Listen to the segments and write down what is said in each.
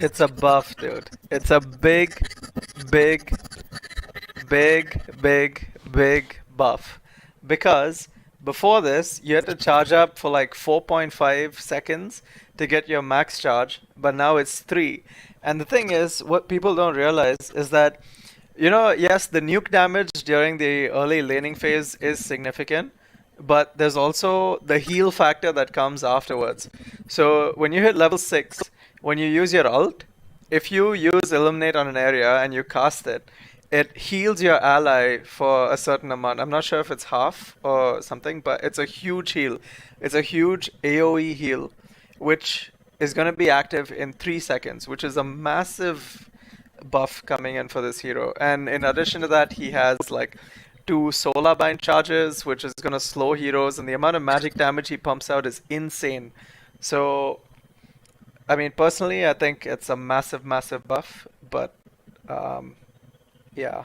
It's a buff, dude. It's a big, big, big buff. Because before this, you had to charge up for like 4.5 seconds to get your max charge, but now it's 3. And the thing is, what people don't realize is that, yes, the nuke damage during the early laning phase is significant, but there's also the heal factor that comes afterwards. So when you hit level 6, when you use your ult, if you use Illuminate on an area and you cast it, it heals your ally for a certain amount. I'm not sure if it's half or something, but it's a huge heal. It's a huge AoE heal, which is going to be active in 3 seconds, which is a massive buff coming in for this hero. And in addition to that, he has like 2 solar bind charges, which is going to slow heroes, and the amount of magic damage he pumps out is insane. So, I mean, personally, I think it's a massive buff, but yeah.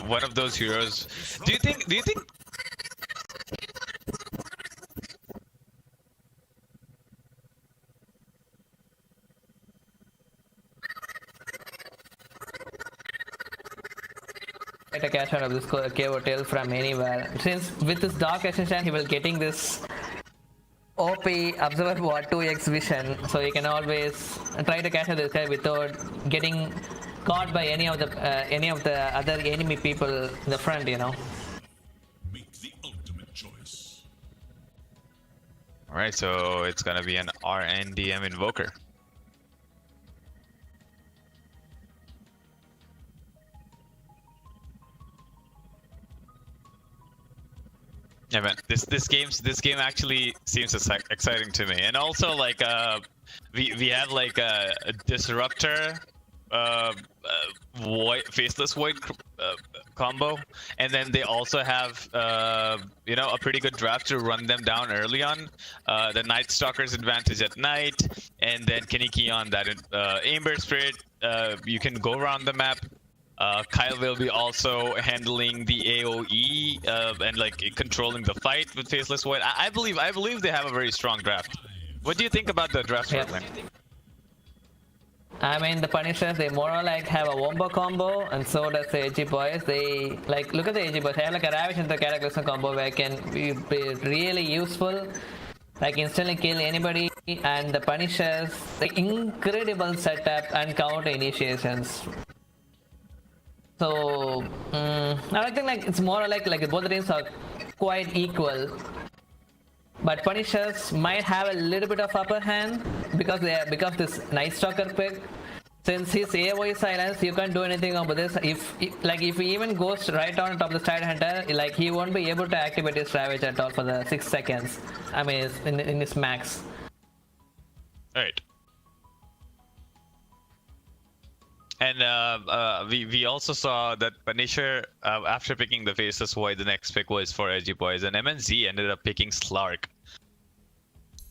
One of those heroes. Do you think get a cash out of this cave hotel from anywhere? Since with this dark ascension, he will getting this OP observer war 2x vision, so you can always try to cash out this guy without getting caught by any of the other enemy people in the front, you know. Make the ultimate choice. All right, so it's gonna be an RNDM invoker. Yeah, man, this game actually seems exciting to me, and also like we have like a disruptor, faceless void combo, and then they also have a pretty good draft to run them down early on. The Night Stalker's advantage at night, and then Kiniki on that Amber Spirit. You can go around the map. Kyle will be also handling the AoE and like controlling the fight with Faceless Void. I believe they have a very strong draft. What do you think about the draft? Yeah. I mean, the Punishers, they more or like have a wombo combo, and so does the Edgy Boys. They like look at the Edgy Boys. They have like a Ravage into Cataclysm combo where it can be really useful, like instantly kill anybody. And the Punishers, the incredible setup and counter initiations. So I think like it's more like both the teams are quite equal, but Punishers might have a little bit of upper hand because this Night Stalker pick. Since his AoE silence, you can't do anything about this. If he even goes right on top of the Stride Hunter, like he won't be able to activate his Ravage at all for the 6 seconds. I mean, in his max. Alright. And we also saw that Punisher, after picking the Faceless Void, the next pick was for Edgy Boys, and MNZ ended up picking Slark.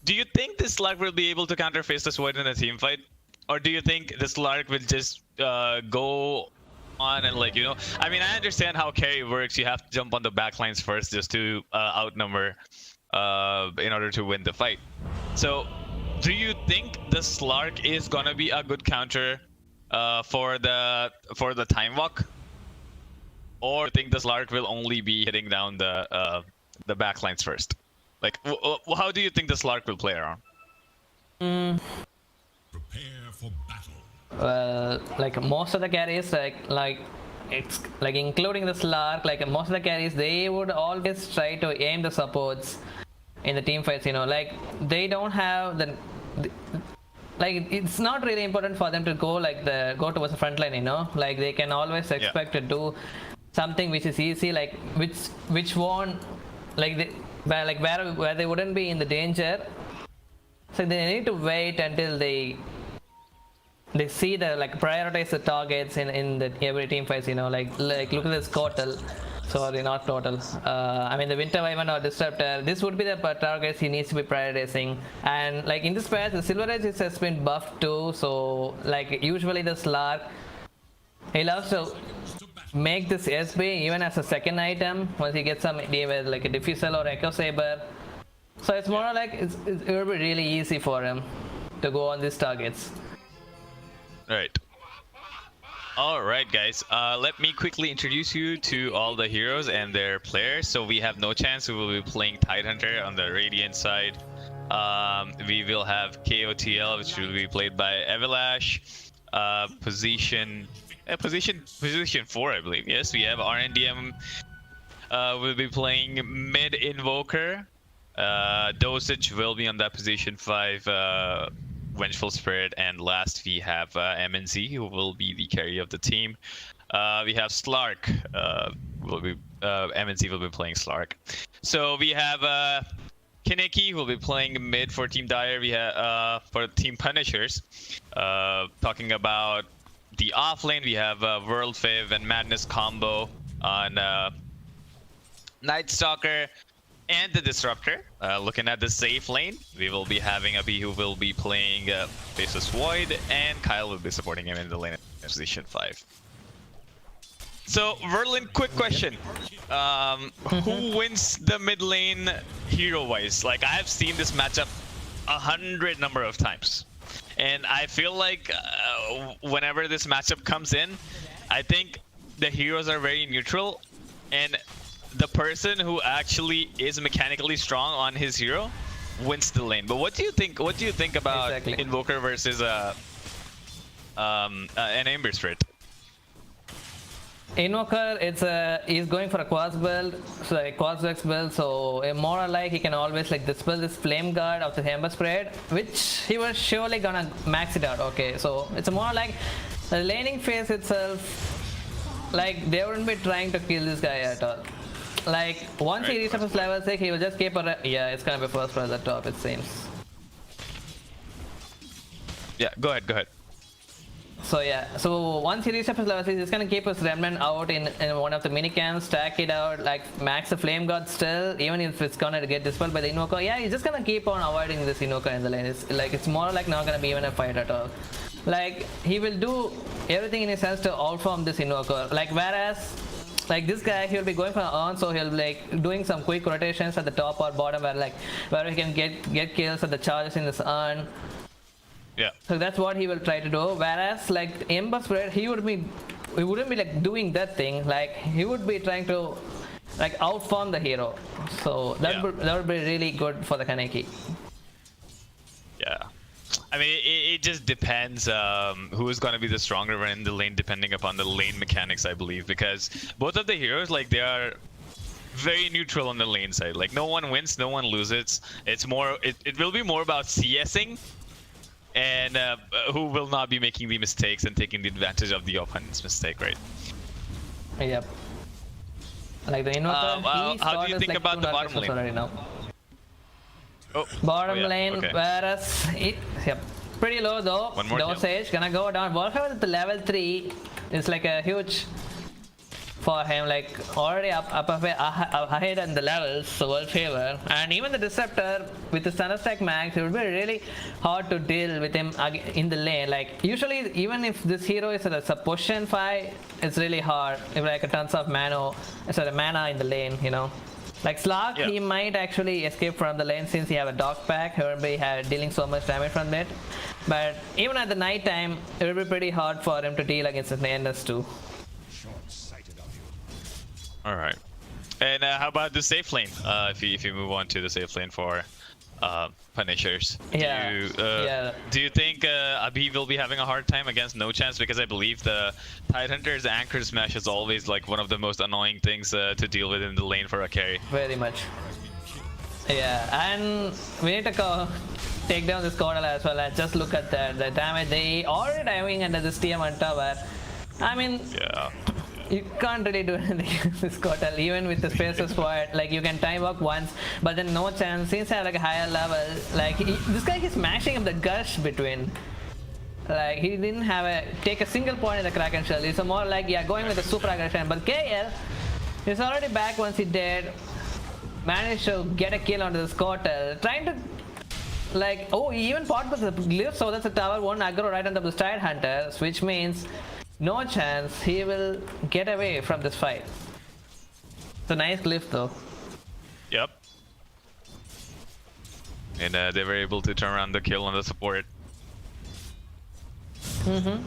Do you think this Slark will be able to counter Faceless Void in a team fight? Or do you think the Slark will just go on and I mean, I understand how carry works. You have to jump on the backlines first just to outnumber in order to win the fight. So, do you think the Slark is gonna be a good counter for the time walk, or you think the Slark will only be hitting down the backlines first? Like, how do you think the Slark will play around? Prepare for battle. Well, like most of the carries, it's like including the Slark, like most of the carries, they would always try to aim the supports in the team fights. Like they don't have like it's not really important for them to go towards the front line. Like they can always expect to do something which is easy, like which won't where they wouldn't be in the danger. So they need to wait until they see prioritize the targets in the every team fights. Like look at this total. Sorry, not total. I mean the Winter Wyvern or Disruptor. This would be the targets he needs to be prioritizing. And like in this pair, the Silver Edge has been buffed too. So like usually the Slark, he loves to make this SB even as a second item once he gets some like a diffusal or echo saber. So it's more like it will be really easy for him to go on these targets. Right. All right, guys. Let me quickly introduce you to all the heroes and their players. So we have No Chance, who will be playing Tidehunter on the Radiant side. We will have KOTL, which will be played by Evelash. Position 4, I believe. Yes, we have RNDM. Will be playing mid Invoker. Dosage will be on that position 5. Vengeful Spirit, and last we have MNZ, who will be the carry of the team. We have Slark. MNZ will be playing Slark. So we have Kaneki, who will be playing mid for Team Dire. We have for Team Punishers. Talking about the offlane, we have World Fav and Madness combo on Night Stalker and the Disruptor. Looking at the safe lane, we will be having Abhi, who will be playing Faceless Void, and Kyle will be supporting him in the lane at position 5. So, Verlin, quick question. Who wins the mid lane hero-wise? Like, I've seen this matchup 100 number of times. And I feel like whenever this matchup comes in, I think the heroes are very neutral, and the person who actually is mechanically strong on his hero wins the lane. But what do you think? What do you think about Invoker versus an Ember Spirit? Invoker, he's going for a Quas build, so like Quas Vex build. So more like he can always like dispel this Flame Guard of the Ember Spirit, which he was surely gonna max it out. Okay, so it's more like the laning phase itself. Like they wouldn't be trying to kill this guy at all. Like, once he reaches his level 6, he will just keep a... Yeah, it's gonna be first for the top, it seems. Yeah, go ahead. So yeah, so once he reaches his level 6, he's gonna keep his remnant out in one of the minicams, stack it out, like max the Flame God still, even if it's gonna get dispelled by the Invoker. Yeah, he's just gonna keep on avoiding this Invoker in the lane. It's more like not gonna be even a fight at all. Like, he will do everything in his sense to outform this Invoker. Like, whereas... Like this guy, he'll be going for an urn, so he'll be like doing some quick rotations at the top or bottom where he can get kills at the charges in this urn. Yeah. So that's what he will try to do. Whereas like Ember Spirit, he wouldn't be like doing that thing. Like he would be trying to like outform the hero. So that would be really good for the Kaneki. Yeah. I mean, it just depends who is going to be the stronger one in the lane, depending upon the lane mechanics, I believe. Because both of the heroes, like, they are very neutral on the lane side. Like, no one wins, no one loses. It's more, it will be more about CSing and who will not be making the mistakes and taking the advantage of the opponent's mistake, right? Yep. Like the Invoker, how do you think about the bottom lane? Already now. Bottom lane, okay. Whereas pretty low though. One more Dosage gonna go down. Warhammer at the level 3 is like a huge for him, like already up ahead in the levels, so world favor. And even the Disruptor with the Thunderstrike max, it would be really hard to deal with him in the lane. Like usually, even if this hero is a position 5, it's really hard. If like a tons of mana in the lane, you know. Like Slark, he might actually escape from the lane since he have a dog pack. He will be dealing so much damage from it. But even at the night time, it will be pretty hard for him to deal against the NS too. All right. And how about the safe lane? If you move on to the safe lane for Punishers. Do you think Abhi will be having a hard time against No Chance? Because I believe the Tidehunter's Anchor Smash is always like one of the most annoying things to deal with in the lane for a carry. Very much. Yeah, and we need to take down this Cordal as well. And just look at that, the damage they already diving under this TM tower. I mean, you can't really do anything with this Cordal, even with the spaces for it. Like you can time walk once, but then No Chance, since I have like a higher level, like this guy is smashing up the gush between. Like he didn't take a single point in the Kraken shell. It's more like going with the super aggression. But KL is already back once he did. Managed to get a kill onto this Cordal, trying to he even fought with the glyph, so that's a tower 1 aggro right on top of the Tidehunter, which means no chance he will get away from this fight. It's a nice glyph though. Yep. And they were able to turn around the kill on the support. And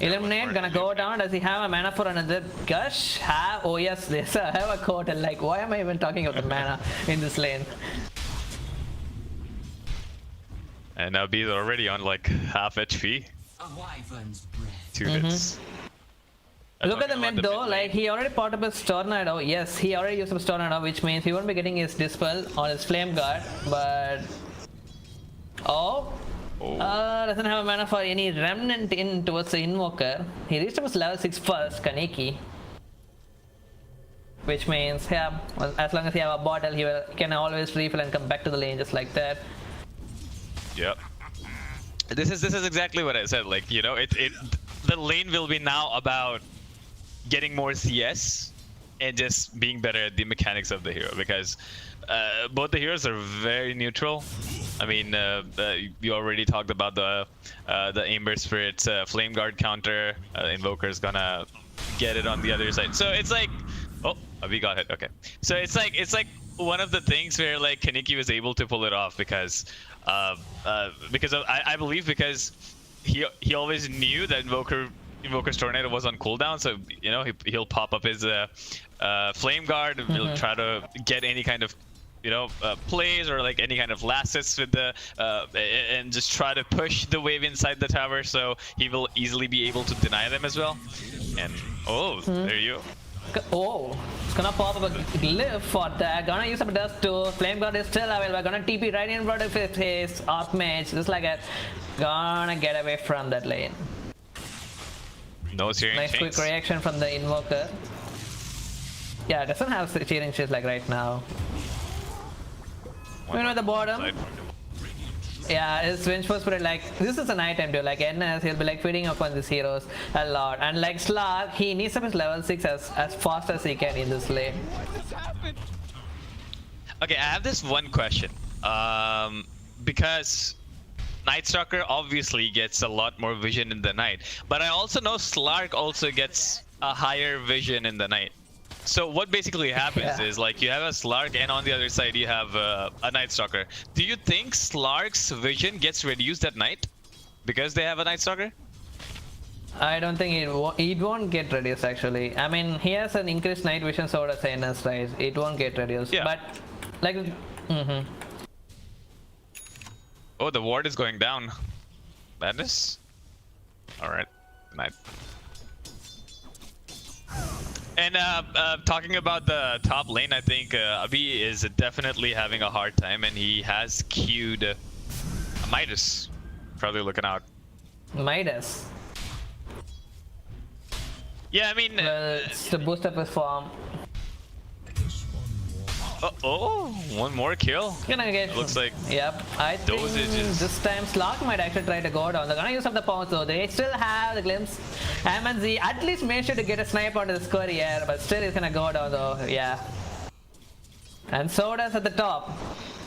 Eliminate, gonna go down. Does he have a mana for another gush? Oh yes, this. I have a quote and like, why am I even talking about the mana in this lane? And now B's already on like half HP. A wyvern's breath. 2 hits. Look at the mid though, like he already popped up his Tornado. Yes, he already used his Tornado, which means he won't be getting his Dispel on his Flame Guard, but... doesn't have a mana for any Remnant in towards the Invoker. He reached up his level 6 first, Kaneki. Which means, yeah, well, as long as he have a bottle, he can always refill and come back to the lane just like that. Yep. This is exactly what I said. Like, you know, the lane will be now about getting more CS and just being better at the mechanics of the hero, because both the heroes are very neutral. I mean, you already talked about the Amber Spirit's Flame Guard counter. Invoker's gonna get it on the other side. So it's like, oh, we got it. Okay. So it's like one of the things where like Kaneki was able to pull it off because I believe because he always knew that Invoker's Tornado was on cooldown, so you know he'll pop up his Flame Guard. He'll try to get any kind of plays or like any kind of last hits with the and just try to push the wave inside the tower, so he will easily be able to deny them as well. And there you go. Oh, it's gonna pop up a glyph for that. Gonna use up dust too. Flame Guard is still available. Gonna TP right in front of his Archmage. Just like that. Gonna get away from that lane. No searing Nice chains. quick reaction from the Invoker. Yeah, it doesn't have cheering shit like right now. Even at the bottom. Yeah, his Vengeful Spirit, like, this is an item dude, like NS, he'll be like feeding up on these heroes a lot. And like Slark, he needs up his level 6 as fast as he can in this lane. Okay, I have this one question. Because Night Stalker obviously gets a lot more vision in the night, but I also know Slark also gets a higher vision in the night. So what basically happens is like you have a Slark and on the other side you have a Night Stalker. Do you think Slark's vision gets reduced at night because they have a Night Stalker? I don't think it won't get reduced actually. I mean, he has an increased night vision, so does NS, right? It won't get reduced. Yeah. But like, Oh, the ward is going down. Madness? Alright. Night. And talking about the top lane, I think Abi is definitely having a hard time, and he has queued Midas. Probably looking out. Midas. Yeah, I mean... Well, it's to boost up his form. One more kill. Gonna get. Looks like. Yep. I think dosages. this time Slark might actually try to go down. They're gonna use up the pounce though. They still have the glimpse. MNZ at least made sure to get a snipe onto the square here, but still he's gonna go down though. Yeah. And so does at the top.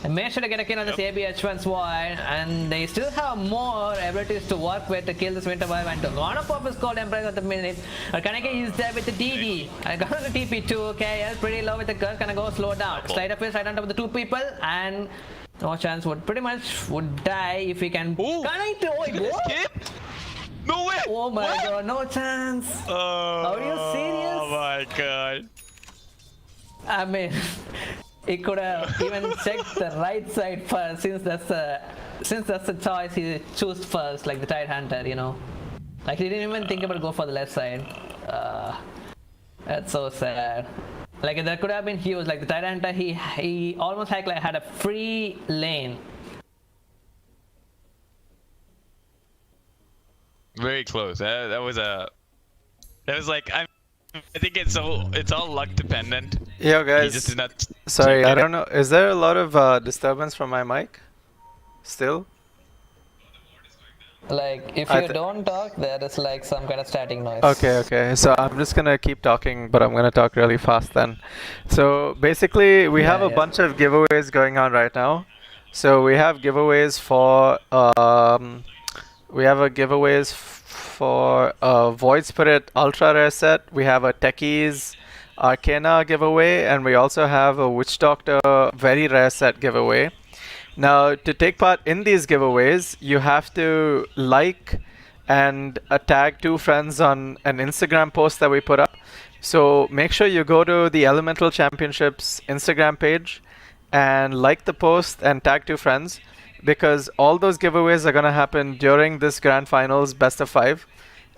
And made sure to get a kill on this ABH1 Sword, and they still have more abilities to work with to kill this Winter Vibe and to wanna pop his Cold Emperor at the minute. Kaneki is there with the DD. I got the TP2, okay, pretty low with the curse, gonna go slow down. Slide up his right on top of the two people, and no chance would die if he can. Connect to Escape? No way! Oh my god, no chance. Are you serious? Oh my god. I mean, he could have even checked the right side first, since that's the choice he chose first, like the Tide Hunter, you know. Like he didn't even think about go for the left side. That's so sad. Like that could have been huge. Like the Tide Hunter, he almost like had a free lane. Very close. That was like I think it's all luck dependent. Yo guys, He just did not sorry, check I it. don't know. Is there a lot of disturbance from my mic? Still? Like if I you don't talk, there is like some kind of static noise. Okay. So I'm just gonna keep talking, but I'm gonna talk really fast then. So basically, we have a bunch of giveaways going on right now. So we have giveaways for for a Void Spirit Ultra Rare set. We have a Techies Arcana giveaway, and we also have a Witch Doctor very rare set giveaway. Now, to take part in these giveaways, you have to like and tag 2 friends on an Instagram post that we put up. So make sure you go to the Elemental Championships Instagram page and like the post and tag 2 friends, because all those giveaways are going to happen during this grand finals best of 5,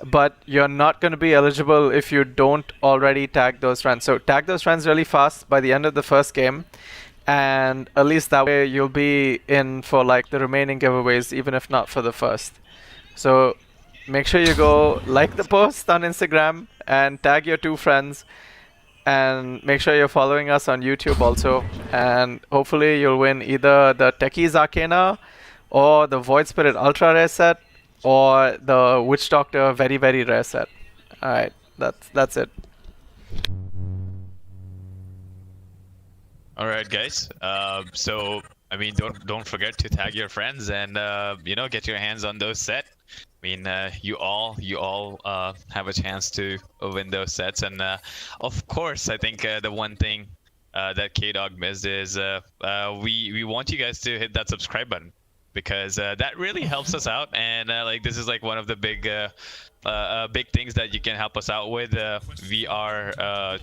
but you're not going to be eligible if you don't already tag those friends. So tag those friends really fast by the end of the first game, and at least that way you'll be in for like the remaining giveaways, even if not for the first. So make sure you go like the post on Instagram and tag your 2 friends, and make sure you're following us on YouTube also, and hopefully you'll win either the Techies Arcana or the Void Spirit Ultra Rare set or the Witch Doctor very rare set. Alright, that's it. All right, guys. So I mean, don't forget to tag your friends and get your hands on those set. I mean, you all have a chance to win those sets, and of course, I think the one thing that K-Dog missed is we want you guys to hit that subscribe button, because that really helps us out, and like this is like one of the big things that you can help us out with. We are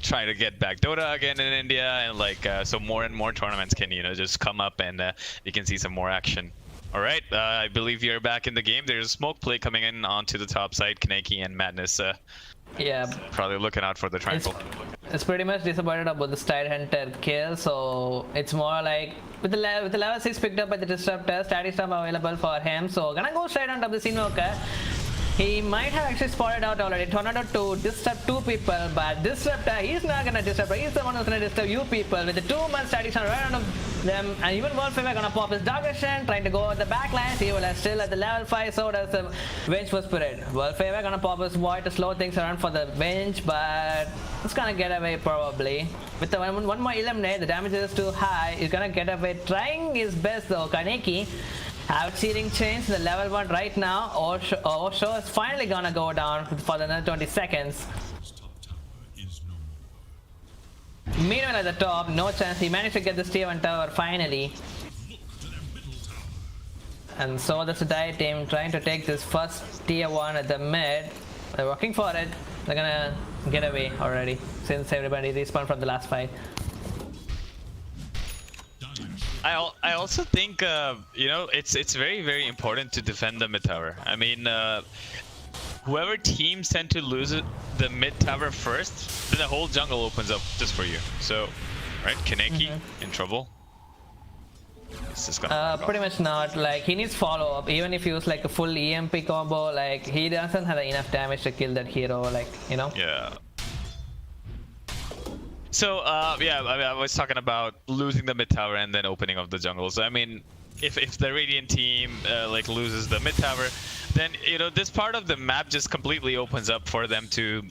trying to get back Dota again in India, and like so more and more tournaments can just come up, and you can see some more action. All right, I believe you're back in the game. There's a smoke play coming in onto the top side. Kaneki and Madness Yeah. probably looking out for the triangle. It's pretty much disappointed about the Style Hunter kill, so it's more like with the level 6 picked up by the Disruptor, static stuff available for him, so gonna go straight on top of the Invoker. He might have actually spotted out already, Tornado to disturb 2 people, but Disruptor, he's not gonna disturb, he's the one who's gonna disturb you people with the 2-month static stun right out of them, and even Wolfever gonna pop his Doggertion, trying to go at the backlines. He will have still at the level 5, so does the Vengeful Spirit. Wolfever gonna pop his Void to slow things around for the Venge, but it's gonna get away probably. With the one more eliminate, the damage is too high, he's gonna get away, trying his best though. Kaneki out-seating change the level 1 right now. Osho is finally gonna go down for another 20 seconds. Meanwhile at the top, no chance. He managed to get this tier 1 tower finally. And so that's the Dive team trying to take this first tier 1 at the mid. They're working for it. They're gonna get away already since everybody respawned from the last fight. I also think it's very important to defend the mid tower. I mean, whoever teams tend to lose the mid tower first, then the whole jungle opens up just for you. So, right, Kaneki in trouble. This is gonna pretty much not. Like he needs follow up. Even if he was like a full EMP combo, like he doesn't have enough damage to kill that hero. Like Yeah. So yeah, I mean, I was talking about losing the mid tower and then opening up the jungle. So I mean, if the Radiant team like loses the mid tower, then this part of the map just completely opens up for them to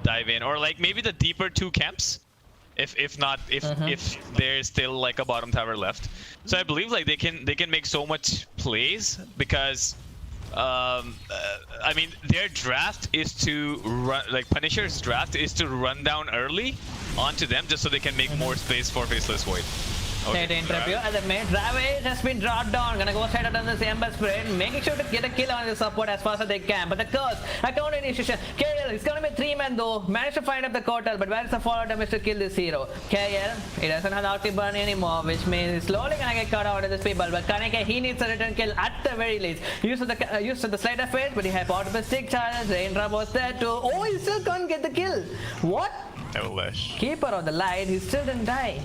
dive in, or like maybe the deeper 2 camps, if there's still like a bottom tower left. So I believe like they can make so much plays, because I mean, their draft is to run, like Punisher's draft is to run down early onto them just so they can make more space for Faceless Void. Okay, to interrupt you, at the mid, Ravage has been dropped down. Gonna go straight out on this Ember Spirit, making sure to get a kill on the support as fast as they can. But the curse, account initiation, KL, he's gonna be 3-man though. Managed to find up the Kotal, but where is the follow damage to kill this hero? KL, he doesn't have the ulti burn anymore, which means he's slowly gonna get cut out of this people. But Kaneki, he needs a return kill at the very least. Used to the sleight of fate, but he had part of the stick charges. Raindrop was there too. Oh, he still can't get the kill. What? Keeper of the light, he still didn't die.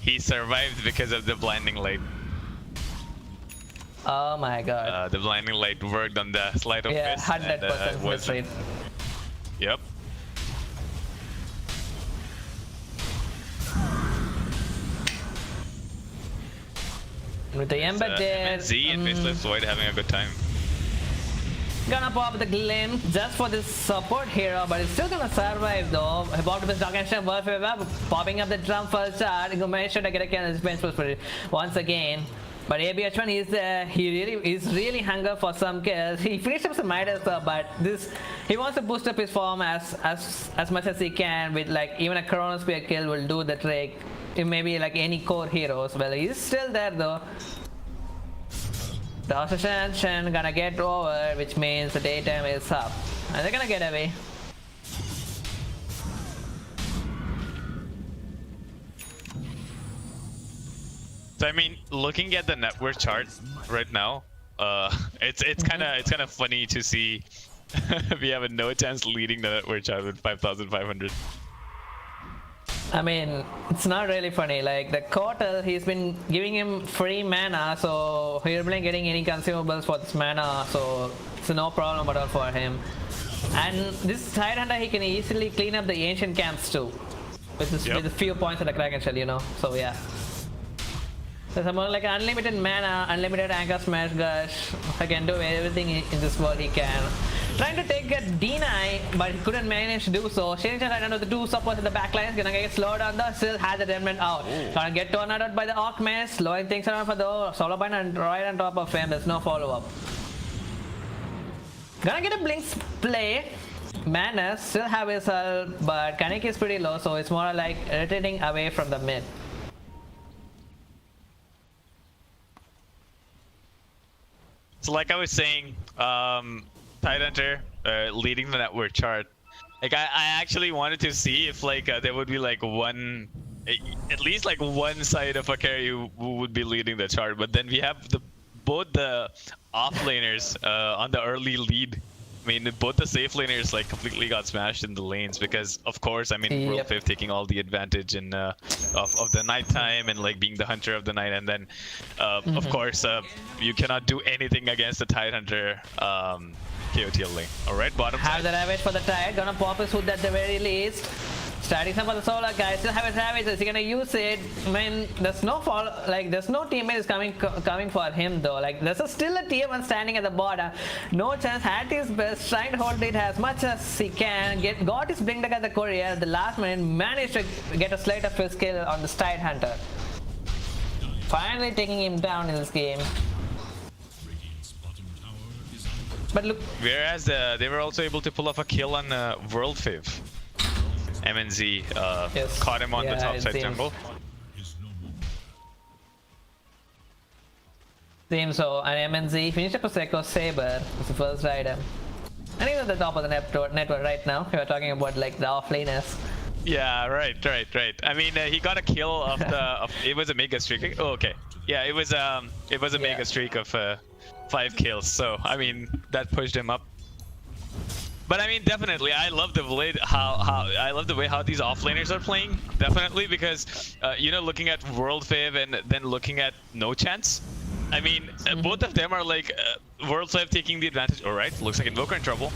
He survived because of the blinding light. Oh my god. The blinding light worked on the sleight of yeah, fist. 100% was right. Yep. With the Ember there. MNZ and Faceless Void having a good time. Gonna pop the glimpse just for this support hero, but it's still gonna survive though. He popped up his Doggertion, popping up the drum first shot. He managed to get a kill in his Vengeful Spirit once again. But ABH1 is really hunger for some kills. He finished up some Midas though, but he wants to boost up his form as much as he can with like even a Chronosphere kill will do the trick. It may be like any core heroes. Well, he's still there though. The Ascension gonna get over, which means the daytime is up. And they're gonna get away. So I mean, looking at the network chart right now, it's kind of funny to see we have a no chance leading the network chart with 5,500. I mean, it's not really funny. Like the Kotal, he's been giving him free mana, so he's not getting any consumables for this mana, so it's no problem at all for him. And this Tidehunter, he can easily clean up the ancient camps too, with a few points of the Kraken Shell, you know. So yeah. So someone like unlimited mana, unlimited anchor smash gush. I can do everything in this world he can. Trying to take a deny, but he couldn't manage to do so. Shinichi right under the two supports in the backline is gonna get slowed down though, still has the remnant out. Gonna get tornado out by the Archmage, slowing things around for the solo bind and right on top of him. There's no follow-up. Gonna get a Blink's play. Madness still have his ult, but Kaneki is pretty low, so it's more like retreating away from the mid. So like I was saying, Tidehunter leading the network chart. Like I actually wanted to see if like there would be like at least like one side of a carry who would be leading the chart. But then we have both the offlaners on the early lead. I mean, both the safe laners like completely got smashed in the lanes because, of course, I mean, World 5 taking all the advantage in of the nighttime and like being the hunter of the night, and then of course you cannot do anything against the Tidehunter KOTL lane. All right, bottom have side. the Ravage for the Tide, gonna pop his hood at the very least. Starting some for the Solar guy, still have his Ravages, he's gonna use it. I mean, there's no there's no teammates coming for him though. Like there's still a tier 1 standing at the bottom. No chance, at his best, trying to hold it as much as he can. Got his blink at the courier at the last minute, managed to get a slight of his kill on the Tidehunter. Finally taking him down in this game. But look, Whereas they were also able to pull off a kill on World 5. MNZ yes. caught him on the top side seems. jungle. Seems so, and MNZ finished up a Seiko Saber as the first rider. And he's at the top of the network right now. We were talking about like the offlaners. Yeah, right. I mean, he got a kill of the. It was a mega streak. Oh, okay. Yeah, it was a mega streak of 5 kills. So I mean, that pushed him up. But I mean, definitely, I love the way how these offlaners are playing. Definitely, because you know, looking at World Fav and then looking at No Chance. I mean, both of them are like World Fav taking the advantage. All right, looks like Invoker in trouble.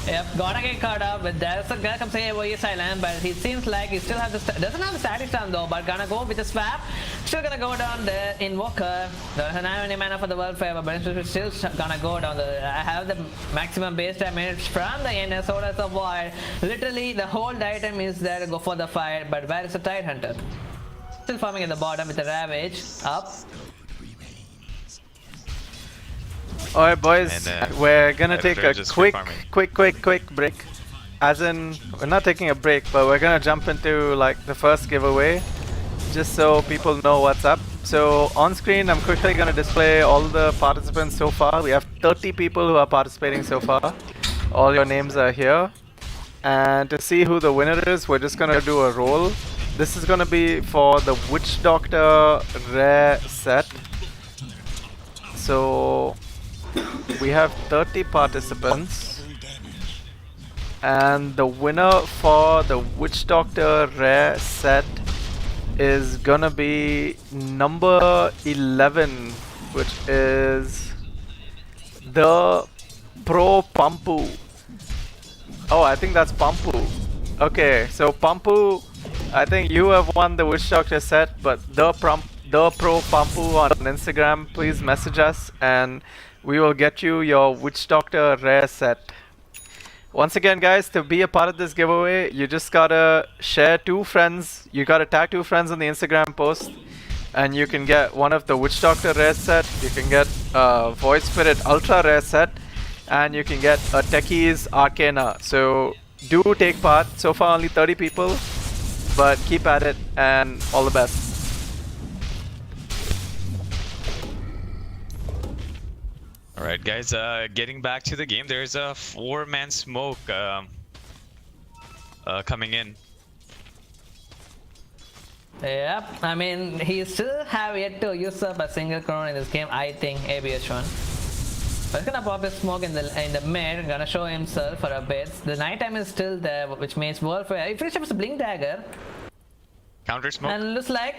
Yep, gonna get caught up, but there's a guy comes here over here silent, but he seems like he still has doesn't have the static stun though, but gonna go with the swap. Still gonna go down the Invoker. Doesn't have any mana for the World Favor, but it's still gonna go down the. I have the maximum base damage from the NS Orders of Void. Literally, the whole item is there to go for the fight, but where is the Tidehunter? Still farming at the bottom with the Ravage up. Alright boys, And, we're gonna take a just quick break. As in, we're not taking a break, but we're gonna jump into like the first giveaway, just so people know what's up. So on screen, I'm quickly gonna display all the participants so far. We have 30 people who are participating so far. All your names are here. And to see who the winner is, we're just gonna do a roll. This is gonna be for the Witch Doctor rare set. So we have 30 participants, and the winner for the Witch Doctor rare set is gonna be number 11, which is the Pro Pampu. Oh, I think that's Pampu. Okay, so Pampu, I think you have won the Witch Doctor set, but the Pro Pampu on Instagram, please message us and we will get you your Witch Doctor rare set. Once again guys, to be a part of this giveaway, you just gotta share 2 friends. You gotta tag 2 friends on the Instagram post. and you can get one of the Witch Doctor rare set, you can get Void Spirit Ultra rare set, and you can get a Techies Arcana. So do take part. So far only 30 people, but keep at it and all the best. Alright guys, getting back to the game, there's a 4-man smoke coming in. Yep, I mean, he still have yet to use up a single chrono in this game, I think, ABH1. But he's gonna pop his smoke in the mid, gonna show himself for a bit. The nighttime is still there, which means Warfare. He finished up with a Blink Dagger. Counter smoke. And looks like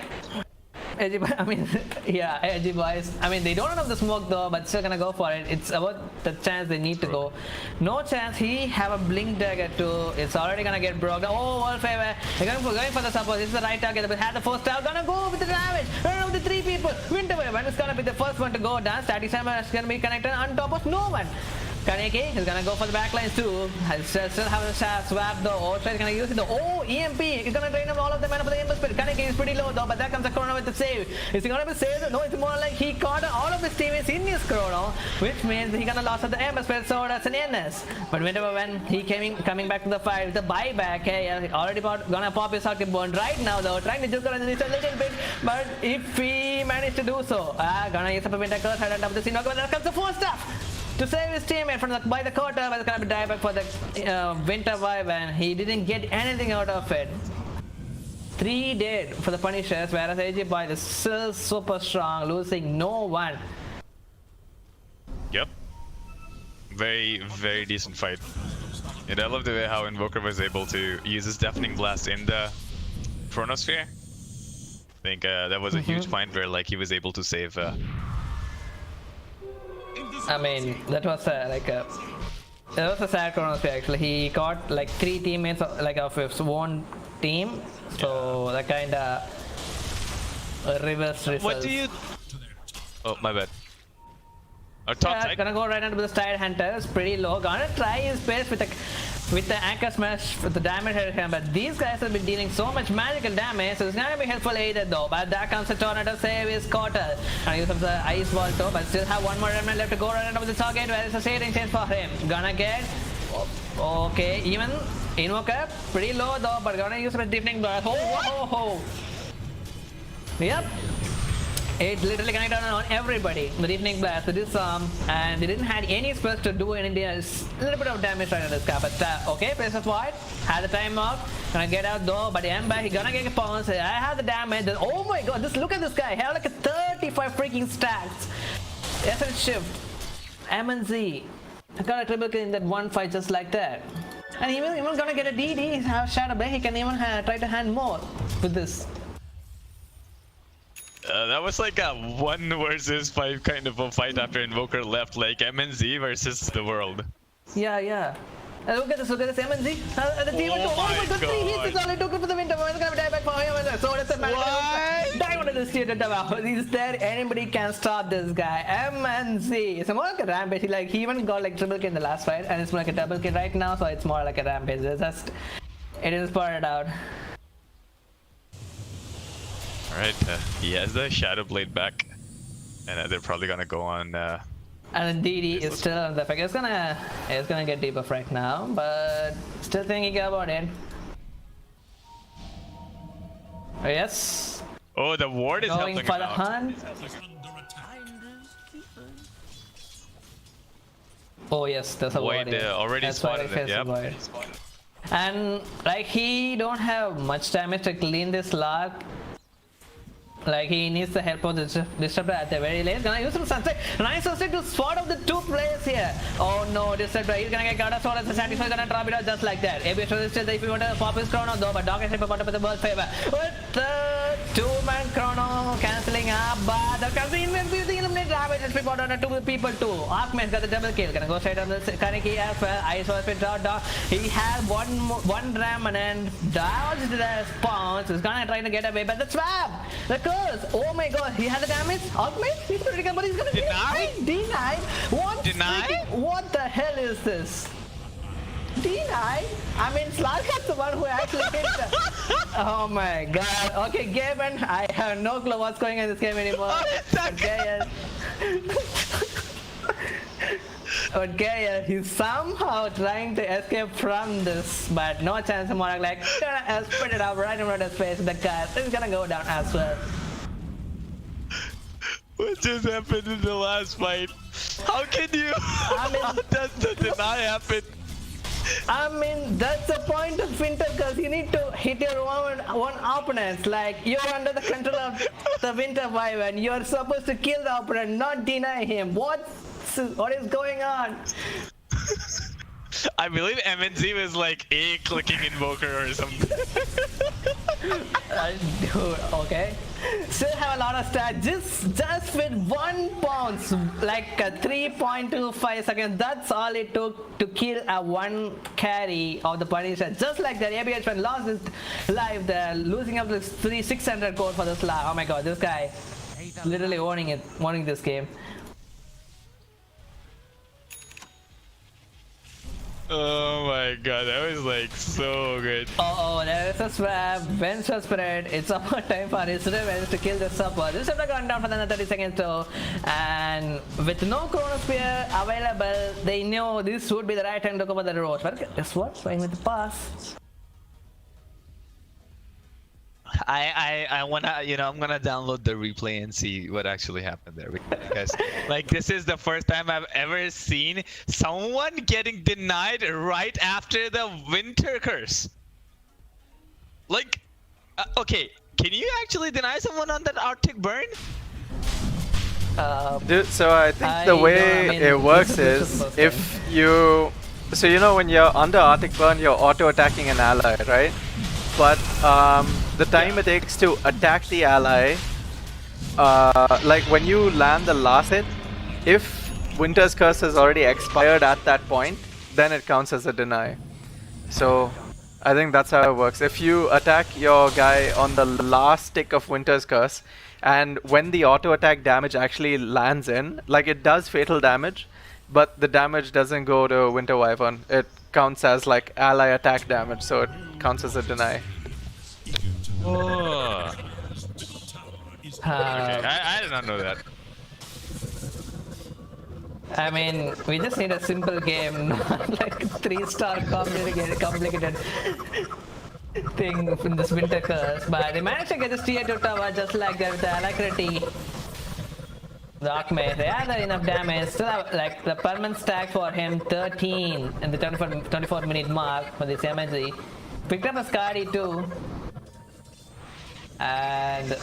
Edgy, I mean, yeah, Edgy boys. I mean, they don't have the smoke though, but still gonna go for it. It's about the chance they need to go. No chance. He have a Blink Dagger too. It's already gonna get broken. Oh, wall favor. They're going for the support. This is the right target. But had the first tower. Gonna go with the damage. Around the 3 people. Winter wave. And it's gonna be the first one to go down. Static Slammer is gonna be connected on top of no one. Kaneki is gonna go for the backlines too. Still have a swap though. Ultra is gonna use it though. Oh, EMP is gonna drain up all of the mana for the Ember Spirit. Kaneki is pretty low though, but there comes a chrono with the save. Is he gonna be saved? No, it's more like he caught all of his teammates in his chrono, which means he gonna lose at the Ember Spirit, so that's an NS. But whenever when he coming back to the fight with the buyback, hey, already gonna pop his hockey bone right now though, trying to juke around this a little bit, but if he managed to do so, gonna use up a winter curse right on top of the scene. But there comes the 4 stuff to save his teammate from by the quarter, but it's gonna be dieback for the winter vibe, and he didn't get anything out of it. 3 dead for the Punishers, whereas Edgy Boy is still super strong, losing no one. Yep. Very, very decent fight. And I love the way how Invoker was able to use his Deafening Blast in the Chronosphere. I think that was a huge point where like he was able to save. I mean, that was that was a sad Chronosphere actually. He got like 3 teammates of his own team, so that kind of reverse results. What do you? Oh, my bad. Top side. Gonna go right into the Tide Hunter. It's pretty low. Gonna try his best with the Anchor Smash with the damage here, but these guys have been dealing so much magical damage, so it's not gonna be helpful either though. But there comes the Tornado save his quarter. And use of the Ice Wall too, but still have one more remnant left to go right into the target, where it's a shading change for him. Gonna get okay, even Invoker pretty low though, but gonna use a Deafening Blast. Oh. Yep. It literally connected on everybody. The Deafening Blast, the Disarm, and they didn't have any spells to do anything. A little bit of damage right on this guy, but okay, Place of Void, had the time off, gonna get out though, but Ember, he gonna get a pounce. I have the damage. Oh my god, look at this guy, he have like a 35 freaking stacks. Essence Shift, MNZ, I got a triple kill in that one fight just like that. And even gonna get a DD, he has Shadow Blade, he can even try to hand more with this. That was like a 1 versus 5 kind of a fight after Invoker left, like MNZ versus the world. Yeah. Look at this MNZ. The team oh my god, 3 hits is all it took for the winter. It's gonna die back for him. So that's a man. Die on the theater. Is there anybody can stop this guy? MNZ. It's more like a rampage. Like he even got like triple kill in the last fight, and it's more like a double kill right now, so it's more like a rampage. It's just it is spotted out. Alright, he has the Shadow Blade back, and they're probably gonna go on. And DD is still on the effect. It's gonna get debuff right now, but still thinking about it. Oh, yes. Oh, the ward is going helping for him the out. hunt. Oh yes, there's a ward. Already spotted it. Yep. And like he don't have much damage to clean this lock. Like he needs the help of the Disruptor at the very late. Gonna use some Sunset. Nice Sunset to spot out the 2 players here. Oh no, Disruptor. He's gonna get Goddess Sword as a satisfier. Gonna drop it out just like that. ABS is still there if you want to pop his chrono though, but Dog is about to put the world favor. With the 2-man chrono cancelling up, but the convenience is the eliminate damage is put on 2 people too. Arkman's got the double kill. Gonna go straight on the Kaneki as well. Ice was been dog. He has one ram and dodged the spawns. He's gonna try to get away, but the swap! The curse! Oh my god, he had the damage? Arkman? He's pretty good, but he's gonna Deny? Denied? What? Deny? What the hell is this? deny? I mean, Slark is the one who actually hit the... Oh my god. Okay, Gaben, I have no clue what's going on in this game anymore. Okay, but Gaia, he's somehow trying to escape from this, but no chance. More like, gonna spit it up right in front of his face. The car is gonna go down as well. What just happened in the last fight? How can you? How does the deny happen? I mean, that's the point of Winter Curse. You need to hit your one opponent. Like, you're under the control of the Winter Wyvern. You're supposed to kill the opponent, not deny him. What is going on? I believe MNZ was like a clicking invoker or something. Dude, okay. Still have a lot of stats. Just with 1 bounce, like 3.25 seconds. That's all it took to kill a 1 carry of the Punisher. Just like that, ABH lost his life there, losing up this 600 gold for this lag. Oh my god, this guy literally owning this game. Oh my god, that was like so good. Oh, there is a swap. Bench was spread. It's about time for his revenge to kill the supper. This should have gone down for another 30 seconds though. And with no Chronosphere available, they knew this would be the right time to cover the road. But guess what? Playing with the pass. I wanna, I'm gonna download the replay and see what actually happened there, because like this is the first time I've ever seen someone getting denied right after the Winter Curse. Like, okay, can you actually deny someone on that Arctic burn? Dude, so I think the way it works is if you, so when you're under Arctic burn, you're auto attacking an ally, right? But the time it takes to attack the ally, like when you land the last hit, if Winter's Curse has already expired at that point, then it counts as a deny. So I think that's how it works. If you attack your guy on the last tick of Winter's Curse, and when the auto attack damage actually lands in, like it does fatal damage, but the damage doesn't go to Winter Wyvern. It counts as like ally attack damage, so it counts as a deny. Oh. Okay, I did not know that. I mean, we just need a simple game, not like 3-star complicated thing in this Winter Curse. But they managed to get this tier 2 tower just like that with the alacrity. The Archmage, they have enough damage. Still have like the permanent stack for him 13 in the 24-minute mark for this MSG. Picked up a Skadi too. And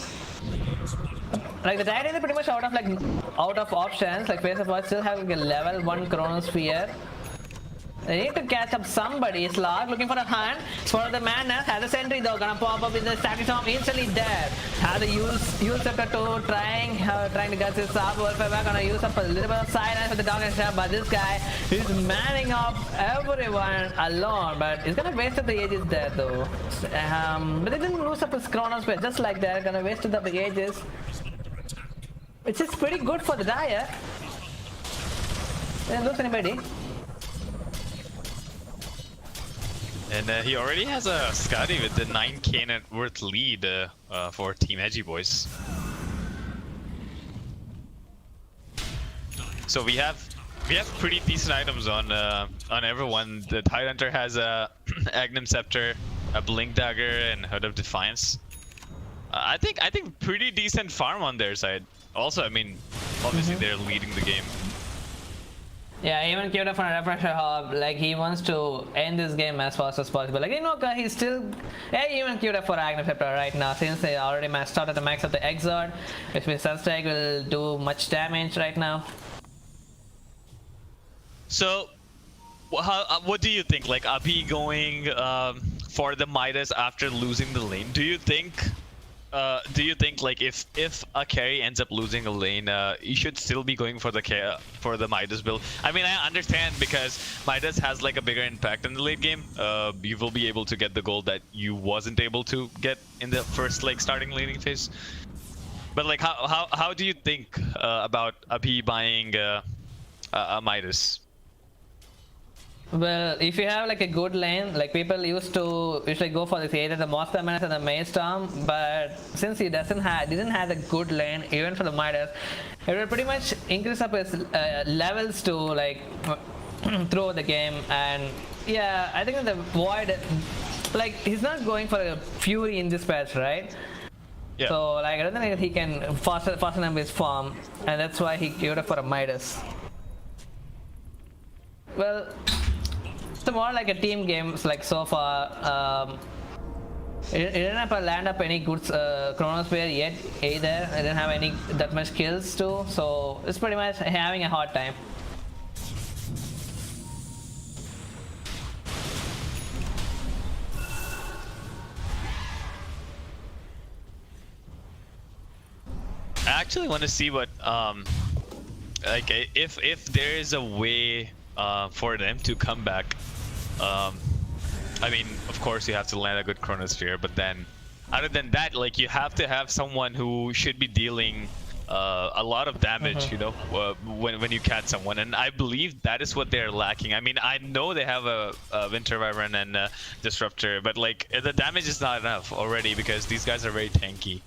like the Titan is pretty much out of options. Like Face of War still have like a level 1 Chronosphere. They need to catch up somebody. Slark looking for a hand. For the madness. Has a sentry though. Gonna pop up with the static storm instantly dead. Has a use scepter 2 trying to get his sub. Wolfever gonna use up a little bit of silence with the dog and stuff. But this guy is manning up everyone alone. But he's gonna waste up the ages there though. But they didn't lose up his Chronosphere just like that. Gonna waste up the ages. Which is pretty good for the Dire. Didn't lose anybody. And he already has a Skadi with the 9k net worth lead for Team Edgy Boys. So we have pretty decent items on everyone. The Tidehunter has a Agnum Scepter, a Blink Dagger, and Hood of Defiance. I think pretty decent farm on their side. Also, I mean, obviously they're leading the game. Yeah, even queued up on a refresher hub. Like he wants to end this game as fast as possible. Like he's still even queued up for Agnum Scepter right now since they already started to max up the Exort, which means Sunstrike will do much damage right now. So, what do you think? Like Abhi going for the Midas after losing the lane? Do you think like if a carry ends up losing a lane, you should still be going for the Midas build? I mean, I understand because Midas has like a bigger impact in the late game. You will be able to get the gold that you wasn't able to get in the first like starting laning phase. But like, how do you think about Abhi buying a Midas? Well, if you have like a good lane, like people used to usually go for this either the Monster Menace and the Maze Storm, but since he didn't have a good lane even for the Midas, it will pretty much increase up his levels to like through the game. And yeah, I think that the Void, like he's not going for a Fury in this patch, right? Yeah. So like I don't think he can fasten up his farm, and that's why he queued up for a Midas. Well, it's more like a team game. Like so far, it didn't have to land up any good Chronosphere yet either. It didn't have any that much kills too, so it's pretty much having a hard time. I actually want to see what like if there is a way for them to come back. I mean, of course you have to land a good Chronosphere, but then other than that, like you have to have someone who should be dealing a lot of damage, you know, when you catch someone, and I believe that is what they're lacking. I mean, I know they have a Winter Wyvern and a Disruptor, but like the damage is not enough already because these guys are very tanky.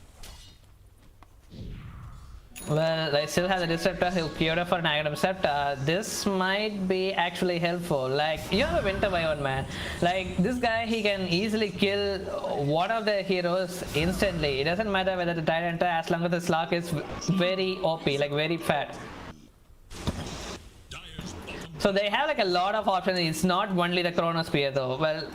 Well, I still have the Disruptor who queued up for an Item Scepter. This might be actually helpful. Like, you have a Winter Wyvern, man. Like, this guy, he can easily kill one of the heroes instantly. It doesn't matter whether the Tyrant, as long as the Slug is very OP, like very fat. So they have like a lot of options. It's not only the Chronosphere though. Well,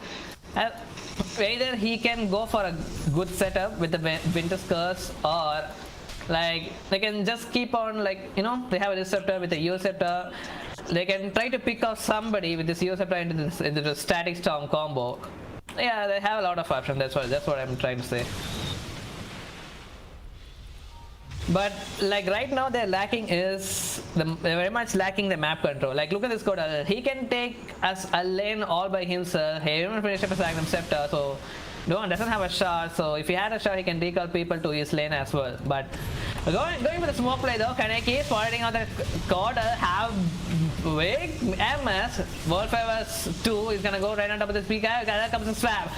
either he can go for a good setup with the Winter's Curse, or like they can just keep on, like, you know, they have a Disruptor with a U Scepter. They can try to pick off somebody with this U Scepter into the Static Storm combo. Yeah, they have a lot of options. That's what I'm trying to say. But like right now they're lacking is they're very much lacking the map control. Like look at this code. He can take as a lane all by himself. He even finished up his Magnum Scepter, so doesn't have a shard. So if he had a shard, he can recall people to his lane as well. But going for the smoke play though, Kaneki is pointing out the code. Have big MS. World Favors 2 is gonna go right on top of this big guy. There comes the swap.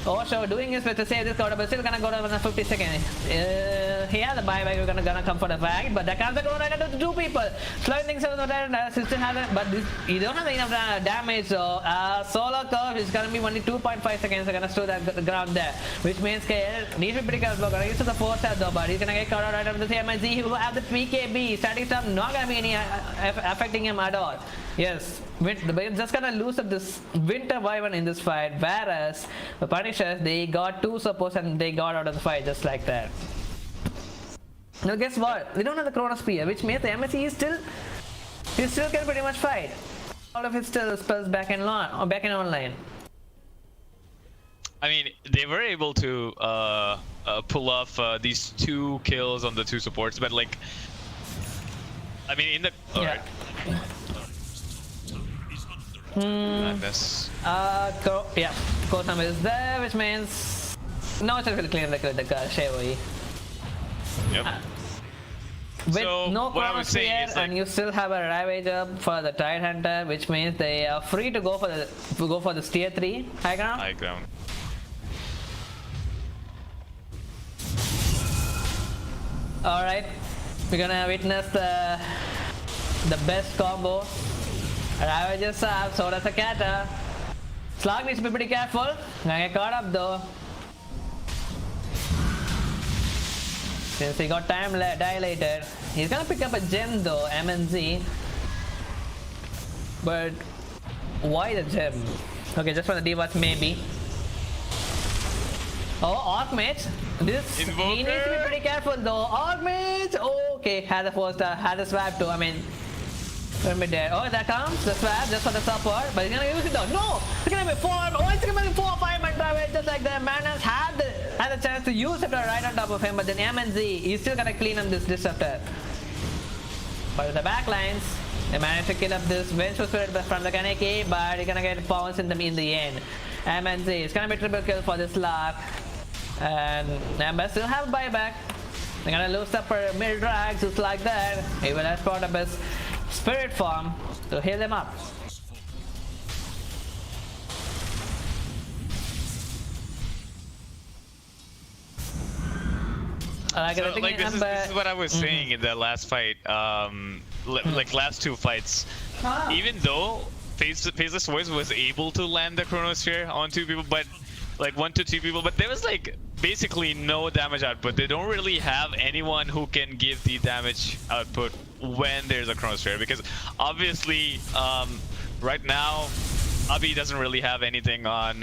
Also doing his best to save this code, but still gonna go down in 50 seconds. He has the buyback, we're gonna come for the bag, but the comes the right into the two people. Slowing things out, system has it, but you don't have enough damage, so solo curve is gonna be only 2.5 seconds, they're gonna store that ground there, which means KL needs to be pretty careful. Gonna use to the 4-star though, but he's gonna get caught out right under the CMZ. He will have the PKB, static stuff not gonna be any affecting him at all. Yes, we're just gonna lose up this Winter Wyvern in this fight, whereas the Punishers, they got 2 supports and they got out of the fight just like that. Now guess what? We don't have the Chronosphere, which means the MSC he still can pretty much fight. All of his spells back in online. I mean, they were able to pull off these 2 kills on the 2 supports, but like, I mean, in the Madness. Yeah, Kosam is there, which means no, it's going to clean the Sheway. Yep. With So, no what I was saying Chronosphere, is, like, and you still have a Ravage up for the Tide Hunter, which means they are free to go for the tier 3 high ground. high ground. All right, we're gonna witness the best combo. Ravages up, so does a Kata. Slug needs to be pretty careful. Gonna get caught up though. Since he got time dilated, he's gonna pick up a gem though, MNZ. But why the gem? Okay, just for the D-Watch maybe. Oh, Archmage. He needs to be pretty careful though. Archmage! Oh, okay, had the swap too. I mean, let me there. Oh, that comes the swap just for the support, but he's gonna use it though. No! It's gonna be 4. Oh, it's gonna be 4 or 5 man drive just like that. Manas had the chance to use it right on top of him, but then MNZ, he's still gonna clean up this Disruptor. But with the backlines, they managed to kill up this Vengeful Spirit from the Kaneki, but he's gonna get pounced in the end. MNZ, it's gonna be triple kill for this lock. And Namba still have buyback. They're gonna lose up for mid drags just like that. He will have part of his spirit form to heal them up. I So, think like this is what I was saying in the last fight. Like last two fights. Even though Faceless Voice was able to land the Chronosphere on two people, but like 1 to 2 people, but there was like basically no damage output. They don't really have anyone who can give the damage output when there's a Chronosphere, because obviously right now Abi doesn't really have anything on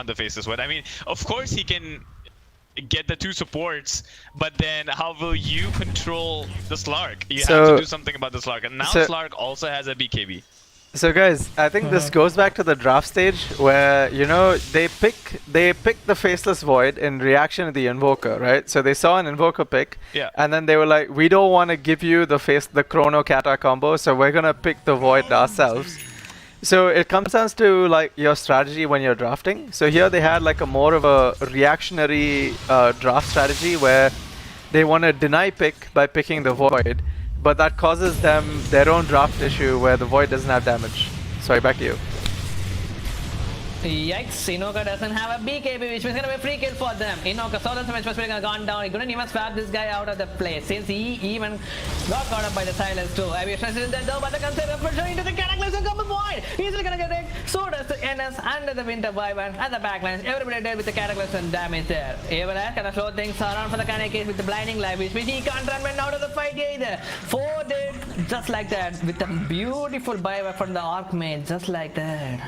the Faceless Void. I mean, of course he can get the 2 supports, but then how will you control the Slark? You have to do something about the Slark, and now Slark also has a BKB. So guys, I think this goes back to the draft stage where, you know, they pick the Faceless Void in reaction to the Invoker, right? So they saw an Invoker pick, and then they were like, we don't want to give you the Chrono Kata combo, so we're gonna pick the Void ourselves. So it comes down to like your strategy when you're drafting. So here they had like a more of a reactionary draft strategy where they want to deny pick by picking the Void, but that causes them their own draft issue where the Void doesn't have damage. Sorry, back to you. Yikes, Inoka doesn't have a BKB, which means gonna be a free kill for them. Inoka saw this match was gonna gone down. He couldn't even swap this guy out of the play since he even got caught up by the silence too. Aviation is in the door, but the concept of pushing into the Cataclysm and come Void. Easily gonna get it. So does the NS under the Winter Wyvern at the backlines. Everybody dead with the Cataclysm damage there. Even that kind of slow things around for the Kaneki with the blinding light, which means he can't run when out of the fight either. 4 dead just like that with a beautiful buyback from the Archmage, just like that.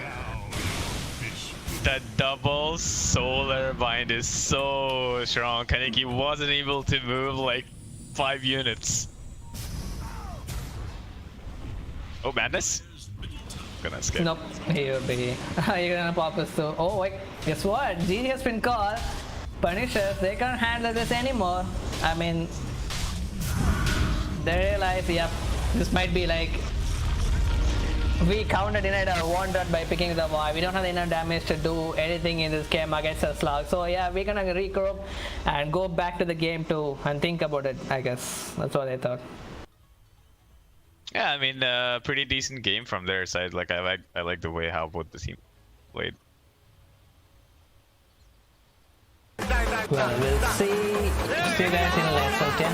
The double solar bind is so strong. Kaneki wasn't able to move like 5 units. Oh, Madness? Gonna skip. Nope, he'll be. You're gonna pop us through. Oh, wait, guess what? GG has been called. Punishers, they can't handle this anymore. I mean, they realize, yep, this might be like we counter denied our wanted by picking the Void. We don't have enough damage to do anything in this game against a slug. So yeah, we're gonna regroup and go back to the game too and think about it, I guess. That's what I thought. Yeah, I mean, pretty decent game from their side. Like I like the way how both the team played. Well, we'll see you guys in less, okay?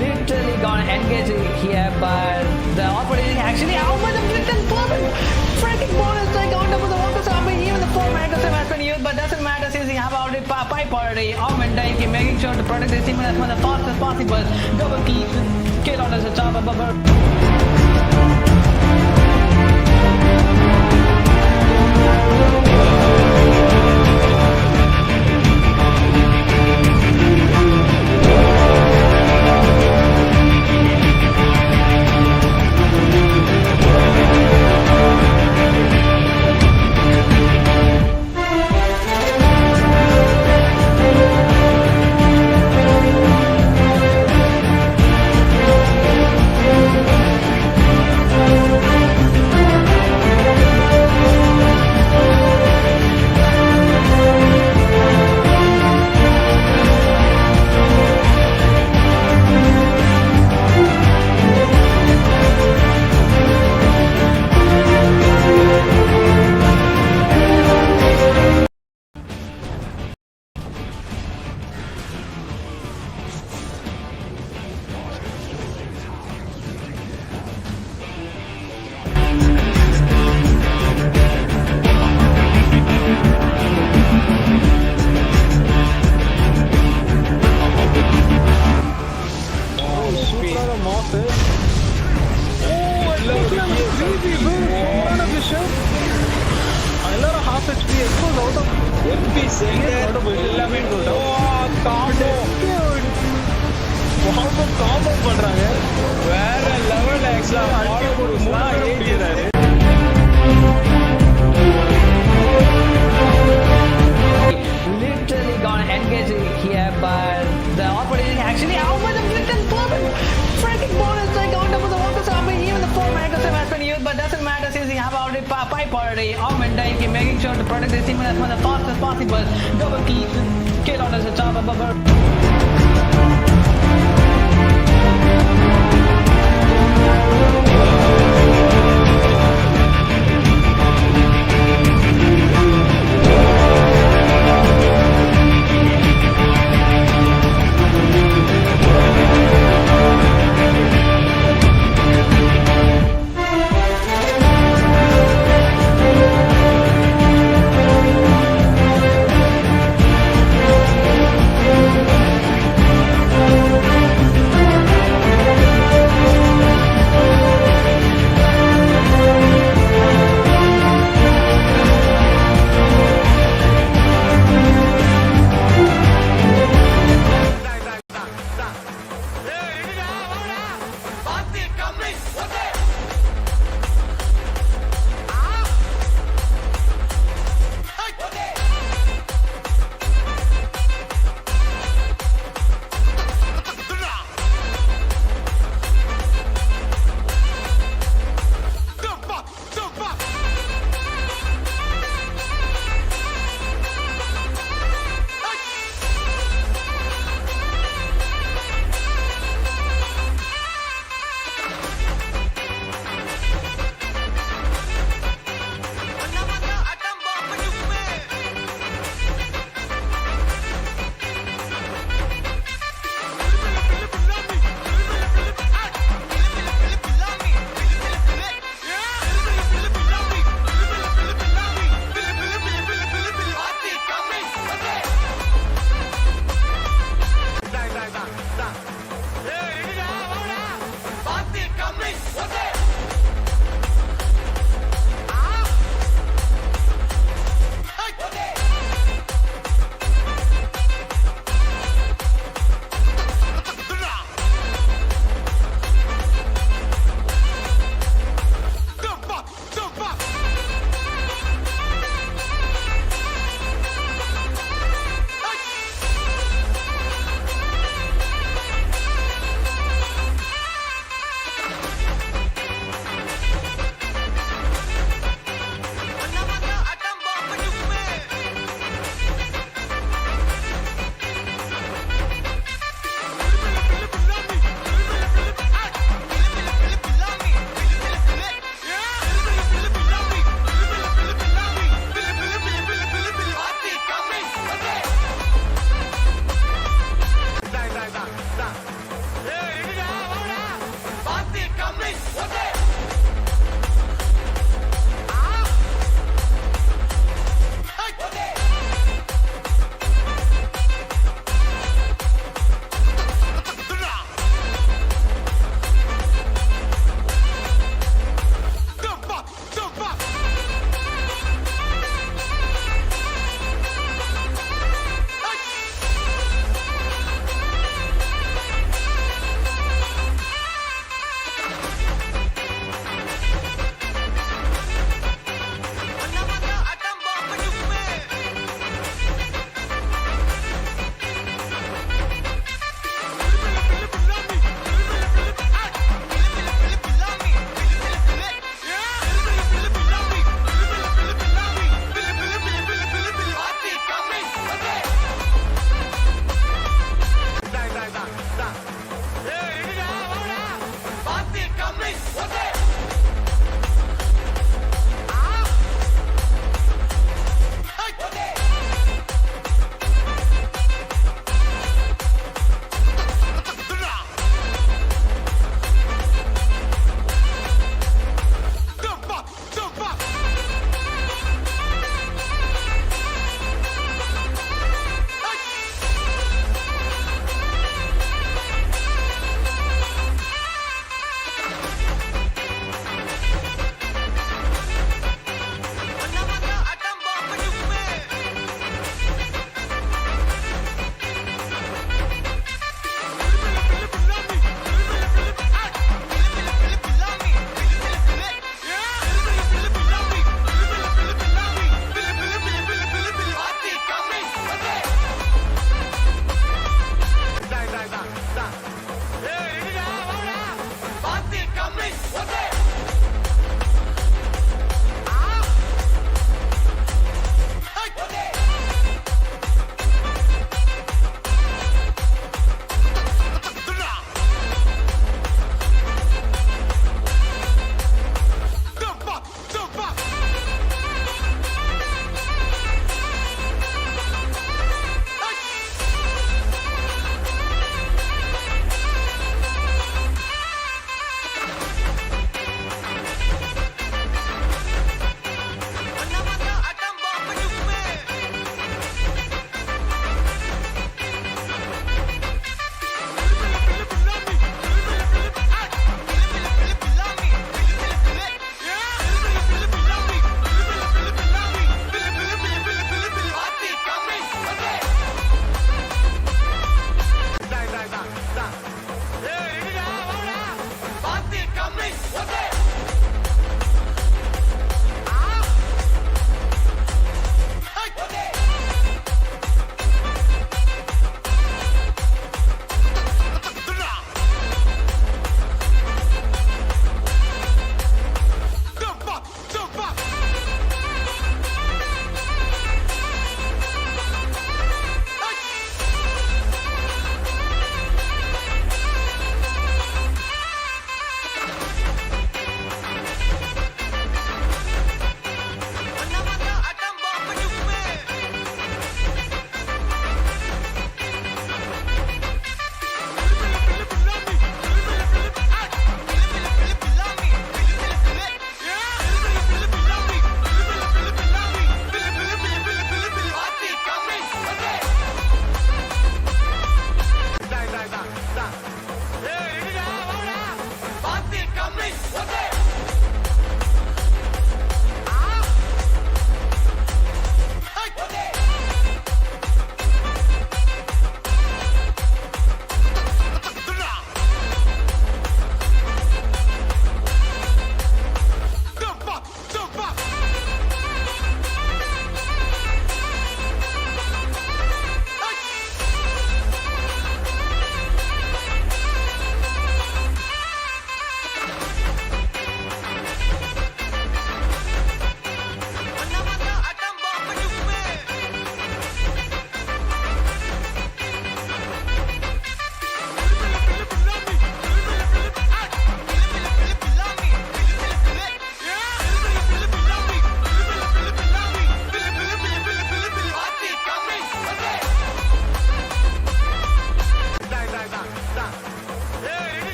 Literally gonna engage here, but the opportunity actually out by the little perfect freaking bonus like on top of the water. So I mean, even the 4 managers has been used, but doesn't matter since he have already pipe already. Omen Daiki making sure to protect his team as much as fast as possible. Double kill on the top of MP centre எல்லாமே combo combo பண்றாங்க வேற லெவல்ல extra ஏறிறாரு Literally gonna engage here, but the opportunity actually out by the freaking freaking bonus like on top of the water. So I mean, even the 4 microsave has been used, but doesn't matter since he have already pipe already. Augment making sure to protect this team as fast as possible. Double kill on the top of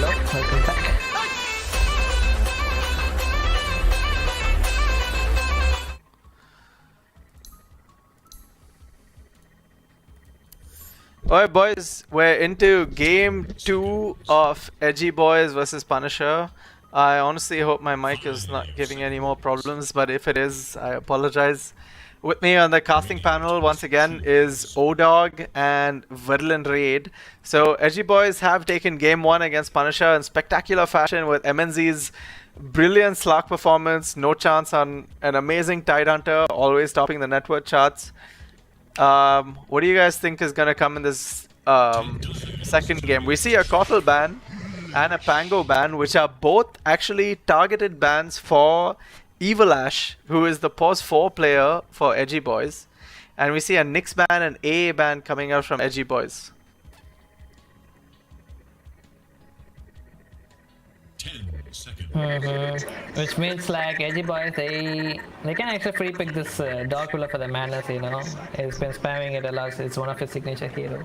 Hello, welcome back. Alright, boys, we're into game 2 of Edgy Boys versus Punisher. I honestly hope my mic is not giving any more problems, but if it is, I apologize. With me on the casting panel once again is O-Dog and Virulent Raid. So Edgy Boys have taken game 1 against Punisher in spectacular fashion with MNZ's brilliant Slark performance, no chance on an amazing Tidehunter, always topping the network charts. What do you guys think is gonna come in this second game? We see a Kotal ban and a Pango ban, which are both actually targeted bans for Evil Ash, who is the pause 4 player for Edgy Boys. And we see a Nyx ban and AA ban coming out from Edgy Boys. 10 seconds. Which means like Edgy Boys, they can actually free pick this Dog Ruler for the madness, you know. He's been spamming it a lot. It's one of his signature heroes.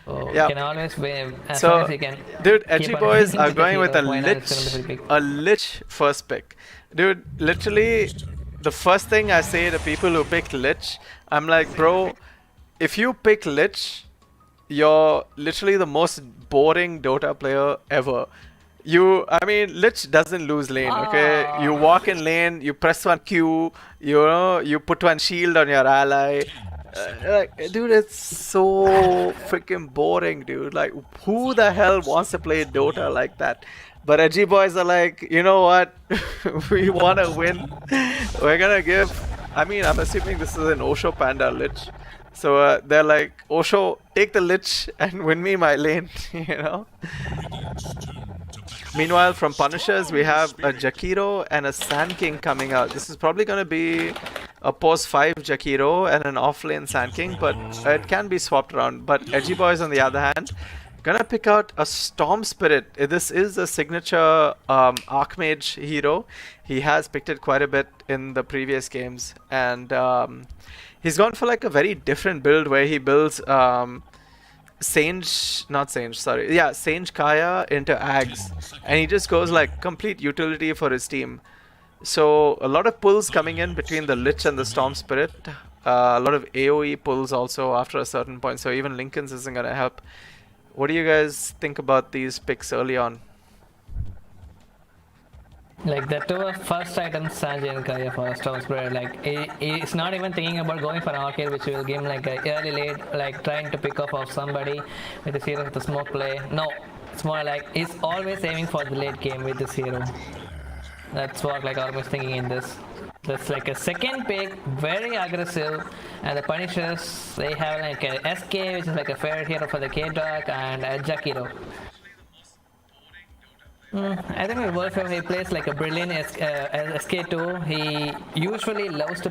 So Yeah. you can always win as long as you can. Dude, Edgy keep on Boys winning are with the going with a hero. Why not? It's gonna be free Lich, pick. a Lich first pick. Dude, literally, the first thing I say to people who pick Lich, I'm like, bro, if you pick Lich, you're literally the most boring Dota player ever. I mean, Lich doesn't lose lane, okay? You walk in lane, you press one Q, you put one shield on your ally. Dude, it's so freaking boring, dude. Like, who the hell wants to play Dota like that? But Edgy Boys are like, you know what? We want to win. We're gonna give. I mean, I'm assuming this is an Osho Panda Lich. So they're like, Osho, take the Lich and win me my lane, you know? Meanwhile, from Punishers, we have a Jakiro and a Sand King coming out. This is probably going to be a pause 5 Jakiro and an offlane Sand King, but it can be swapped around. But Edgy Boys, on the other hand, gonna pick out a Storm Spirit. This is a signature Archmage hero. He has picked it quite a bit in the previous games, and he's gone for like a very different build where he builds Sange Kaya into Ags, and he just goes like complete utility for his team. So a lot of pulls coming in between the Lich and the Storm Spirit. A lot of AoE pulls also after a certain point, so even Lincoln's isn't gonna help. What do you guys think about these picks early on? Like the two first items, Sanjay and Kaya for Storm Spirit, like he's not even thinking about going for an arcade, which will give him like a early late, like trying to pick off somebody with his hero with the smoke play. No, it's more like he's always aiming for the late game with this hero. That's what like almost thinking in this. That's like a second pick, very aggressive, and the Punishers, they have like a SK, which is like a favorite hero for the K-Dog, and a Jakiro. I think it works if he plays like a brilliant SK2. He usually loves to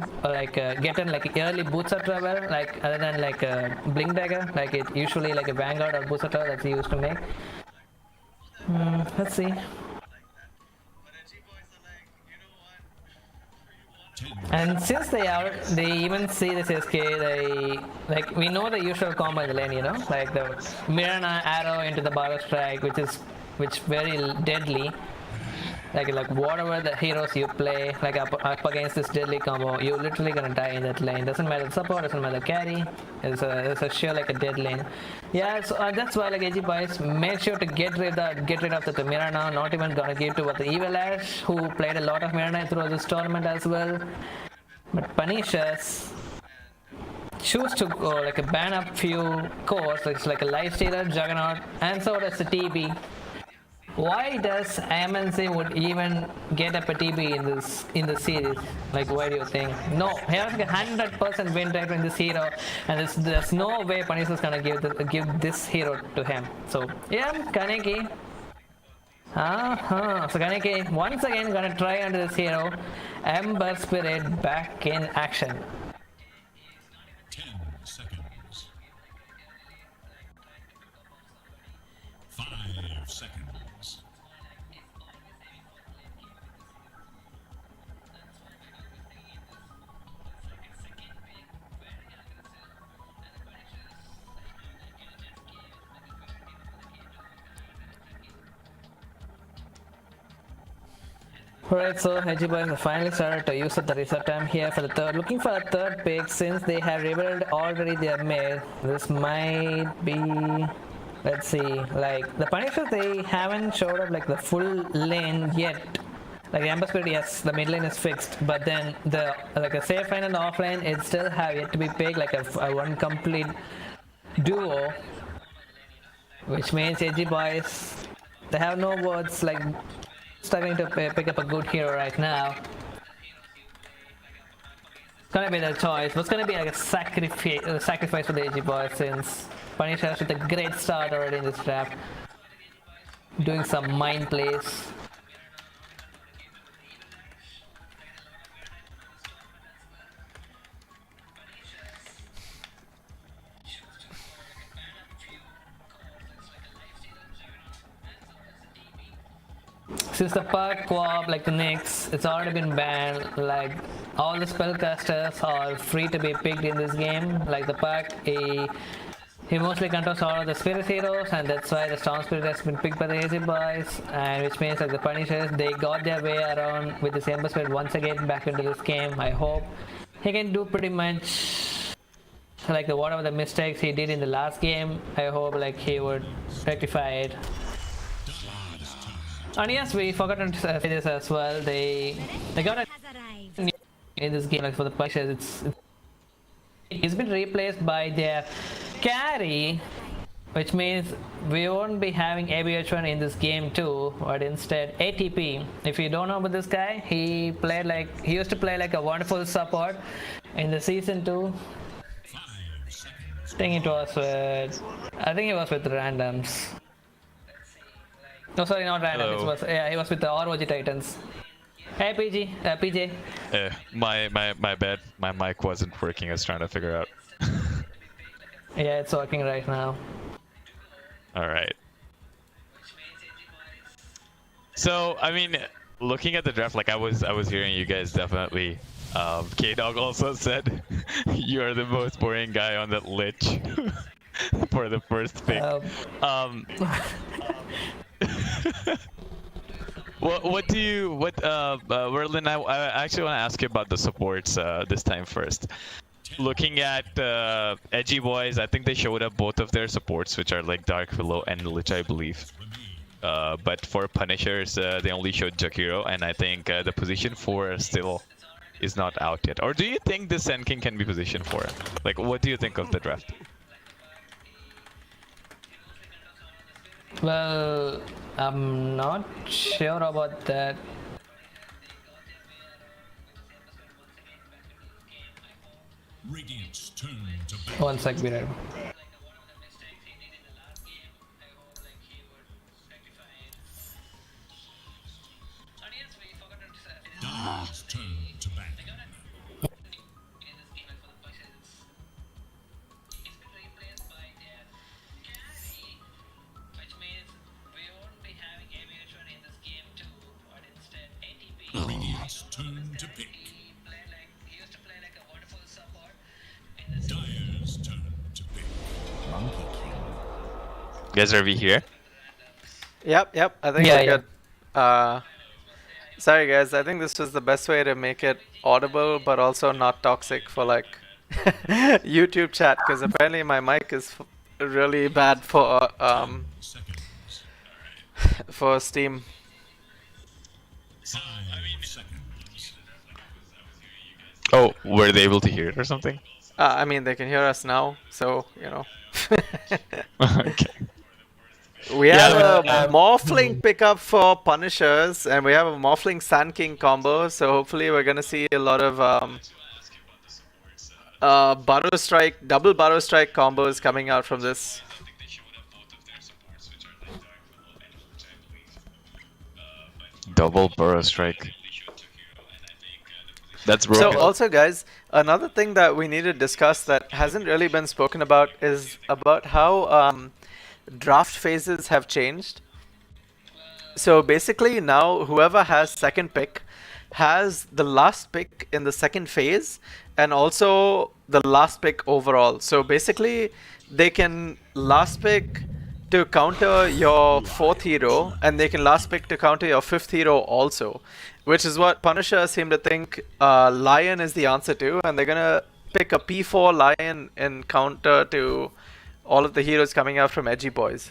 get in like early bootstrap travel, like other than like a blink dagger, like it usually like a vanguard or bootstrap travel that he used to make. Let's see. And since they even see this SK, they like we know the usual combo in the lane, you know, like the Mirana arrow into the barrel strike, which very deadly. Like whatever the heroes you play, like up against this deadly combo, you're literally gonna die in that lane. Doesn't matter the support, doesn't matter the carry. It's a sure like a dead lane. Yeah, so that's why like Edgy Boys make sure to get rid of the Mirana. Not even gonna give to what the Evil Ash, who played a lot of Mirana through this tournament as well. But Punishers choose to go like a ban up few cores, like a Lifestealer, Juggernaut, and so does the TB. Why does MNC would even get up a TB in the series? Like, why do you think? No, he has like a 100% win rate in this hero, and there's no way Punisher is gonna give this hero to him. So yeah, Kaneki. So Kaneki once again gonna try under this hero. Ember Spirit back in action. 10 seconds. 5 seconds. Alright, so Edgy Boys have finally started to use up the reset time here for the third. Looking for a third pick since they have revealed already their mid. This might be. Let's see. Like the Punishers, they haven't showed up like the full lane yet. Like the Amber Spirit, yes, the mid lane is fixed, but then the like a safe lane and the off lane, it still have yet to be picked like a one complete duo, which means Edgy Boys, they have no words, like struggling to pick up a good hero right now. It's gonna be their choice. What's gonna be like a sacrifice for the Edgy Boys since Punishers with a great start already in this draft, doing some mind plays. Since the perk co-op like the Nyx, it's already been banned. Like all the spellcasters are free to be picked in this game. Like the perk, he mostly controls all of the spirit heroes, and that's why the Storm Spirit has been picked by the Easy Boys, and which means like the Punishers, they got their way around with this Ember Spirit once again back into this game. I hope he can do pretty much like whatever the mistakes he did in the last game. I hope like he would rectify it. And yes, we forgot to say this as well. They got a in this game like for the Punishers. It's been replaced by their carry, which means we won't be having ABH1 in this game too, but instead ATP. If you don't know about this guy, he used to play like a wonderful support in the season 2. I think it was with randoms. No, sorry, not random. He was with the ROG Titans. Hey, PJ. My bad. My mic wasn't working. I was trying to figure out. Yeah, it's working right now. All right. So, I mean, looking at the draft, like I was hearing you guys definitely. K-Dog also said you are the most boring guy on that lich for the first pick. Merlin, I actually want to ask you about the supports this time first. Looking at Edgy Boys, I think they showed up both of their supports, which are like Dark Willow and Lich, I believe. But for Punishers, they only showed Jakiro, and I think the position 4 still is not out yet. Or do you think the Sand King can be positioned 4? Like, what do you think of the draft? Well, I'm not sure about that. Radiant's turn to battle. One sec, be right. Dire's turn to battle. Radiant's turn to pick. Dire's turn to pick. Guys, are we here? Yep. I think Yeah, we're yeah. good. Sorry guys, I think this was the best way to make it audible but also not toxic for like YouTube chat, because apparently my mic is really bad for Seconds. for Steam. 5 seconds. Oh, were they able to hear it or something? I mean, they can hear us now, so you know. Okay. We Yeah, have but, a Morphling pickup for Punishers, and we have a Morphling Sand King combo, so hopefully we're gonna see a lot of Burrow Strike, double Burrow Strike combos coming out from this. Double Burrow Strike. That's broken. So also guys, another thing that we need to discuss that hasn't really been spoken about is about how draft phases have changed. So basically now whoever has second pick has the last pick in the second phase and also the last pick overall. So basically they can last pick to counter your 4th hero, and they can last pick to counter your 5th hero also, which is what Punisher seem to think Lion is the answer to, and they're gonna pick a P4 Lion in counter to all of the heroes coming out from Edgy Boys.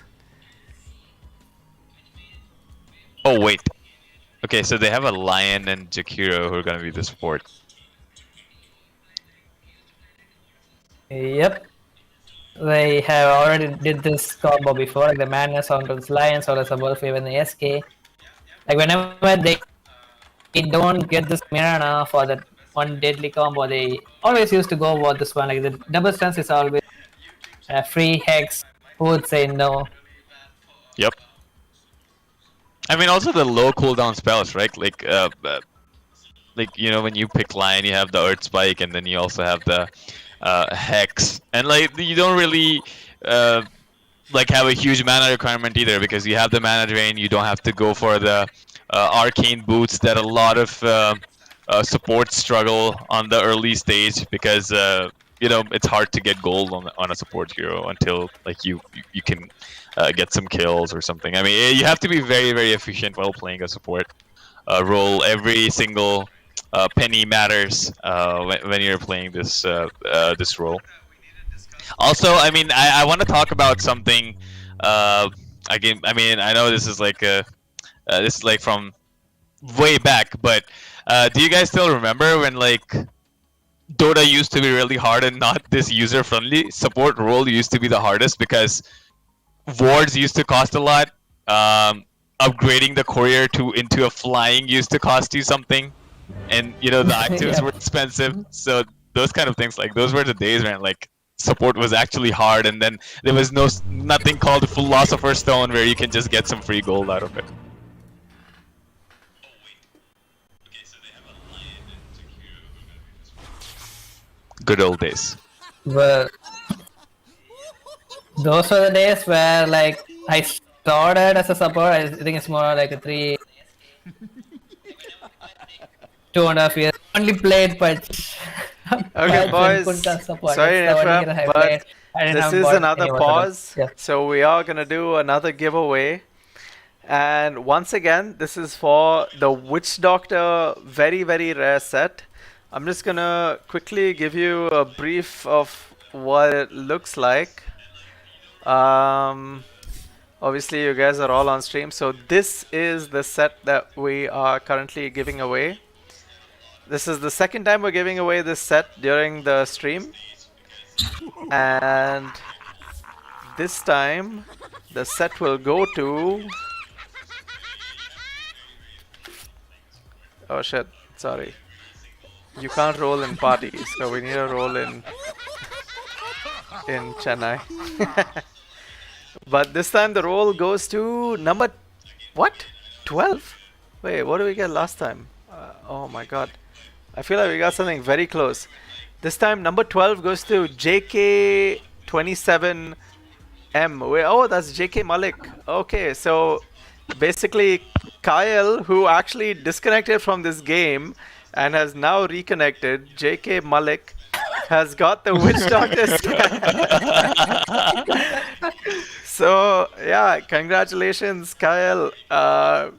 Oh wait. Okay, so they have a Lion and Jakiro who are gonna be the support. Yep. They have already did this combo before, like the Madness on those Lions or as a Wolf even the SK. Like whenever they don't get this Mirana for that one deadly combo, they always used to go for this one. Like the double stance is always free hex. Who would say no? Yep. I mean, also the low cooldown spells, right? Like you know, when you pick Lion, you have the Earth Spike, and then you also have the Hex, and like you don't really like have a huge mana requirement either, because you have the mana drain. You don't have to go for the arcane boots that a lot of supports struggle on the early stage, because you know, it's hard to get gold on a support hero until like you can get some kills or something. I mean, you have to be very efficient while playing a support role. Every single penny matters when you're playing this this role. Also, I mean, I want to talk about something. Again, I mean, I know this is like this is like from way back, but do you guys still remember when like Dota used to be really hard and not this user-friendly? Support role used to be the hardest because wards used to cost a lot. Upgrading the courier into a flying used to cost you something, and you know the actives were expensive. So those kind of things, like those were the days when like support was actually hard, and then there was nothing called Philosopher's Stone where you can just get some free gold out of it. Good old days. Well, those were the days where like I started as a support. I think it's more like a 2.5 years. Only played but Okay, boys. Sorry to interrupt, but this is another pause. Yeah. So we are gonna do another giveaway, and once again, this is for the Witch Doctor very rare set. I'm just gonna quickly give you a brief of what it looks like. Obviously, you guys are all on stream, so this is the set that we are currently giving away. This is the second time we're giving away this set during the stream, and this time the set will go to... Oh shit, sorry. You can't roll in parties, so we need a roll in Chennai. But this time the roll goes to number... What? 12? Wait, what did we get last time? Oh my god. I feel like we got something very close. This time number 12 goes to JK27M. Oh, that's JK Malik. Okay, so basically Kyle, who actually disconnected from this game and has now reconnected, JK Malik, has got the Witch Doctor So, yeah, congratulations, Kyle. I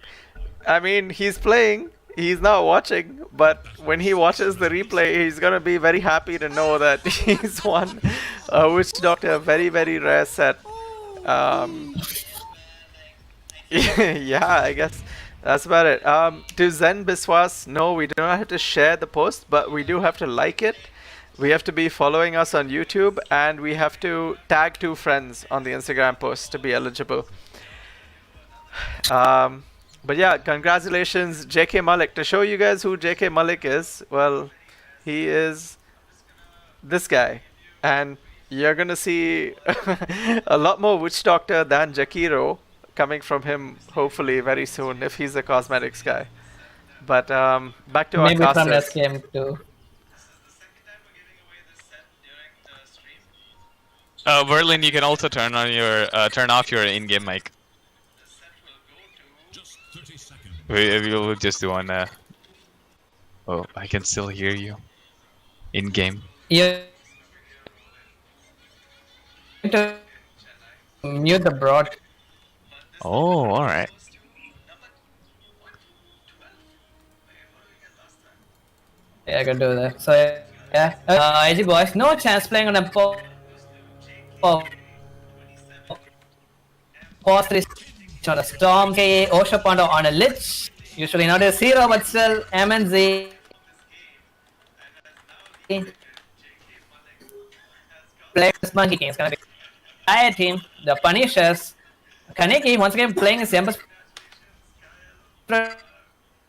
mean, he's playing, he's not watching, but when he watches the replay, he's gonna be very happy to know that he's won a Witch Doctor, very rare set. Yeah, I guess that's about it. To Zen Biswas, no, we do not have to share the post, but we do have to like it. We have to be following us on YouTube, and we have to tag 2 friends on the Instagram post to be eligible. But yeah, congratulations, JK Malik. To show you guys who JK Malik is, well, he is this guy. And you're going to see a lot more Witch Doctor than Jakiro coming from him, hopefully, very soon, if he's a cosmetics guy. But back to maybe our from casters. SKM too. Verlin, you can also turn off your in-game mic. Just 30 seconds. We'll just do one. Oh, I can still hear you. In-game. Yeah. mute the broad. Oh, all right. Yeah, I can do that. So yeah, Edgy boys, no chance playing on a pause 3 on a storm, KA, Osha Pondo on a lich. Usually not a 0, but still MNZ. Players Monkey King is gonna be Fire team, the Punishers. Kaneki once again playing his Empress to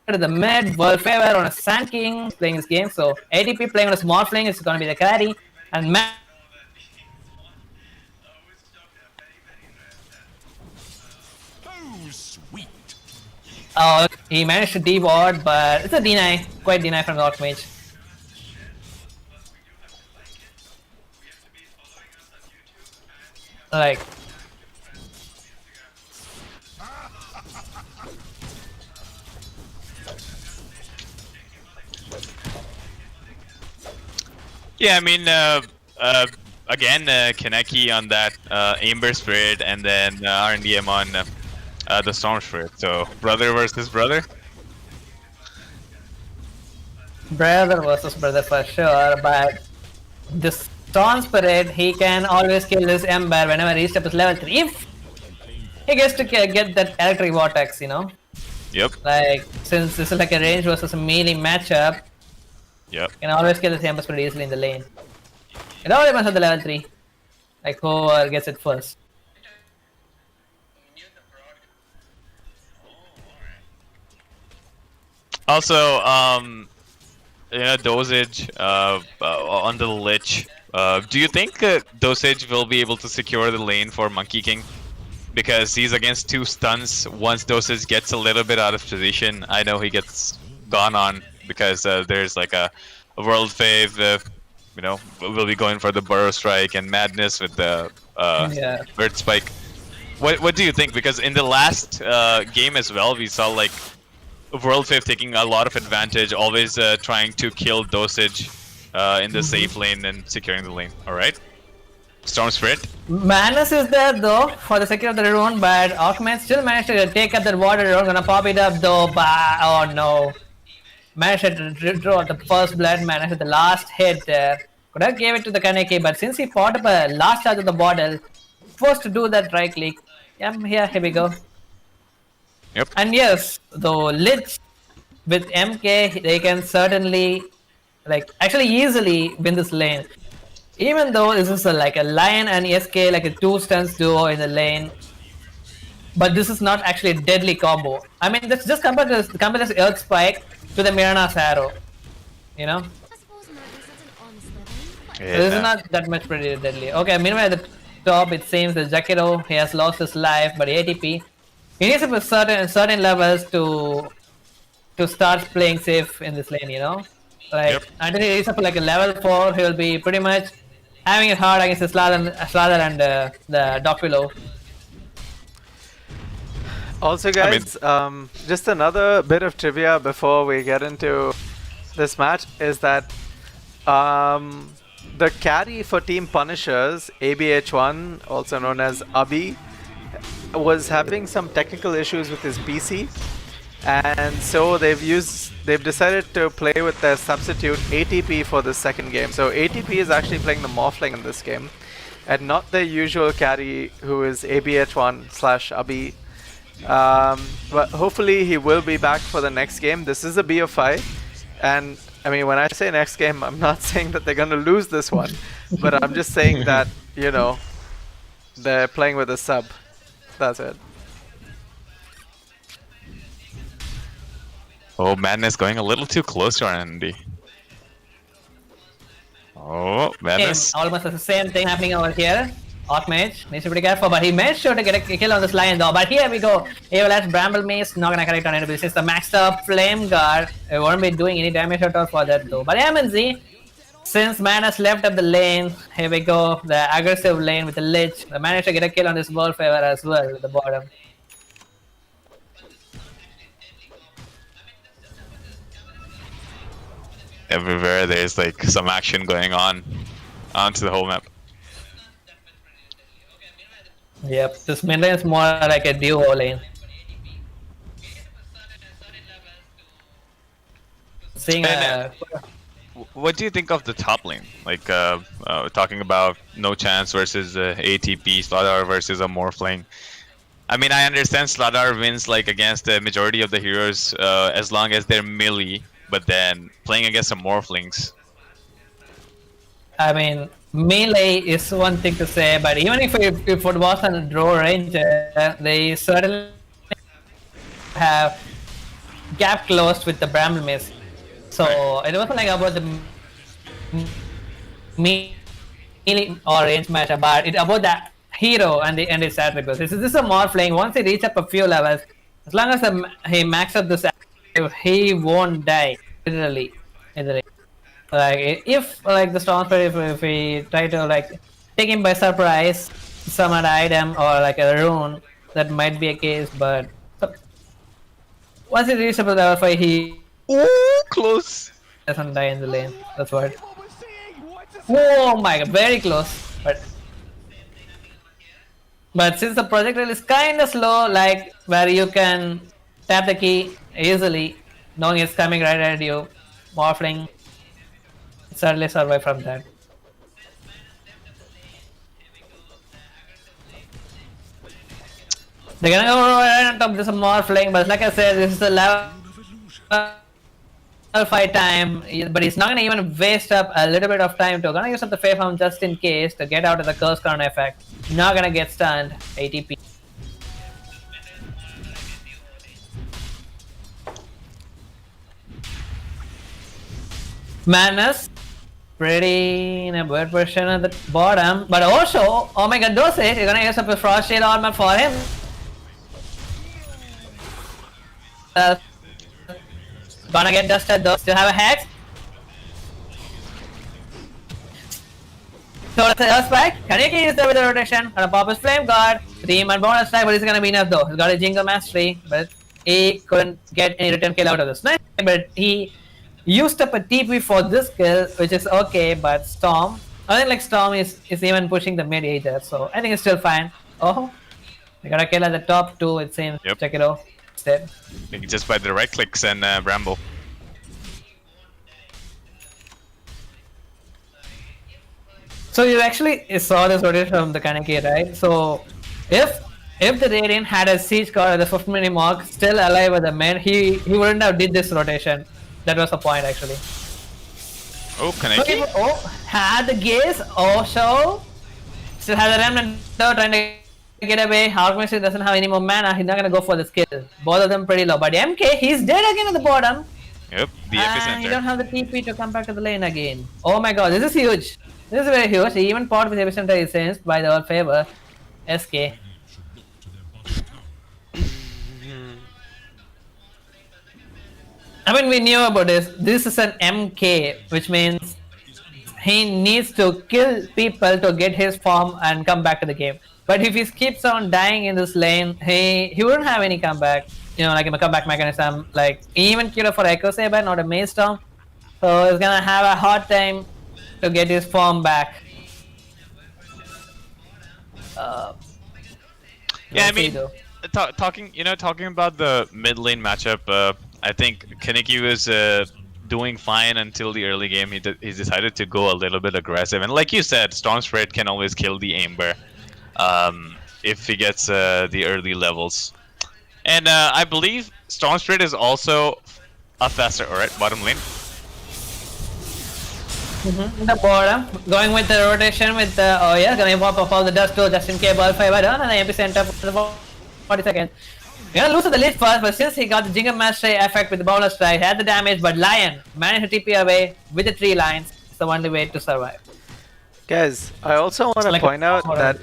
the mid, World Favor on a Sand King playing his game. So ADP playing on a small fling is gonna be the carry. And Oh, sweet. he managed to D-ward, but it's a deny, quite deny from the Archmage. Like, Yeah, I mean, again, Kaneki on that Amber Spirit, and then RNDM on the Storm Spirit. So, brother versus brother. brother versus brother for sure, but this Storm Spirit, he can always kill this Ember whenever he steps level 3. If he gets to get that Electric Vortex, you know? Yep. Like, since this is like a range versus a melee matchup, Yep. you can always kill this Ember Spirit easily in the lane. It all depends on the level 3. Like, whoever gets it first. Also, dosage on the Lich. Do you think dosage will be able to secure the lane for Monkey King? Because he's against 2 stuns. Once dosage gets a little bit out of position, I know he gets gone on because there's like a world fave. We'll be going for the Burrow Strike and Madness with the Bird Spike. What do you think? Because in the last game as well, we saw like World Fave taking a lot of advantage, always trying to kill dosage in the safe lane and securing the lane. All right, Storm Spirit. Madness is there though for the security of the rune, but Archman still managed to take up that water rune. Gonna pop it up though, but oh no. Managed to draw the first blood, managed at the last hit there. Could have gave it to the Kaneki, but since he fought up a last charge of the bottle, forced to do that right click. Yeah, here we go. Yep. And yes, though Lich with MK, they can certainly, like, actually easily win this lane. Even though this is like a Lion and SK, like a 2 stuns duo in the lane. But this is not actually a deadly combo. I mean, let's just compare this Earth Spike to the Mirana's arrow. You know? Yeah. So this is not that much pretty deadly. Okay, meanwhile at the top it seems that Jakiro, he has lost his life, but ATP, he needs to put certain levels to start playing safe in this lane, you know? Like, until he reaches up like a level 4, he will be pretty much having it hard against the Slather and the Docpilo. Also, guys, just another bit of trivia before we get into this match is that the carry for Team Punishers, ABH1, also known as Abi, was having some technical issues with his PC, and so they've decided to play with their substitute ATP for the second game. So ATP is actually playing the Morphling in this game, and not their usual carry, who is ABH1/Abi. But hopefully he will be back for the next game. This is a BO5, and I mean, when I say next game, I'm not saying that they're gonna lose this one, but I'm just saying that, you know, they're playing with a sub. That's it. Oh, Madness going a little too close to RND. Oh, Madness. Almost the same thing happening over here. Archmage needs to be pretty careful, but he made sure to get a kill on this Lion though. But here we go. Evil as Bramble Mace, not gonna connect on anybody. Since the maxed up Flame Guard, it won't be doing any damage at all for that though. But MNZ, since Madness left up the lane, here we go. The aggressive lane with the Lich. They managed to get a kill on this World Favor as well with the bottom. Everywhere there's like some action going on onto the whole map. Yep, this mid lane is more like a duo lane. Seeing And a what do you think of the top lane? Like, talking about No Chance versus ATP, Slardar versus a Morphling. I mean, I understand Slardar wins like against the majority of the heroes as long as they're melee, but then playing against some Morphlings. I mean, melee is one thing to say, but even if it was on a draw ranger, they certainly have gap closed with the Bramble Miss. So it wasn't like about the melee or range matchup, but it's about the hero and its attributes. This is a Morphling. Once he reach up a few levels, as long as he max up this, he won't die literally in the range. Like if like the Storm Spirit, if we try to like take him by surprise, summon an item or like a rune, that might be a case. But once he reaches up to level 5, he Ooh, close. doesn't die in the lane. That's what. Oh my god, very close. But since the projectile is kind of slow, like where you can tap the key easily, knowing it's coming right at you, Morphling certainly survive from that. They're gonna go right on top of this Morphling, but like I said, this is a level 5 time, but he's not gonna even waste up a little bit of time to gonna use up the Fae Farm just in case to get out of the Curse Crown effect. Not gonna get stunned, ATP. Madness, pretty in a weird version at the bottom, but also, oh my god, does it, you're gonna use up a Frost Shield armor for him. Gonna get dusted though, still have a hex. So that's a spike. Kaneki is there with the rotation. Gonna pop his Flame Guard. 3-man bonus strike, but it's gonna be enough though. He's got a Jingle Mastery, but he couldn't get any return kill out of this. Nice, but he used up a TP for this kill, which is okay, but Storm, I think like Storm is even pushing the mid either, so I think it's still fine. Oh, we got a kill at the top 2, it seems. Yep. Check it out. It's dead. Maybe just by the right clicks and Bramble. So you actually saw this rotation from the Kaneki, right? So if the Radiant had a siege car at the 50-minute mark, still alive with the men, he wouldn't have did this rotation. That was the point actually. Oh, So Kaneki? had the gaze also, still had the remnant trying to get away. Alchemist doesn't have any more mana, he's not gonna go for the skill. Both of them pretty low. But MK, he's dead again at the bottom. Yep, the And you don't epicenter. have the TP to come back to the lane again. Oh my god, this is huge. This is very huge. He even part with epicenter is sensed by the old favor. SK. I mean, we knew about this. This is an MK, which means he needs to kill people to get his form and come back to the game. But if he keeps on dying in this lane, he wouldn't have any comeback. You know, like a comeback mechanism. Like even Kira for Echo Saber, not a Maze Storm. So he's gonna have a hard time to get his form back. Yeah, I We'll see mean, though. talking about the mid lane matchup, I think Kaneki was doing fine until the early game. He decided to go a little bit aggressive, and like you said, Storm Spirit can always kill the Amber if he gets the early levels. And I believe Storm Spirit is also a faster, alright, bottom lane. The bottom, going with the rotation with the, oh yeah, gonna pop up all the dust too, just in case ball 5 are done, and the epicenter for the 40 seconds. You're gonna lose the lead first, but since he got the Jingle Mastery effect with the bonus strike, had the damage, but Lion managed to TP away with the 3 lines. It's the only way to survive. Guys, I also want to like a point out horror.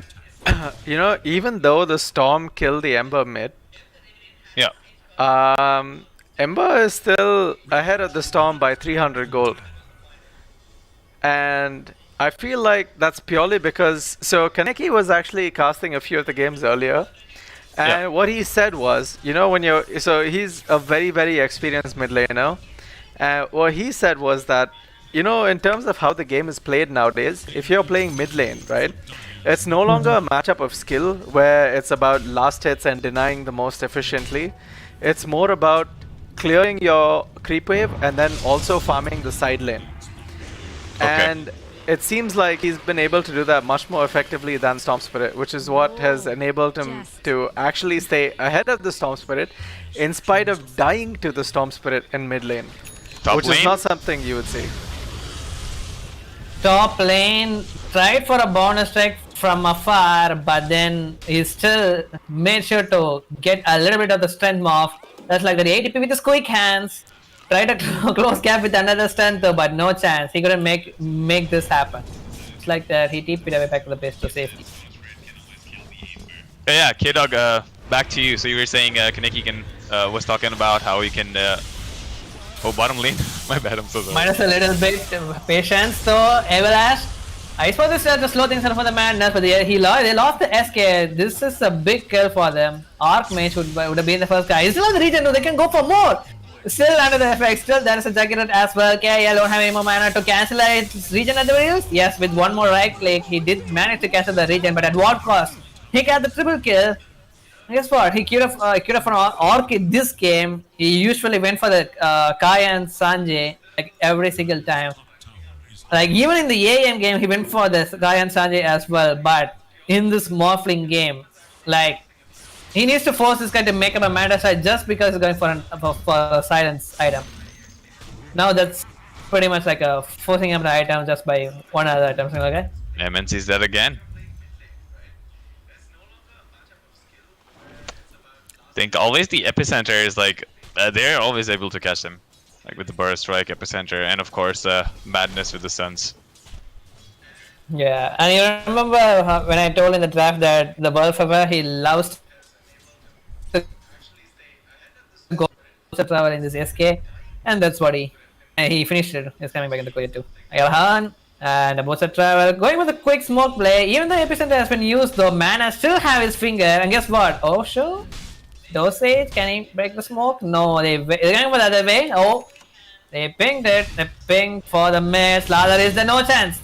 that, you know, even though the Storm killed the Ember mid, Yeah. Ember is still ahead of the Storm by 300 gold. And I feel like that's purely because, so Kaneki was actually casting a few of the games earlier. And Yeah. what he said was, you know, when you're, so he's a very, very experienced mid laner. What he said was that, you know, in terms of how the game is played nowadays, if you're playing mid lane, right, It's no longer a matchup of skill where it's about last hits and denying the most efficiently. It's more about clearing your creep wave and then also farming the side lane. And it seems like he's been able to do that much more effectively than Storm Spirit, which is what has enabled him to actually stay ahead of the Storm Spirit in spite of dying to the Storm Spirit in mid lane. Top Which lane? is not something you would see. Top lane tried for a bonus strike from afar, but then he still made sure to get a little bit of the strength off. That's like the ATP with his quick hands. Tried a close gap with another strength though, but no chance. He couldn't make this happen. It's like that he TP'd away back to the base to safety. Yeah, K-Dog, back to you. So you were saying Kaneki was talking about how he can... oh, bottom lane? My bad, I'm so sorry. Minus a little bit patience though, Everlash. I suppose this is to slow things down for the Madness, but they lost the SK. This is a big kill for them. Archmage would have been the first guy. He's still on the region though, they can go for more. Still under the effect, still there is a Juggernaut as well. KIL don't have any more mana to cancel its region at the very least. Yes, with one more right click, he did manage to cancel the region, but at what cost? He got the triple kill. Guess what? He queued up for an Orc in this game. He usually went for the Kaya and Sanjay like every single time. Like even in the AM game, he went for the Kaya and Sanjay as well. But in this Morphling game, like he needs to force this guy to make up a meta side just because he's going for a silence item. Now that's pretty much like a forcing him the item just by one other item. Something like that. MNC's dead again. I think always the epicenter is like they're always able to catch them, like with the burst strike, epicenter, and of course madness with the suns. Yeah, and you remember when I told in the draft that the Wildfire he loves to go to travel in this SK, and that's what he finished it. He's coming back in the Korea too. Ayalhan and the Bosa travel going with a quick smoke play. Even though epicenter has been used, though, Mana still have his finger, and guess what? Oh, sure. Dosage, can he break the smoke? No, they're going for the other way. Oh, they pinged it. They pinged for the miss. Lather is the no chance.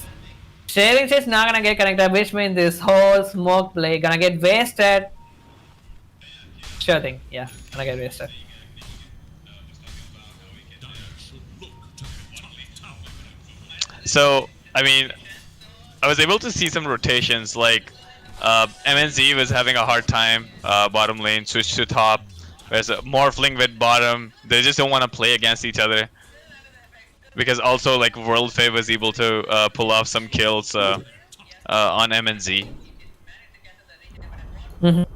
Sharing is not gonna get connected, which means this whole smoke play gonna get wasted. Sure thing, yeah, gonna get wasted. So I mean, I was able to see some rotations like. MNZ was having a hard time bottom lane, switch to top. There's a Morphling with bottom. They just don't want to play against each other. Because also like World Fae was able to pull off some kills on MNZ. We're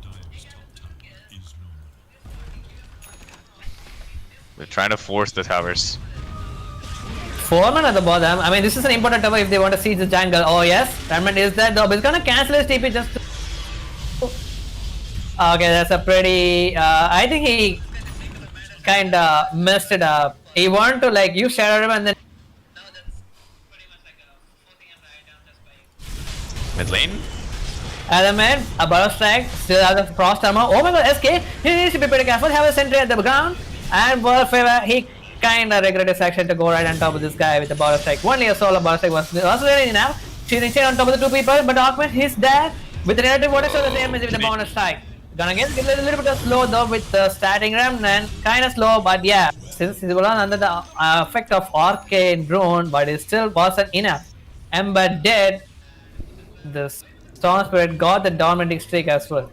trying to force the towers. 4 men at the bottom. I mean, this is an important tower if they want to see the jungle. Oh yes, Diamond is there though, but it's gonna cancel his TP just to... Okay, that's a pretty... I think he kinda messed it up. He wanted to like use Shadow and then... Mid lane? Element, a burst strike, still has a frost armor. Oh my god, SK! He needs to be pretty careful, have a sentry at the ground. And World Favor, he kinda regretted his action to go right on top of this guy with the bottle strike. Only a solo bottle strike was really enough. She's on top of the two people, but Darkman, he's dead. With the relative water show the same as with the bonus strike. Gonna get a little bit of slow though with the starting remnant. Kinda slow, but yeah. Since he's under the effect of Arcane Drone, but it still wasn't enough. Ember dead. The Storm Spirit got the dominating streak as well.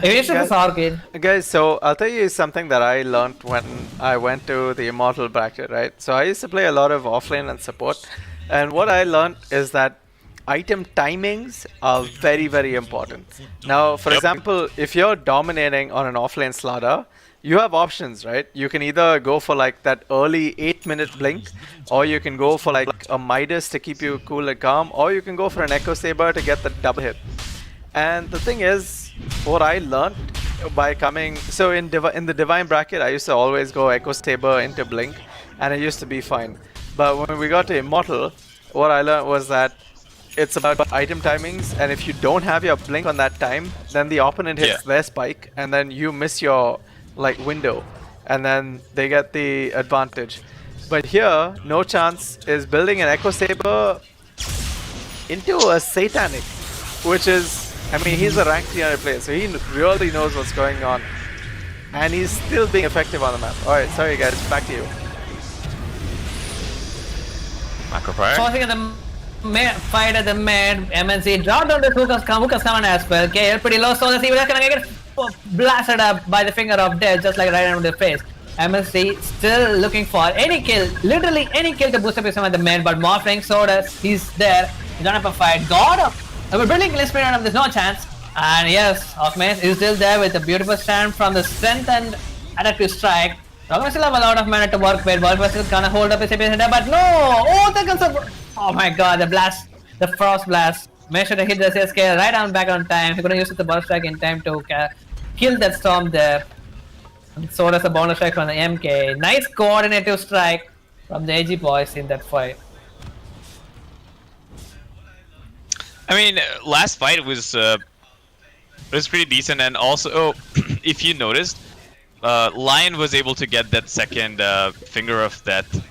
Guys, so I'll tell you something that I learned when I went to the Immortal bracket, right? So I used to play a lot of offlane and support, and what I learned is that item timings are very, very important. Now, for example, if you're dominating on an offlane Slardar, you have options, right? You can either go for like that early 8-minute blink, or you can go for like a Midas to keep you cool and calm, or you can go for an Echo Saber to get the double hit. And the thing is, what I learned by coming... So in the Divine bracket, I used to always go Echo Saber into Blink, and it used to be fine. But when we got to Immortal, what I learned was that it's about item timings, and if you don't have your Blink on that time, then the opponent hits their spike, and then you miss your like window, and then they get the advantage. But here, no chance is building an Echo Saber into a Satanic, which is, I mean, he's a ranked 300 player, so he really knows what's going on. And he's still being effective on the map. Alright, sorry guys, back to you. Macro fire. Forcing at the fight at the mid, MNC dropped on the Hookah's coming as well. Okay, pretty low, so the CVS gonna get blasted up by the finger of death, just like right under the face. MNC still looking for any kill, literally any kill to boost up his at the mid, but Morphling Soda, he's there. He's done up a fight, got up. We're building kill sprint on him, there's no chance. And yes, Ockmaze is still there with a beautiful stand from the strength and attack to strike. Rogan still have a lot of mana to work with. Bois is gonna hold up his AP center, but no! Oh, there comes a... Oh my god, the blast, the frost blast. Make sure to hit the CSK right on back on time. He's gonna use the burst strike in time to kill that storm there. And so does a bonus strike from the MK. Nice coordinative strike from the Edgy boys in that fight. I mean, last fight was pretty decent, and also, if you noticed, Lion was able to get that second finger of death,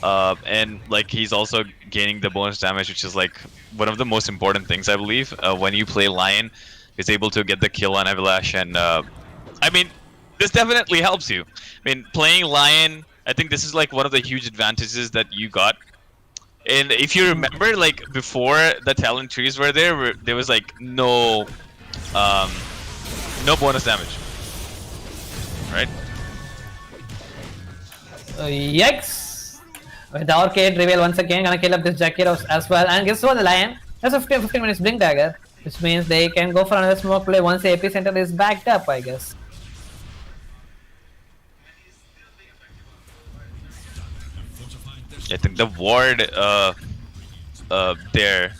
and like he's also gaining the bonus damage, which is like one of the most important things, I believe. When you play Lion, is able to get the kill on Avalanche, and I mean, this definitely helps you. I mean, playing Lion, I think this is like one of the huge advantages that you got. And if you remember, like before the talent trees were there was like no bonus damage, right? Yikes! With the arcade reveal once again, gonna kill up this Jakiro as well. And guess what, the Lion has a 15 minutes blink dagger, which means they can go for another smoke play once the epicenter is backed up, I guess. I think the ward there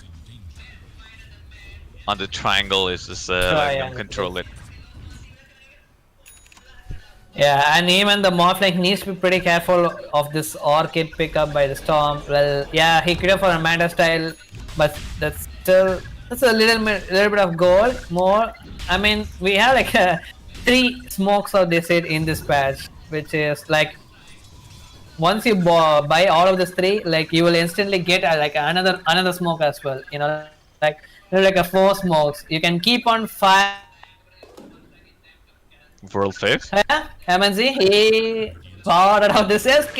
on the triangle is just control it. Yeah, and even the Morphling needs to be pretty careful of this Orchid pickup by the Storm. Well, yeah, he could have for a Amanda style, but that's a little bit of gold more. I mean, we have like 3 smokes of this hit in this patch, which is like once you buy all of these 3, like you will instantly get like another smoke as well. You know, like a 4 smokes. You can keep on fire. World fifth. Yeah, MNZ, he powered out this SK,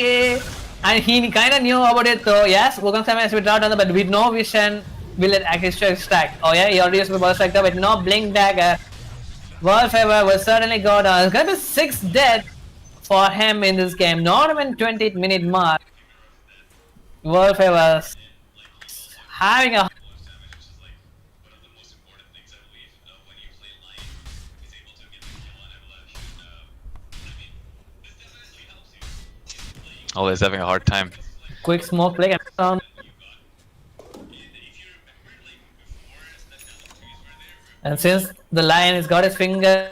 and he kind of knew about it though. Yes, Wogan Sam has withdrawn on the, but with no vision, will it actually stack? Oh yeah, he already used the burst strike with no blink dagger. World favor will certainly go down. It's gonna be 6 dead for him in this game. Not even 20-minute mark. World favor having a Always having a hard time. quick smoke play. And since the Lion has got his finger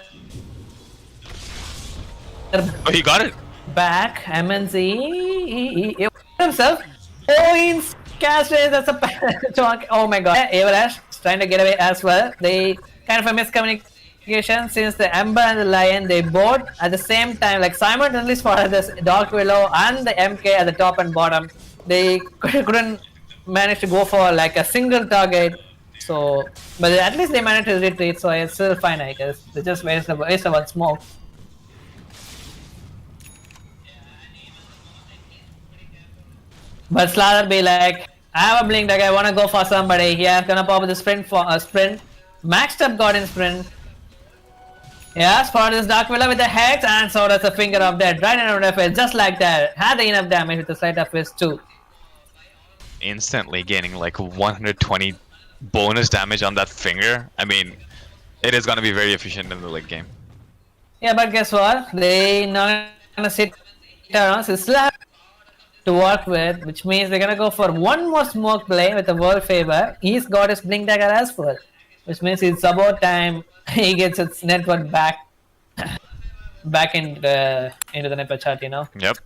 Oh, he got it. back, MNZ he himself. Oh, he's casted. That's a chunk. Oh my god. Avalanche is trying to get away as well. They kind of a miscommunication since the Ember and the Lion, they both at the same time, like simultaneously spotted this Dark Willow and the MK at the top and bottom. They couldn't manage to go for like a single target. So, but at least they managed to retreat, so it's still fine, I guess. They just wasted one smoke. But Slather be like, I have a blink dagger, I wanna go for somebody. Yeah, gonna pop with the sprint for a sprint. Maxed up God in sprint. Yeah, spot this Dark Willow with the Hex, and so does the Finger of Death. Right in front of it, just like that. Had enough damage with the Sight of Fist too. Instantly gaining like 120 bonus damage on that finger. I mean, it is gonna be very efficient in the late game. Yeah, but guess what? They not gonna sit around, so still have to work with, which means they're gonna go for one more smoke play with the World Favor. He's got his blink dagger as well, which means it's about time he gets its network back into the network chart, you know. Yep.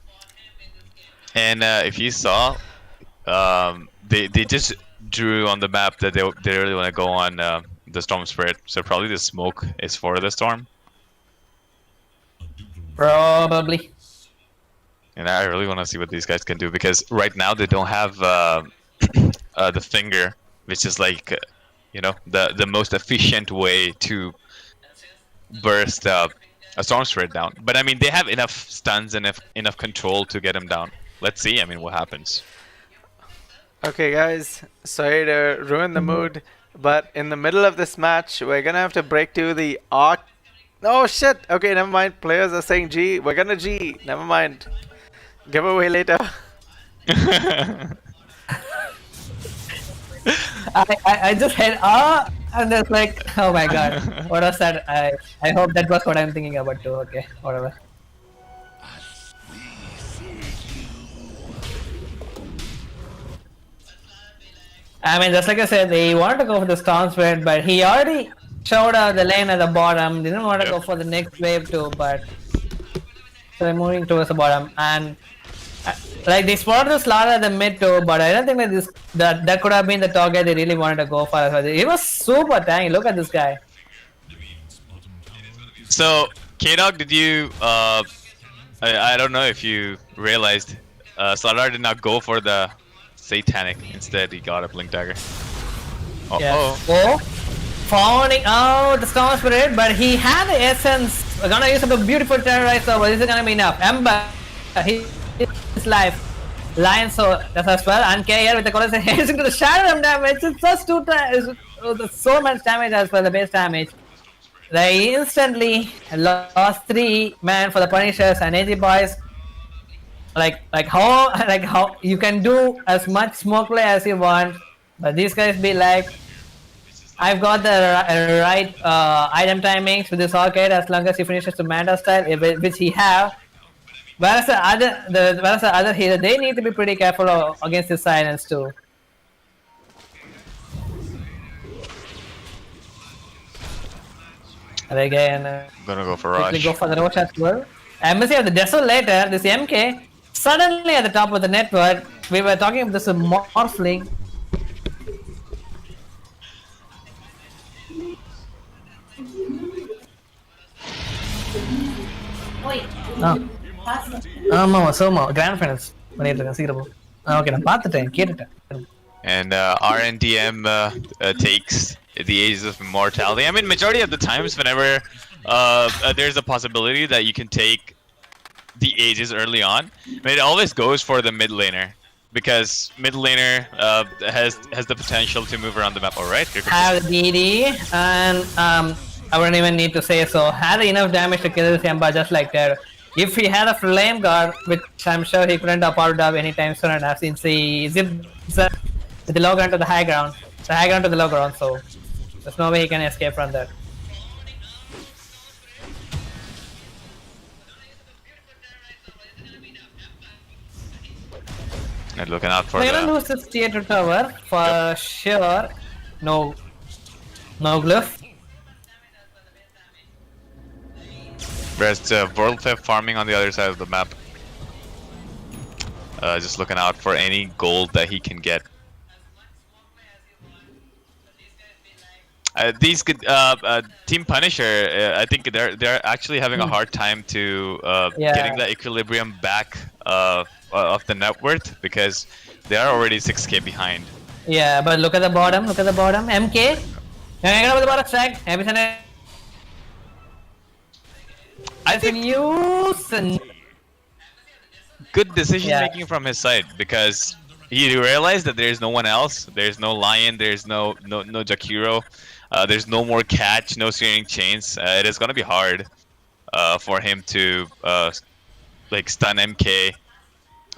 And if you saw, they just drew on the map that they really want to go on the Storm Spirit. So probably the smoke is for the Storm. Probably. And I really want to see what these guys can do, because right now they don't have the finger which is like the most efficient way to burst a storm spirit down. But I mean, they have enough stuns and enough control to get him down. Let's see. I mean, what happens. Okay, guys, sorry to ruin the mood, but in the middle of this match, we're gonna have to break to the arc. Oh shit! Okay, never mind. Players are saying G. We're gonna G. Never mind. Giveaway later. I just hit and it's like, oh my god, what was that? I hope that was what I'm thinking about too. Okay, whatever. I mean, just like I said, they wanted to go for the storm spirit, but he already showed the lane at the bottom. Didn't want to go for the next wave too, but so they're moving towards the bottom. And like they spotted the slaughter at the mid too, but I don't think that could have been the target they really wanted to go for. He was super tanky. Look at this guy. So, K-Dog, did you? I don't know if you realized, Slardar did not go for the Satanic. Instead, he got a Blink Dagger. Oh, fawning out the Storm Spirit, but he had the essence. We're gonna use up a beautiful terrorizer, but this is gonna be enough. Ember, his life. Lion, so that's as well. And K here with the colors heading to the shadow damage. It's just so much damage as well, the base damage. They instantly lost 3 men for the Punishers and Edgy Bois. Like how you can do as much smoke play as you want, but these guys be like, I've got the right item timings with this arcade as long as he finishes the Manta style, which he have. Whereas the other hero, they need to be pretty careful against his silence too. And again, I'm gonna go for Rush. go for the Roche as well. Embassy of the Desolator, this MK, suddenly at the top of the network. We were talking about this morphling. ஆமா சோமா grand finals பண்ணிட்டு இருக்கேன் சீக்கிரம் okay நான் பார்த்துட்டேன் கேட்டுட்டேன். And RNDM takes the Ages of Immortality. I mean, majority of the times, whenever there's a possibility that you can take the Ages early on, I mean, it always goes for the mid laner. Because mid laner has the potential to move around the map. All right, have DD, and I wouldn't even need to say so. Had enough damage to kill this Ember just like that. If he had a flame guard, which I'm sure he couldn't have powered up anytime soon enough, since he zipped the low ground to the high ground, to the low ground, so there's no way he can escape from that. And looking out for We're gonna lose this theater tower for sure. No glyph. Whereas Worldfeb farming on the other side of the map. Just looking out for any gold that he can get. These could Team Punisher. I think they're actually having a hard time to getting the equilibrium back of the net worth because they are already 6k behind. Yeah, but look at the bottom. MK. With the bottom stack. I think good decision making from his side because he realized that there's no one else. There's no Lion. There's no Jakiro. There's no more catch. No steering chains. It is gonna be hard for him to like stun MK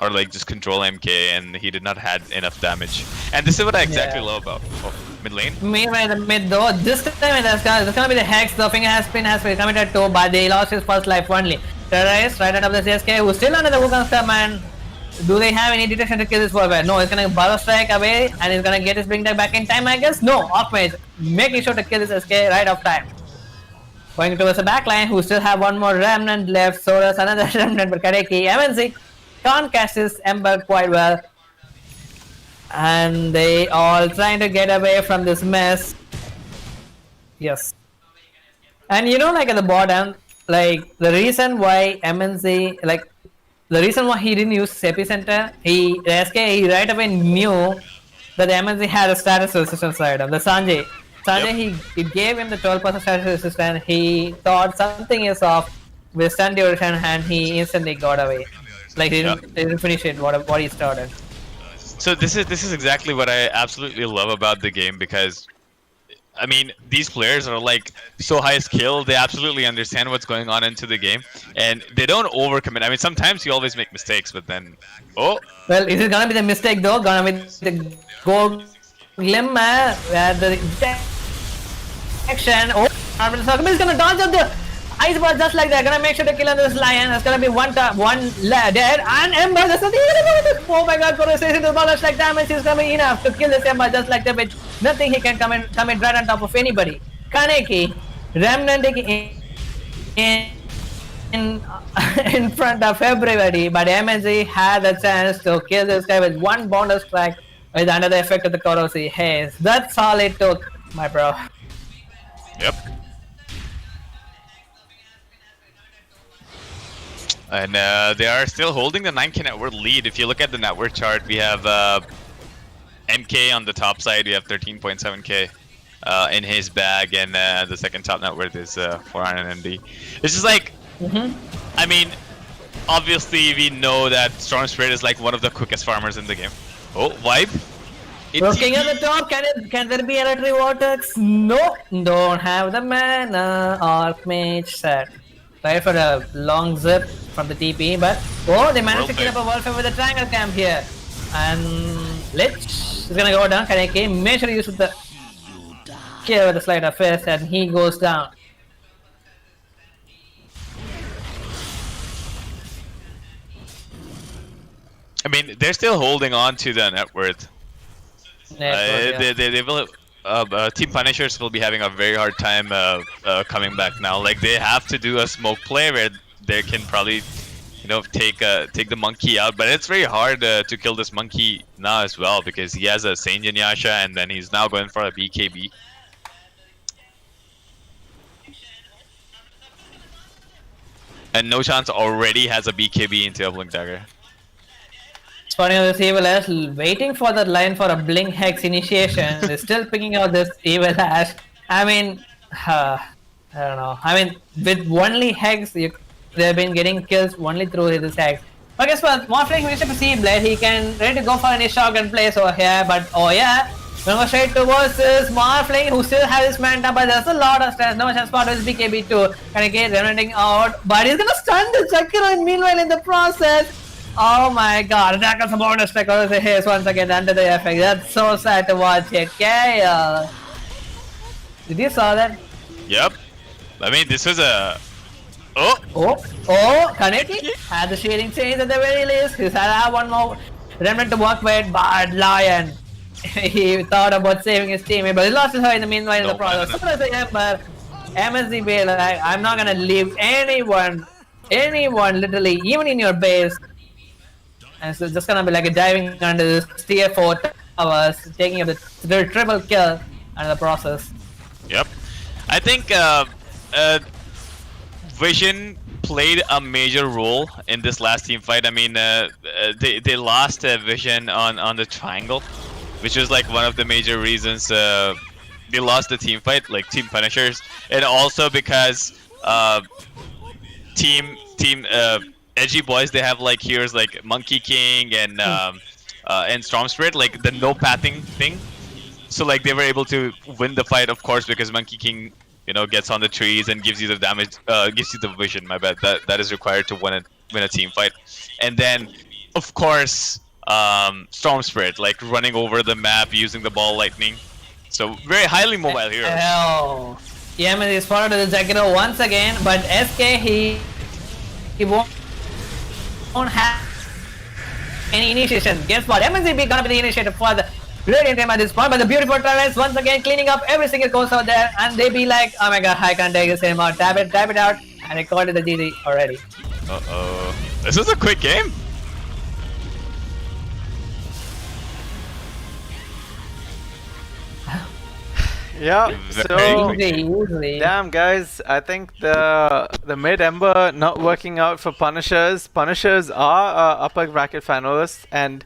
or like just control MK, and he did not had enough damage. And this is what I exactly love about mid lane. Meanwhile, the mid though, this time there's gonna be the Hex. The finger has been committed to, but they lost his first life only. Terrorize right out of the CSK, who's still under the Wukong Star, man. Do they have any detection to kill this warrior? No, he's gonna Burrow Strike away, and he's gonna get his Blink Dagger back in time, I guess. No, off mage, making sure to kill this SK right off time. Going towards the backline, who still have one more remnant left. So does another remnant, but Kareki, MNC can't catch this Ember quite well. And they all trying to get away from this mess. Yes. And you know, like at the bottom, like the reason why MNC, like the reason why he didn't use Epicenter, he right away knew that the MNC had a status resistance item. The Sanjay. Sanjay, he gave him the 12% status resistance. He thought something is off with stun duration and he instantly got away. Like he didn't finish it what he started. So this is exactly what I absolutely love about the game, because I mean, these players are like so high skill, they absolutely understand what's going on into the game, and they don't overcommit. I mean, sometimes you always make mistakes, but then, oh, Well, is it gonna be the mistake though? Gonna be the goal glimmer where the action. Oh, he's gonna dodge up the ice ball just like that. Gonna make sure to kill on this lion. It's gonna be one dead and Ember. There's nothing even about it. Oh my God, Koro says it is not like damage is coming enough to kill this Ember just like that. With nothing he can come in right on top of anybody. Kaneki, Remnant in front of everybody, but MNC had the chance to kill this guy with one bonus strike with under the effect of the Korosi haze. That's all it took, my bro. yep. And they are still holding the 9k net worth lead. If you look at the net worth chart, we have MK on the top side. We have 13.7k in his bag, and the second top net worth is 400 MD. It's just like, I mean, obviously we know that Storm Spirit is like one of the quickest farmers in the game. Oh, vibe. Looking at the top, can there be electric vortex? No, don't have the mana. Archmage set. Try for a long zip from the TP, but oh, they managed to kill up a Wolf with a triangle camp here. And Lich is gonna go down. Kaneki, make sure to use the kill with the sleight of fist, and he goes down. I mean, they're still holding on to the net worth. Yeah. They will. Team Punishers will be having a very hard time coming back now. Like, they have to do a smoke play where they can probably, you know, take the monkey out. But it's very hard to kill this monkey now as well, because he has a Saint Yasha and then he's now going for a BKB. And No Chance already has a BKB into a Blink Dagger. It's funny how this evil ash waiting for that line for a blink hex initiation. They're still picking out this evil ash. I mean, I don't know. I mean, with only hex, they've been getting kills only through this hex. But guess what? Morphling finished up a Sea Blade. He can ready to go for any shotgun plays over here. But oh yeah, gonna go straight towards this Morphling who still has his manta. But there's a lot of stress. No chance spot his BKB too. Gonna get remnanting out. But he's gonna stun the Zakiro and meanwhile in the process. Oh my God, attack on some bonus strike on the haze once again under the effect. That's so sad to watch it. Kale. Did you saw that? Yep. I mean, this was a... Oh, Kaneki had the shading change at the very least. He's had one more remnant to work with, but Lion. He thought about saving his teammate, but he lost his heart in the meanwhile in the process. So does the Emperor. MSD Bay, like, I'm not gonna leave anyone literally, even in your base. And so it's just gonna be like a diving under this tier 4 towers, taking up the triple kill under the process. Yep. I think Vision played a major role in this last team fight. I mean, they lost Vision on the triangle, which was like one of the major reasons they lost the team fight, like Team Punishers, and also because team Edgy Boys, they have like heroes like Monkey King and Storm Spirit, like the no pathing thing. So like they were able to win the fight, of course, because Monkey King, you know, gets on the trees and gives you the damage, gives you the vision. My bad. That is required to win a team fight. And then, of course, Storm Spirit, like running over the map using the ball lightning. So very highly mobile hero. Hell, Yemen is followed to the Zakiro once again, but SK he won't have any initiation. Guess what? MNCB gonna be the initiator for the Radiant team at this point, but the beautiful talents once again cleaning up every single course out there, and they be like, oh my God, I can't take this anymore. Tap it out, and I called it the GG already. This is a quick game. Yeah, so Easily. damn guys, I think the mid Ember not working out for Punishers. Punishers are upper bracket finalists, and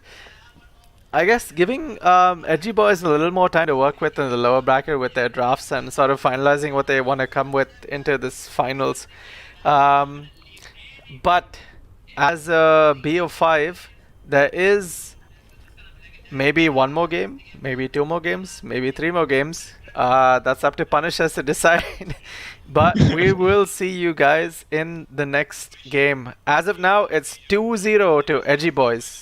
I guess giving Edgy Boys a little more time to work with in the lower bracket with their drafts and sort of finalizing what they want to come with into this finals. But as a BO5, there is maybe one more game, maybe two more games, maybe three more games. That's up to Punishers to decide. But we will see you guys in the next game. As of now, it's 2-0 to Edgy Boys.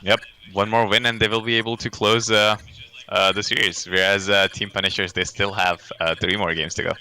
Yep, one more win and they will be able to close the series. Whereas Team Punishers, they still have 3 more games to go.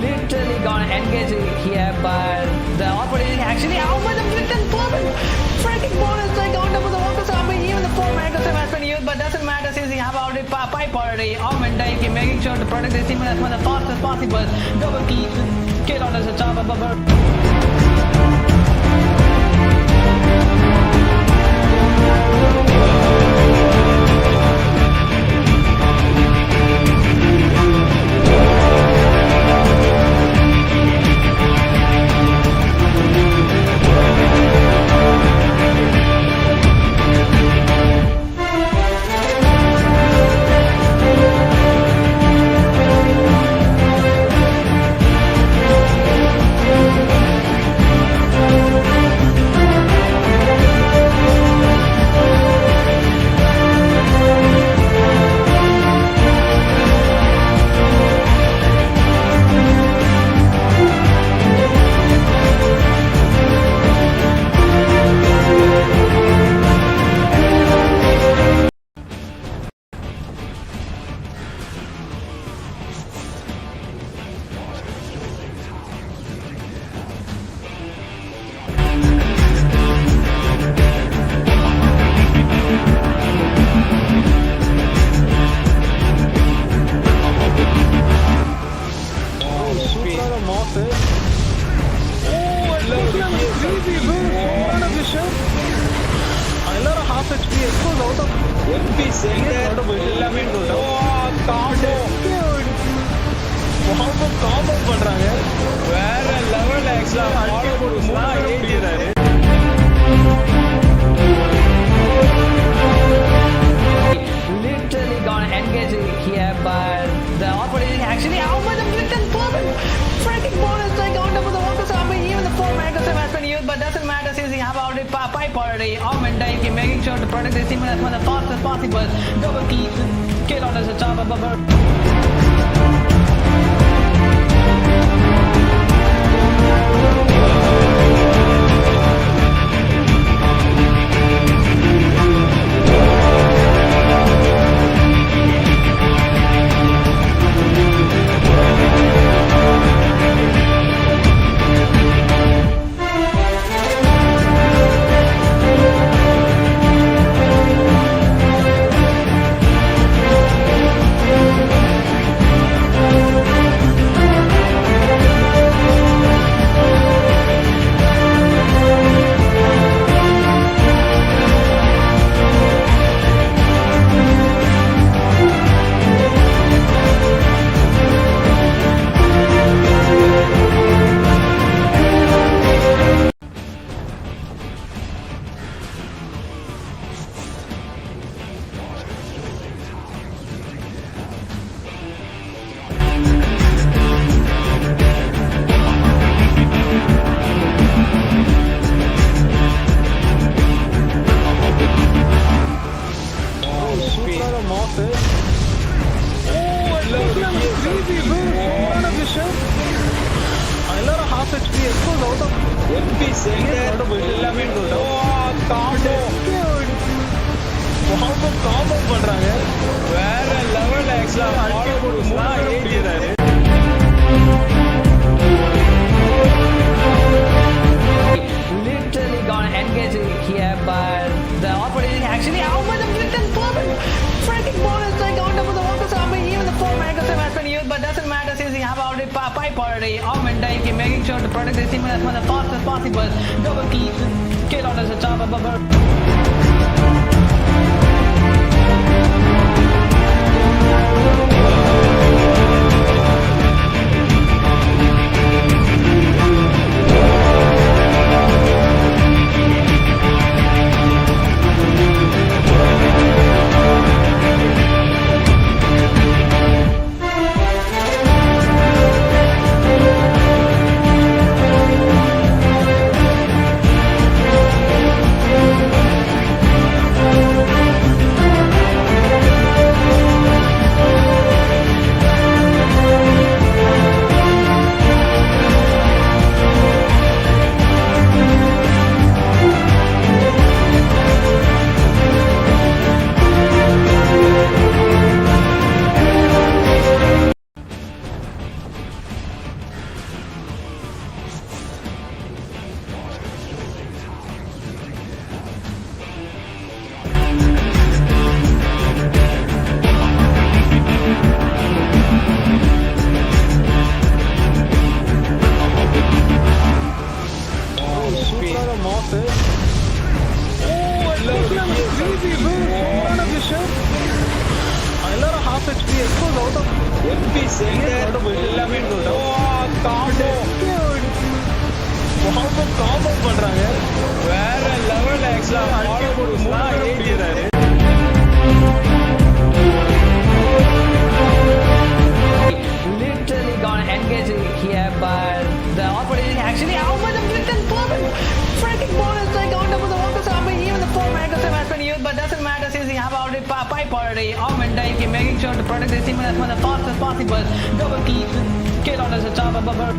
Literally gonna engage here, but the opportunity actually out by the flick and perfect frantic bonus like on top of the workers. I mean, even the 4 minutes has been used, but doesn't matter since he have already pipe already. Veddi making sure to protect his team as fast as possible. Double kill on his job. mouse. Oh, crazy, bro. What a vision. Another half HP expose out of MP center. Oh, combo. combo பண்றாங்க வேற level ஆக்சுவலா follow பண்ணுவாங்க ஏறிறாரு Literally gonna engage here, but the opportunity actually out by the Blitzen Bourbon. Freaking bonus like out of the water zombie, even the 4 magazine has been used, but doesn't matter since he have already pipe already. Augment making sure to protect the team as fast as possible. Double kill on as a job above. combo பண்றாங்க வேற level ஆக்சுவலா follow பண்ணுவாங்க ஏறிறாரு Literally gonna engage here, but the opportunity actually out by the Blitzen Bourbon. Freaking bonus like out of the water zombie, even the 4 magazine has been used, but doesn't matter since he have already pipe already. Augment making sure to protect the team as fast as possible. Double kill on as a job above. combo பண்றாங்க வேற level ஆக்சுவலா follow பண்ணுவாங்க ஏறிறாரு Literally gonna engage here, but the opportunity actually out by the Blitzen Bourbon. Freaking bonus like out of the water zombie, even the 4 magazine has been used, but doesn't matter since he have already pipe already. Augment making sure to protect the team as fast as possible. Double kill on as a job above.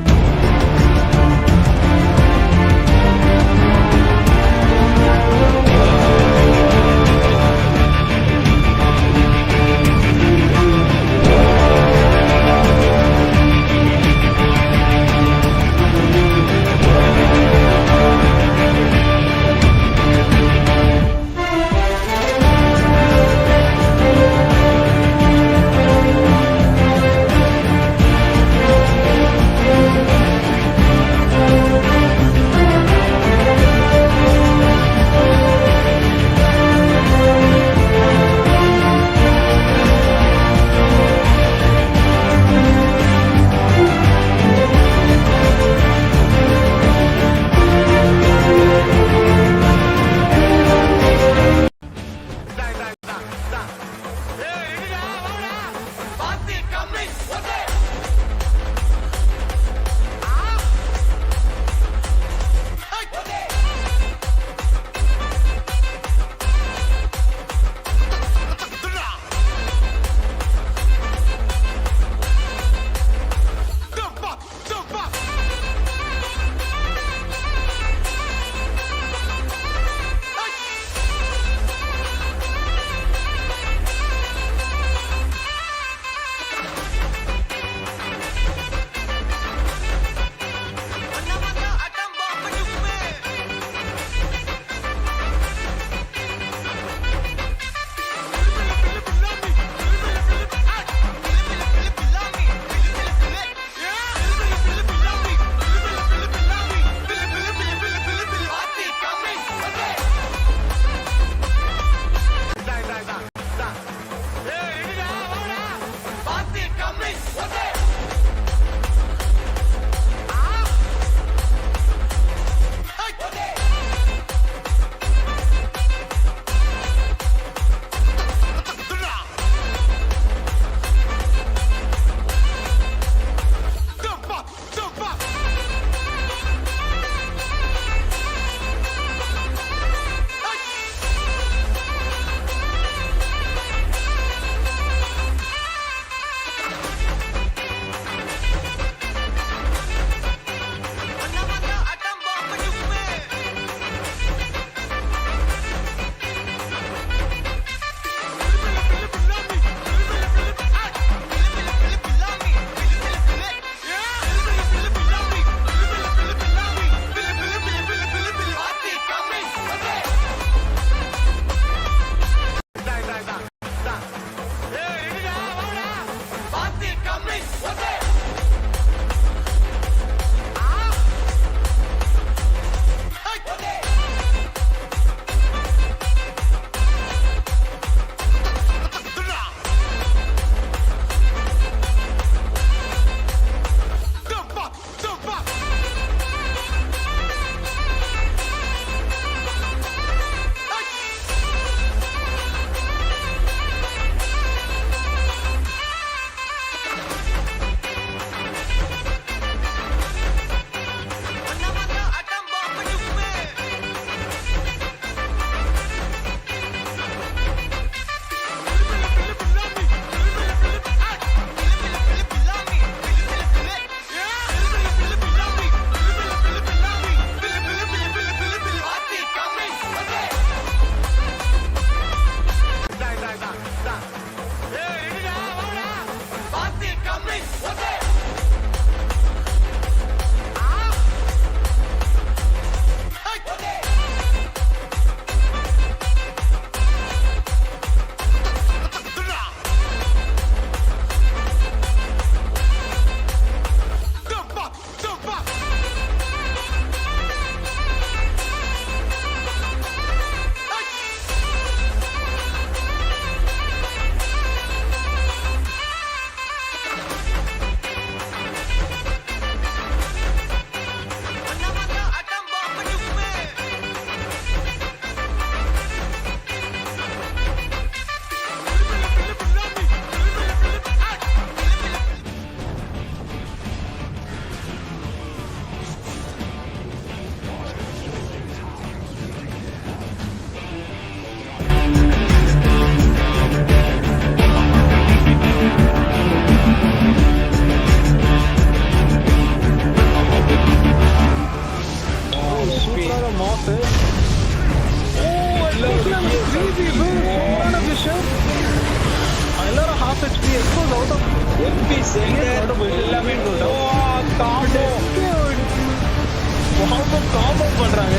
Combo பண்றாங்க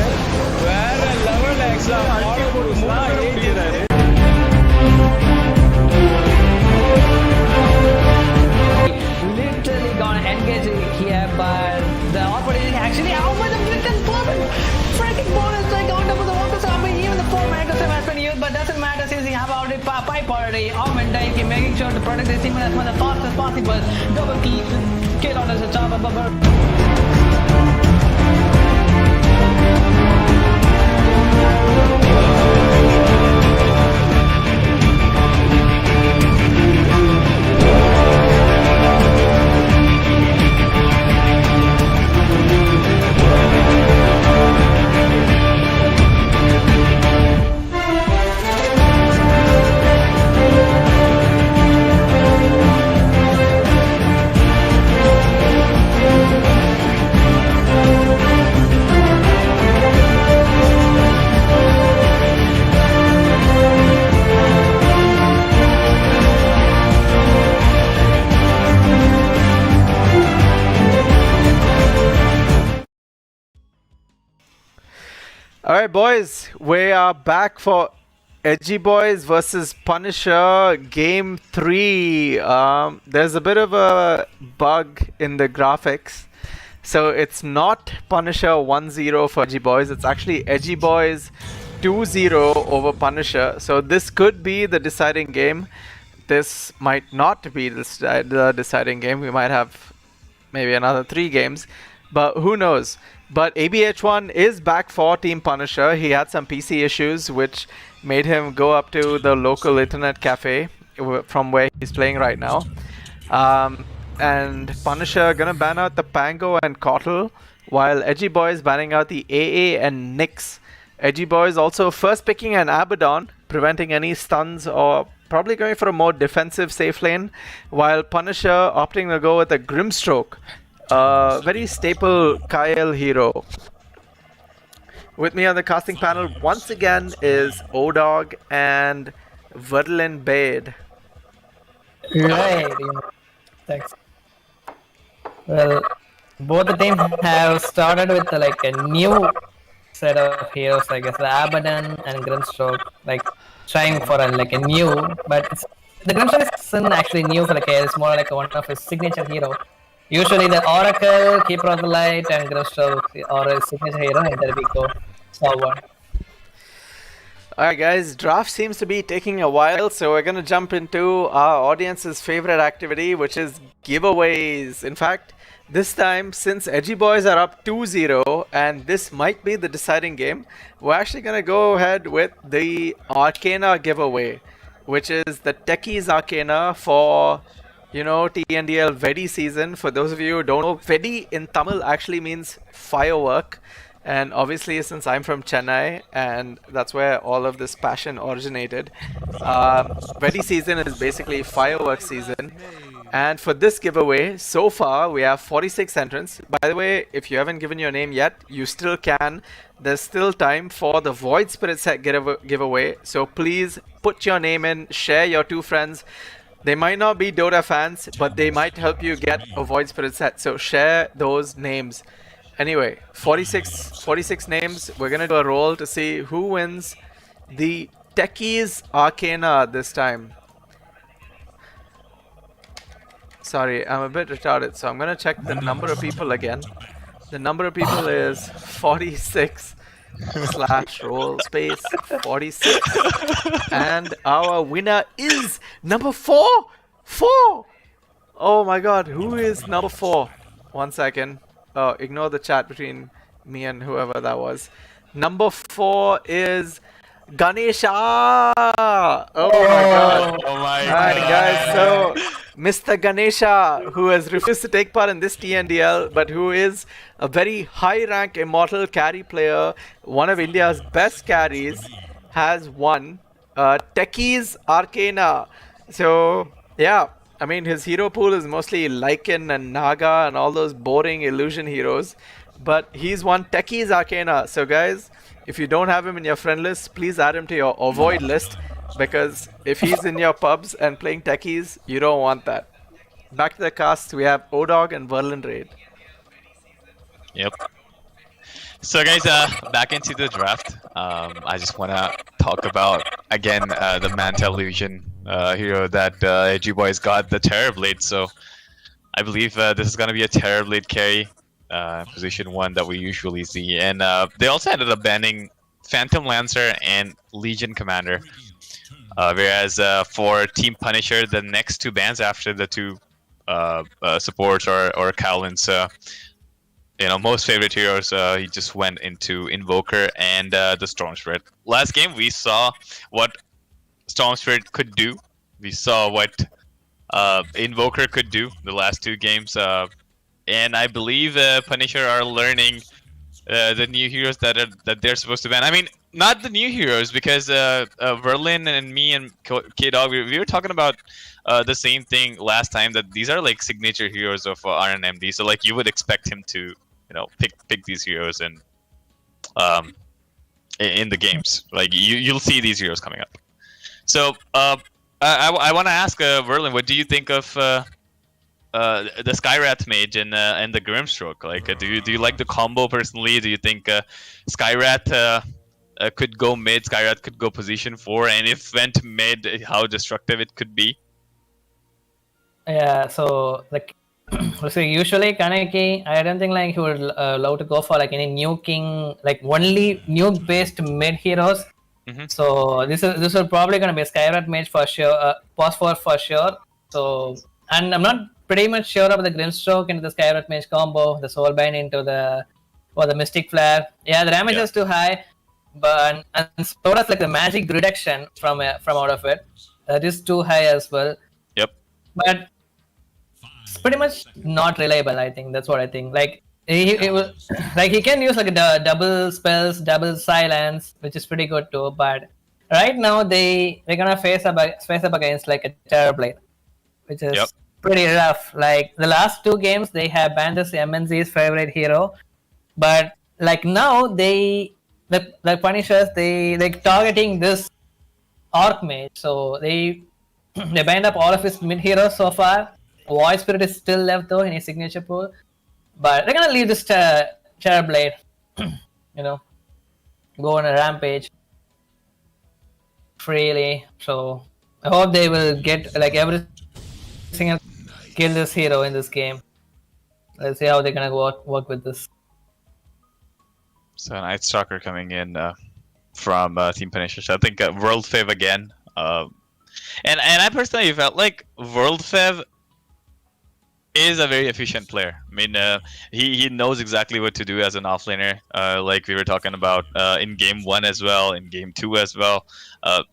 வேற level ஆக்சுவலா ஏறிறாரு Literally gonna engage here, but the opportunity actually out by the Blitzen perfect freaking bonus strike out of the water stopping even the 4 minutes has been used, but doesn't matter since he have already pipe already. Dike making sure to protect his team as fast as possible. Double kill on his job. Alright, boys, we are back for Edgy Boys versus Punisher Game 3. There's a bit of a bug in the graphics. So it's not Punisher 1-0 for Edgy Boys, it's actually Edgy Boys 2-0 over Punisher. So this could be the deciding game. This might not be the deciding game. We might have maybe another 3 games, but who knows. But ABH1 is back for Team Punisher. He had some PC issues which made him go up to the local internet cafe from where he's playing right now. And Punisher gonna ban out the Pango and Kotl, while Edgy Boys banning out the AA and Nyx. Edgy Boys also first picking an Abaddon, preventing any stuns or probably going for a more defensive safe lane, while Punisher opting to go with a Grimstroke. Very staple Kyle hero. With me on the casting panel once again is Odog and Verdlin Bade. Right. Thanks. Well, both the teams have started with like a new set of heroes, I guess, the Abaddon and Grimstroke, like trying for a new, but the Grimstroke isn't actually new for the KL, it's more like one of his signature hero. Usually the Oracle, Keeper of the Light, and Grimstroke are his signature hero, and there we go forward. Alright guys, draft seems to be taking a while, so we're gonna jump into our audience's favorite activity, which is giveaways. In fact, this time, since Edgy Boys are up 2-0 and this might be the deciding game, we're actually gonna go ahead with the Arcana giveaway, which is the Techies Arcana for, you know, TNDL Veddi season. For those of you who don't know, Veddi in Tamil actually means firework. And obviously, since I'm from Chennai, and that's where all of this passion originated, Veddi season is basically fireworks season. And for this giveaway, so far, we have 46 entrants. By the way, if you haven't given your name yet, you still can. There's still time for the Void Spirit set giveaway. So please put your name in, share your 2 friends. They might not be Dota fans, but they might help you get a Void Spirit set. So share those names. Anyway, 46 names. We're gonna do a roll to see who wins the Techies Arcana this time. Sorry, I'm a bit retarded, so I'm gonna check the number of people again. The number of people is 46 / roll space 46, and our winner is number 4. Oh my god, who is number 4? 1 second. Oh, ignore the chat between me and whoever that was. Number 4 is Ganesha. Oh my god. Oh my Alright guys, so Mr. Ganesha, who has refused to take part in this TNDL, but who is a very high rank immortal carry player, one of India's best carries, has won Techies Arcana. So yeah, I mean, his hero pool is mostly Lycan and Naga and all those boring illusion heroes, but he's won Techies Arcana. So guys, if you don't have him in your friend list, please add him to your avoid list, because if he's in your pubs and playing Techies, you don't want that. Back to the cast, we have Odog and Verlin Raid. Yep. So guys, back into the draft. I just want to talk about again the Mantle Illusion hero that Edgy Boys got, the Terrorblade. So I believe this is gonna be a Terrorblade carry, position 1 that we usually see, and they also ended up banning Phantom Lancer and Legion Commander. Whereas for Team Punisher, the next 2 bans after the 2 supports or Cowlins, most favorite heroes, he just went into Invoker and the Storm Spirit. Last game, we saw what Storm Spirit could do. We saw what Invoker could do the last 2 games. And I believe Punisher are learning the new heroes that they're supposed to ban. I mean, not the new heroes, because Verlin and me and K-Dog, we were talking about the same thing last time, that these are like signature heroes of RNMD. So like you would expect him to pick these heroes and in the games. Like you'll see these heroes coming up. So I want to ask Verlin, what do you think of the Skyrat Mage and the Grimstroke? Like, do you like the combo personally? Do you think Skyrat could go mid, Skyrat could go position 4, and if went mid, how destructive it could be? Yeah, so like so usually Kaneki, I don't think like he would love to go for like any nuking, like only nuke based mid heroes. So this is probably gonna be a Skyrat Mage for sure, Phosphor for sure. So, and I'm not pretty much sure of the Grimstroke into the Skyrat Mage combo, the Soulbind into the Mystic Flare. Yeah, the damage is too high, but and so does like the magic reduction from out of it. That is too high as well. Yep. But it's pretty much not reliable. I think that's what I think. Like he can use like the double spells, double silence, which is pretty good too. But right now they're gonna face up against like a Terrorblade, which is pretty rough. Like the last 2 games they have banned this MNZ's favorite hero, but like now the Punishers they targeting this Orc Mage, so they banned up all of his mid heroes so far. Void Spirit is still left though in his signature pool, but they're gonna leave this Terrorblade, go on a rampage freely. So I hope they will get like every single kill this hero in this game. Let's see how they're gonna work with this. So Night Stalker coming in from Team Punisher. So I think World Fev again. And I personally felt like World Fev is a very efficient player. I mean, he knows exactly what to do as an offlaner, like we were talking about in game 1 as well, in game 2 as well.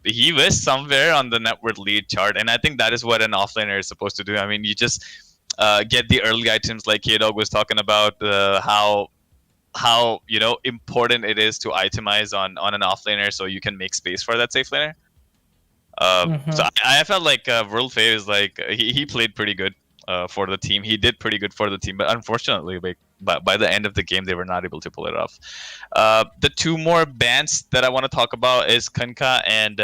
He was somewhere on the net worth lead chart, and I think that is what an offlaner is supposed to do. I mean, you just get the early items, like K-Dog was talking about, how important it is to itemize on an offlaner so you can make space for that safe laner. So I felt like World Fae is like he played pretty good for the team. He did pretty good for the team, but unfortunately, by the end of the game, they were not able to pull it off. The 2 more bans that I want to talk about is Kunkka and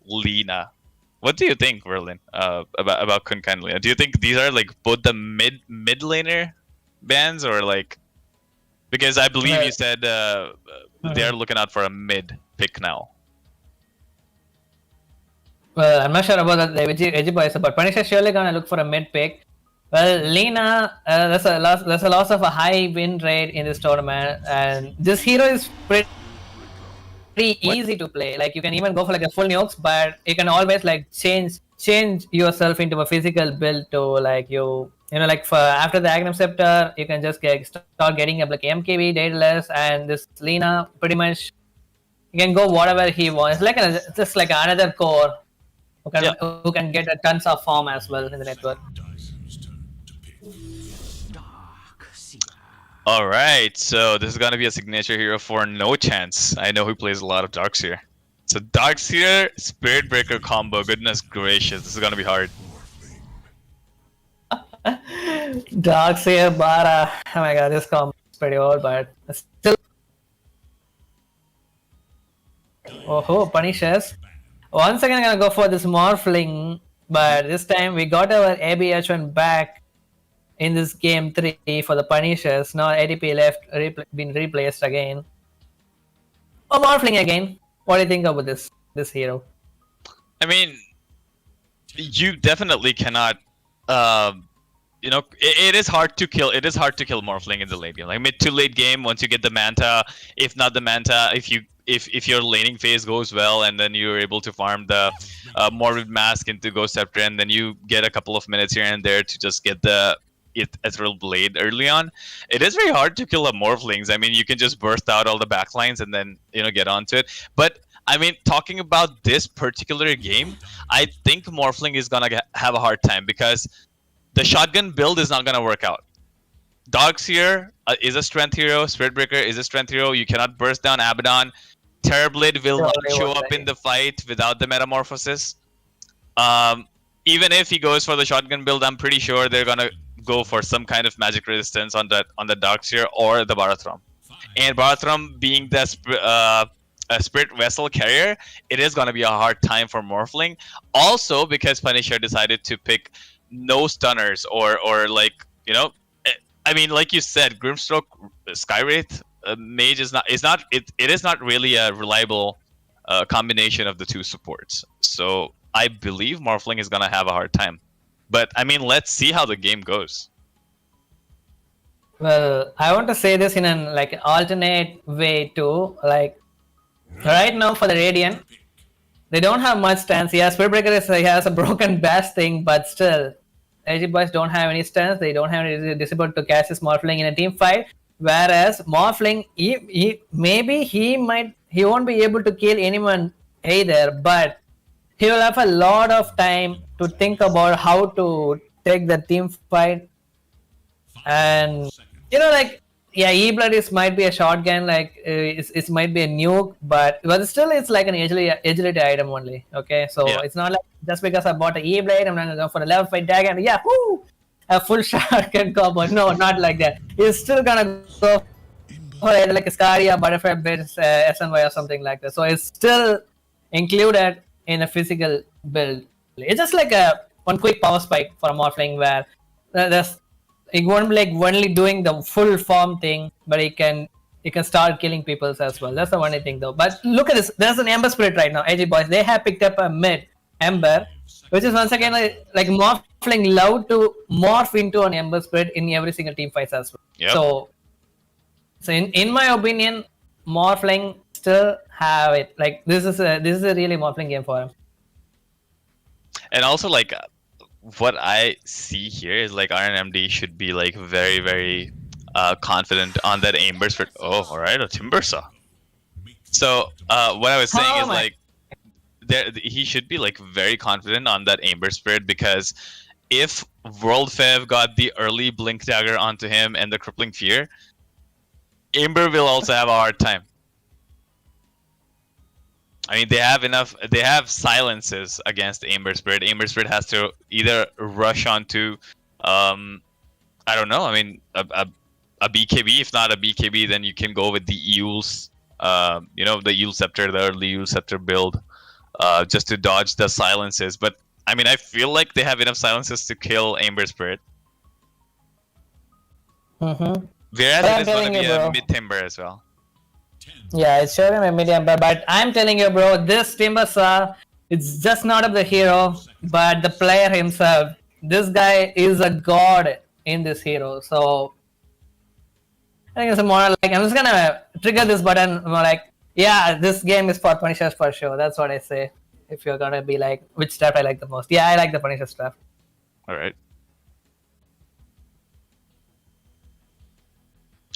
Lina. What do you think, Verlin, about Kunkka and Lina? Do you think these are like both the mid laner bans, or like, because I believe you said they're looking out for a mid pick now? Well, I'm not sure about the Edgy Boys, but Punisher surely gonna look for a mid pick. Well, Lina, there's a loss of a high win rate in this tournament, and this hero is pretty easy to play. Like you can even go for like a full nukes, but you can always like change yourself into a physical build to like like for after the Agnum Scepter, you can just start getting up like MKB, Daedalus, and this Lina pretty much you can go whatever he wants. It's like just like another core who can get a tons of farm as well in the network. Alright, so this is gonna be a signature hero for No Chance. I know he plays a lot of Darkseer. So Darkseer, Spirit Breaker combo, goodness gracious, this is gonna be hard. Darkseer, Bara, oh my god, this combo is pretty old, but still. Oh, Punishers. Once again, I'm gonna go for this Morphling, but this time we got our ABH1 back. in this game 3 for the Punishers. Now ADP left, been replaced again. Oh, Morphling again. What do you think about this hero? I mean, you definitely cannot. You know, it is hard to kill. It is hard to kill Morphling in the late game. Like mid to late game, once you get the Manta, if not the Manta, if your laning phase goes well, and then you're able to farm the Morbid Mask into Ghost Scepter, and then you get a couple of minutes here and there to just get the Ethereal Blade early on, it is very hard to kill a Morphlings. I mean, you can just burst out all the backlines and then get onto it. But I mean, talking about this particular game, I think Morphling is gonna have a hard time because the shotgun build is not gonna work out. Darkseer is a strength hero. Spiritbreaker is a strength hero. You cannot burst down Abaddon. Terrorblade will not show up in the fight without the Metamorphosis. Even if he goes for the shotgun build, I'm pretty sure they're gonna go for some kind of magic resistance on the Darkseer or the Barathrum. And Barathrum being the a Spirit Vessel carrier, it is gonna be a hard time for Morphling. Also because Punisher decided to pick no stunners or like I mean, like you said, Grimstroke, Skywraith, Mage is not really a reliable combination of the two supports. So I believe Morphling is gonna have a hard time. But I mean, let's see how the game goes. Well, I want to say this in an alternate way too. Like right now for the Radiant, they don't have much stance. Yeah, Spiritbreaker has a broken bash thing, but still, Edgy boys don't have any stance. They don't have any disable to catch this Morphling in a team fight. Whereas Morphling, he won't be able to kill anyone either, but he will have a lot of time to think about how to take the team fight. And E-Blood might be a shotgun, it might be a nuke, but still it's like an agility item only. Okay, so it's not like just because I bought an E-Blade, I'm not gonna go for a level 5 tag and a full shotgun combo. No, not like that. He's still gonna go for like a Scaria, Butterfly Blades, SNY or something like that. So it's still included in a physical build. It's just like one quick power spike for a Morphling where it won't be like only doing the full farm thing, but it can start killing people as well. That's the only thing though. But look at this. There's an Ember Spirit right now. Edgy boys, they have picked up a mid Ember, which is once again like Morphling love to morph into an Ember Spirit in every single team fight as well. Yep. So in my opinion, Morphling still have it. Like this is a really Morphling game for him. And also what I see here is RNMD should be very, very confident on that Ember Spirit. Oh, all right, a Timbersaw. So what I was saying is he should be very confident on that Ember Spirit, because if World Fev got the early Blink Dagger onto him and the Crippling Fear, Ember will also have a hard time. I mean, they have silences against Ember Spirit. Ember Spirit has to either rush onto, I don't know, I mean, a BKB. If not a BKB, then you can go with the Euls, the Eul Scepter, the early Eul Scepter build, just to dodge the silences. But, I mean, I feel like they have enough silences to kill Ember Spirit. Mm-hmm. Whereas it is going to be a mid-timber as well. Yeah, it's sure a medium, but I'm telling you, bro, this Timbersaw, it's just not of the hero, but the player himself. This guy is a god in this hero. So I think it's more like I'm just gonna trigger this button. More like, yeah, this game is for Punishers for sure. That's what I say. If you're gonna be like, which draft I like the most? Yeah, I like the Punishers draft. All right.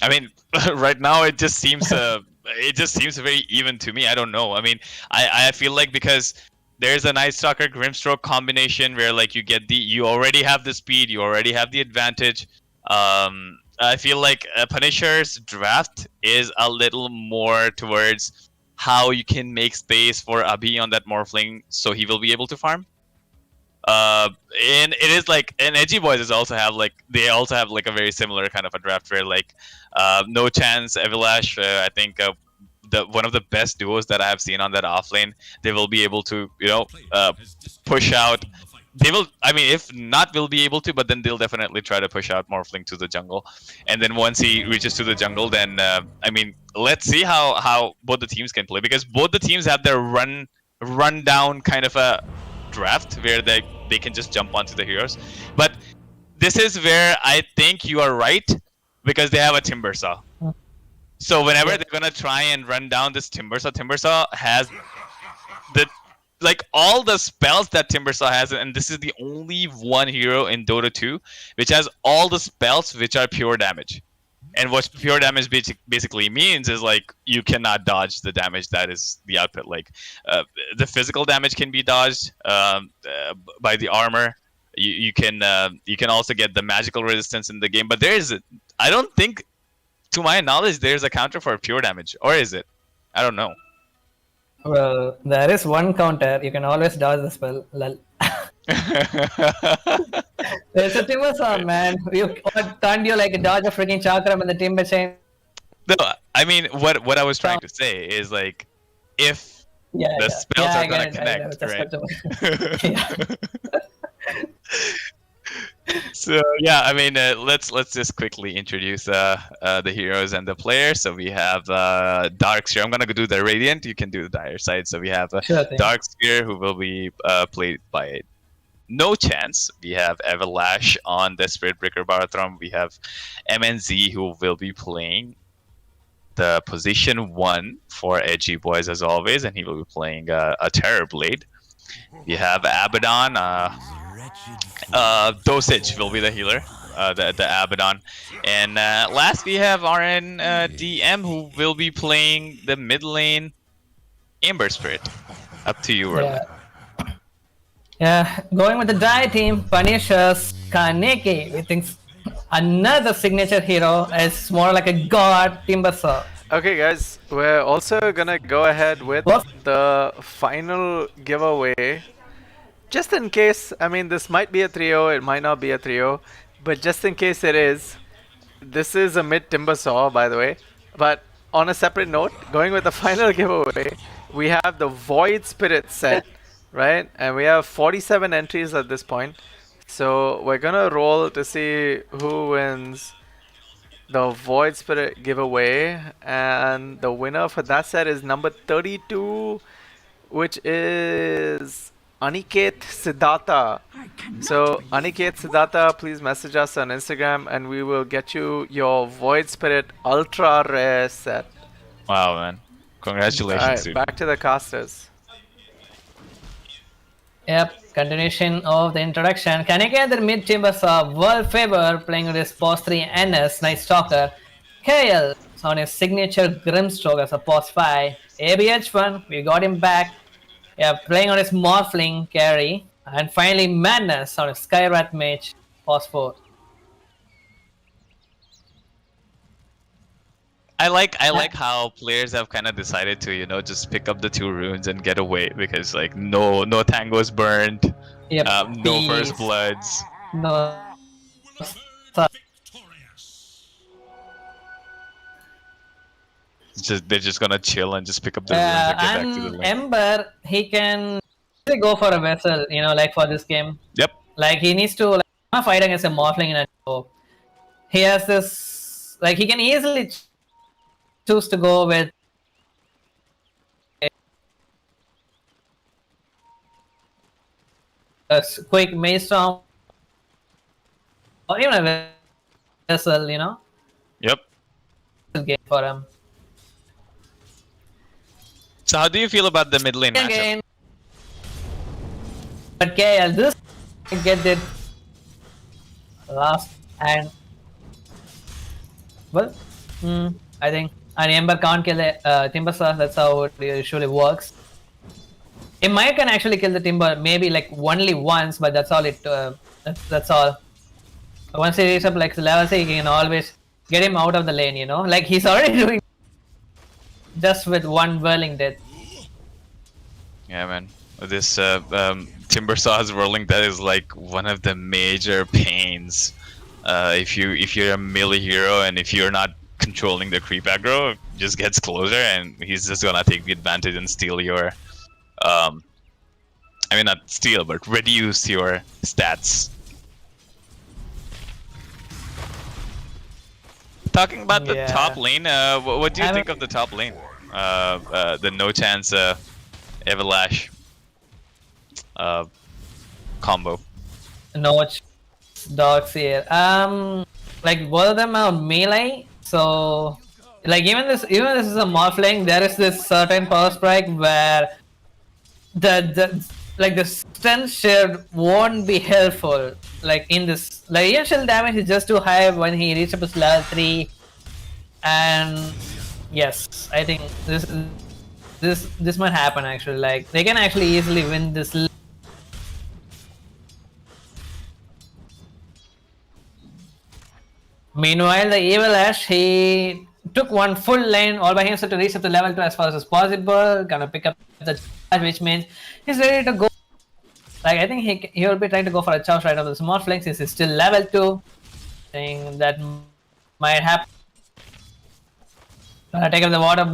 I mean, right now it just seems very even to me. I don't know. I mean, I feel like because there's a Night Stalker Grimstroke combination where you already have the speed, you already have the advantage. I feel like Punisher's draft is a little more towards how you can make space for Abi on that Morphling so he will be able to farm. And it is and Edgy Boys also have a very similar kind of a draft where No Chance, Evilash, I think one of the best duos that I have seen on that offlane. They will be able to push out they will. I mean, if not, will be able to, but then they'll definitely try to push out Morphling to the jungle, and then once he reaches to the jungle, then I mean, let's see how both the teams can play, because both the teams have their run down kind of a draft where they can just jump onto the heroes, but this is where I think you are right, because they have a Timbersaw. So whenever they're gonna try and run down this Timbersaw has the all the spells that Timbersaw has, and this is the only one hero in Dota 2 which has all the spells which are pure damage. And what pure damage basically means is like you cannot dodge the damage that is the output. Like the physical damage can be dodged by the armor. You can also get the magical resistance in the game, but I don't think, to my knowledge, there's a counter for pure damage, or is it? I don't know. Well, there is one counter. You can always dodge the spell. Lol. There's a Timbersaw, man. Can't you like dodge a freaking chakram in the Timber chain? No, I mean what I was trying to say is like if the spells are gonna connect, right? Yeah. So yeah, I mean let's just quickly introduce the heroes and the players. So we have Darksphere. I'm gonna do the Radiant. You can do the Dire side. So we have Sure thing. Darksphere, who will be played by No Chance. We have Everlash on the Spiritbreaker Barathrum. We have MNZ, who will be playing the position 1 for Edgy Boys as always, and he will be playing a Terrorblade. We have Abaddon. Dosage will be the healer, the Abaddon. And last we have RN DM, who will be playing the mid lane Ember Spirit. Up to you, Roland. Yeah, going with the Die team, Punishers, Kaneki. We think another signature hero is more like a god, Timbersaw. Okay, guys, we're also gonna go ahead with the final giveaway. Just in case, I mean, this might be a trio, it might not be a trio, but just in case it is, this is a mid Timbersaw, by the way. But on a separate note, going with the final giveaway, we have the Void Spirit set, right? And we have 47 entries at this point. So we're gonna roll to see who wins the Void Spirit giveaway. And the winner for that set is number 32, which is Aniket Siddhartha. So Aniket Siddhartha, please message us on Instagram and we will get you your Void Spirit Ultra Rare set. Wow, man. Congratulations, Alright, dude. back to the casters. Yep, continuation of the introduction. Kaneki, the mid Timbersaw, World Favor, playing with his Pos 3 NS, Night Stalker. KL on his signature Grimstroke as a Pos 5. ABH1, we got him back. Yeah, playing on his Morphling carry. And finally Madness on his Skyrat Mage, Pos 4. I like how players have kind of decided to just pick up the 2 runes and get away, because like no Tango's burned, Yep, no First Bloods. No. They're just gonna chill and just pick up the runes and get back to the And lane. Ember, he can go for a vessel, like for this game. Yep. Like he needs to fight against a Morphling in a duo. He has this, like he can easily choose to go with a quick Maze Storm or even a vessel, Yep. game for him. So how do you feel about the mid lane matchup? Again, but KL, this get it last and well, I think and Ember can't kill the Timbersaw. That's how it usually works. It might can actually kill the Timber, maybe like only once, but that's all. That's all. Once he reaches up like level 6, you can always get him out of the lane. Like he's already doing just with one whirling death. Yeah, man. This Timbersaw's whirling death is like one of the major pains. If you're a melee hero and if you're not controlling the creep aggro, it just gets closer and he's just gonna take the advantage and steal your I mean, not steal, but reduce your stats. Talking about the Yeah. top lane, what do you think of the top lane? The no chance Everlash combo. No dogs here. Like both of them are melee, so like even this is a morphling. There is this certain power strike where the strength shield won't be helpful. Like in this, like initial damage is just too high when he reaches up his level 3, and yes, I think this might happen actually. Like they can actually easily win this. Meanwhile, the Evil Ash, he took one full lane all by himself to reach up to level 2 as fast as possible. Gonna pick up the charge, which means he's ready to go. Like I think he will be trying to go for a charge right after the small flank since he's still level 2. I think that might happen. Gonna take up the water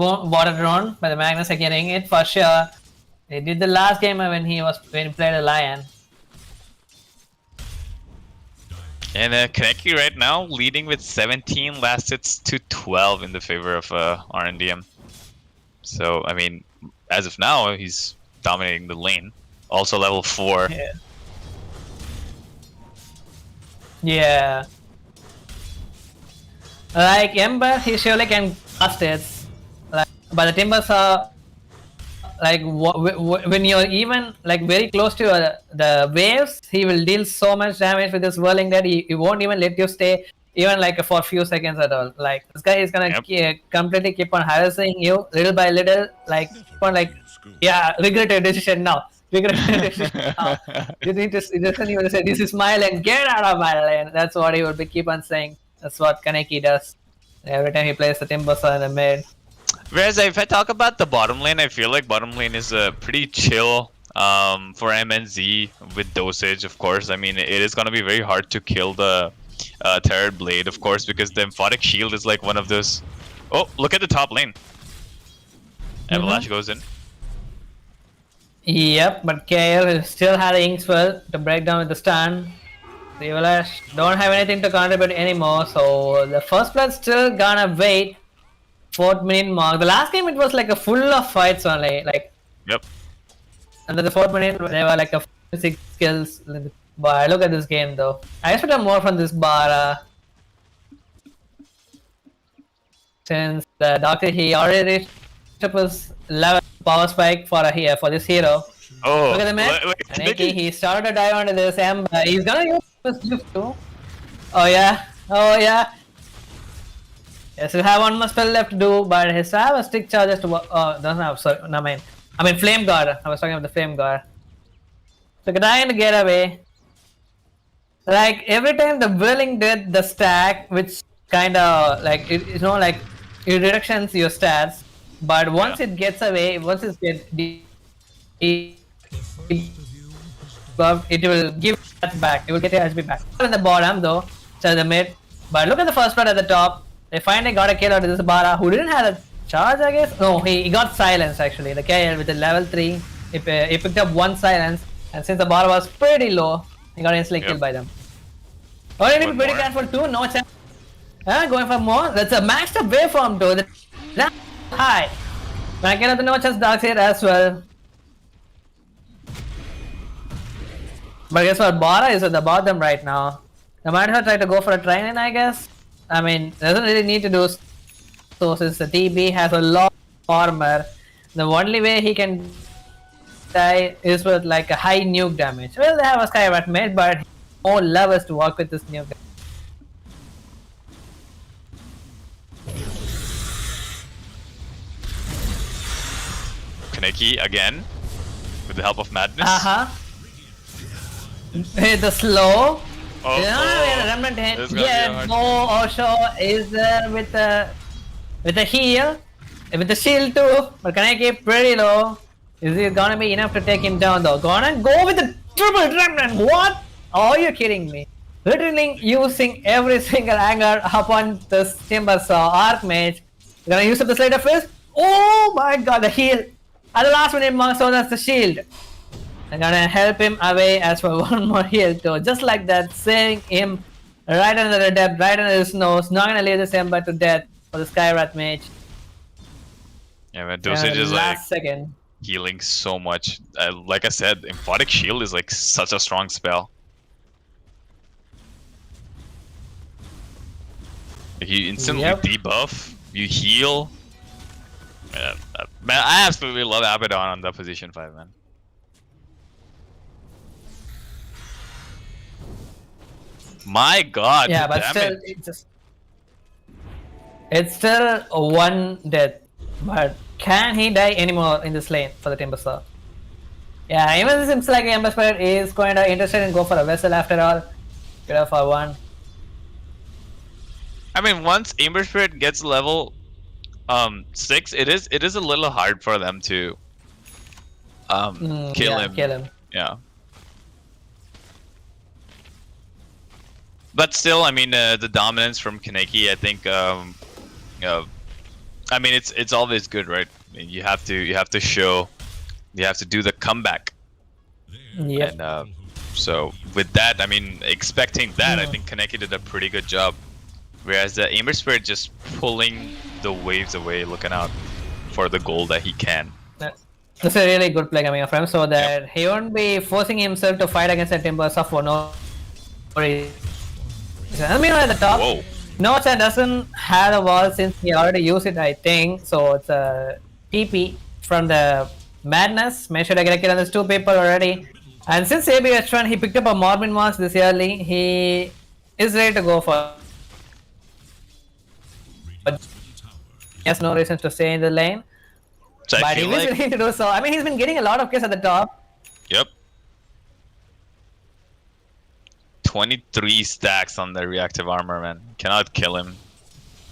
drone by the Magnus getting it for sure. He did the last game when he played a Lion. And Kaneki right now leading with 17 last hits to 12 in the favor of RNDM. So I mean, as of now, he's dominating the lane. Also level 4. Yeah. Yeah. Like Ember, he surely can cast it. Like, but the Timbers are like when you're even like very close to the waves, he will deal so much damage with his whirling that he won't even let you stay even like for a few seconds at all. Like this guy is gonna completely keep on harassing you little by little. Like keep on like, yeah, regret your decision now. Regret your decision now. You need to say, this is my lane, get out of my lane. That's what he will be keep on saying. That's what Kaneki does every time he plays the Timbersaw in the mid. Whereas if I talk about the bottom lane, I feel like bottom lane is pretty chill for MNZ with dosage, of course. I mean, it is going to be very hard to kill the Terror Blade, of course, because the Emphatic Shield is like one of those... Oh, look at the top lane. Everlash goes in. Yep, but KL still had Inkswell to break down with the stun. The Everlash don't have anything to contribute anymore, so the first blood still gonna wait. 4th minute mark. The last game it was like a full of fights only. Like, yep. And then the 4th minute they were like a 6 kills. But look at this game though. I expected more from this Bara. Since the Doctor he already reached up his level power spike for this hero. Oh, Look at the man. Kaneki, he started to dive onto this Ember. He's gonna use this gift too. Oh yeah. Oh yeah. Yes, we have one more spell left to do, but he still have a stick charges to doesn't have, sorry, no, I mean Flame Guard. I was talking about the Flame Guard. So trying to get away. Like every time the Whirling did the stack, which kinda like it like it reductions your stats, but once it gets away, once it gets it will give stats back. It will get your HP back. In the bottom though, so the mid. But look at the first one at the top. They finally got a kill out of this Bara who didn't have a charge, I guess. No, he got silence actually. The KL with the level 3, he picked up 1 silence, and since the Bara was pretty low, he got instantly killed by them. Oh, you need to be pretty careful too. No chance. Going for more. That's a maxed up waveform too. That's high. When I get up the no chance dark here as well. But guess what? Bara is at the bottom right now. They might have tried to go for a train in, I guess. I mean, doesn't really need to do so since the TB has a lot of armor. The only way he can die is with like a high nuke damage. Well, they have a Skyward mid, but more levels to work with this nuke. Kaneki again with the help of Madness. The slow. Oh, Yeah, remnant hit. Yeah, Osho is there with the heal, with the shield too. But Kaneki pretty low. Is it gonna be enough to take him down though? Gonna go with the triple remnant. What? Oh, you're kidding me. Literally using every single anger upon this Timbersaw Archmage. Gonna use up the Slater Fist. Oh my god, the heal. At the last minute mark, so that's the shield. I'm gonna help him away as for one more heal too. Just like that, saving him right under the depth, right under his nose. Not gonna leave this Ember to death for the Skywrath mage. Yeah, man, Dosage is like last second. healing so much. Like I said, Emphatic Shield is like such a strong spell. You instantly debuff, you heal. Man, I absolutely love Abaddon on that position 5, man. My god, Yeah, the but still, damage. it's still one death. But can he die anymore in this lane for the Timbersaw? Yeah, even it seems like Ember Spirit is kind of interested in go for a vessel after all. Get off for one. I mean, once Ember Spirit gets level 6, it is a little hard for them to kill him. Kill him. Yeah. But still, I mean, the dominance from Kaneki, I think, I mean, it's always good, right? I mean, you have to show, you have to do the comeback. Yep. And so with that, I mean, expecting that, I think Kaneki did a pretty good job. Whereas the Ember Spirit just pulling the waves away, looking out for the goal that he can. That's a really good play coming from him, so that he won't be forcing himself to fight against the Timbersaw for no reason. I mean, at the top, Whoa. Nocha doesn't have a wall since he already used it, I think. So it's a TP from the Madness. Make sure to get a kill on these 2 people already. And since AB Restaurant, he picked up a Morbid Mask this early. He is ready to go for. He has no reason to stay in the lane. So I But he feel is like, willing to do so. I mean, he's been getting a lot of kills at the top. yep. 23 stacks on the reactive armor, man. Cannot kill him.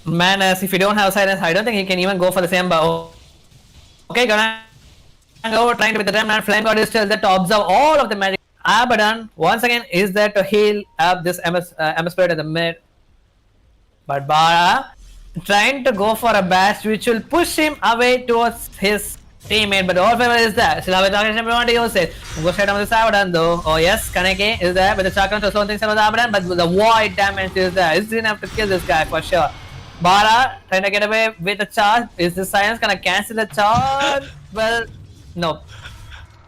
Madness, if you don't have silence, I don't think he can even go for the same bow. Okay, gonna go trying to be the Remnant. Flame God is still there to observe all of the magic. Abaddon, once again, is there to heal up this Ember Spirit at the mid. But Bara trying to go for a bash which will push him away towards his teammate, but all favor is there. Still have a target everyone to use it. Go straight on with the Abaddon though. Oh yes, Kaneki is there with the Chakram to slow things down with the Abaddon, but the void damage is there. It's enough to kill this guy for sure. Bara trying to get away with the charge. Is the Science gonna cancel the charge? Well, no.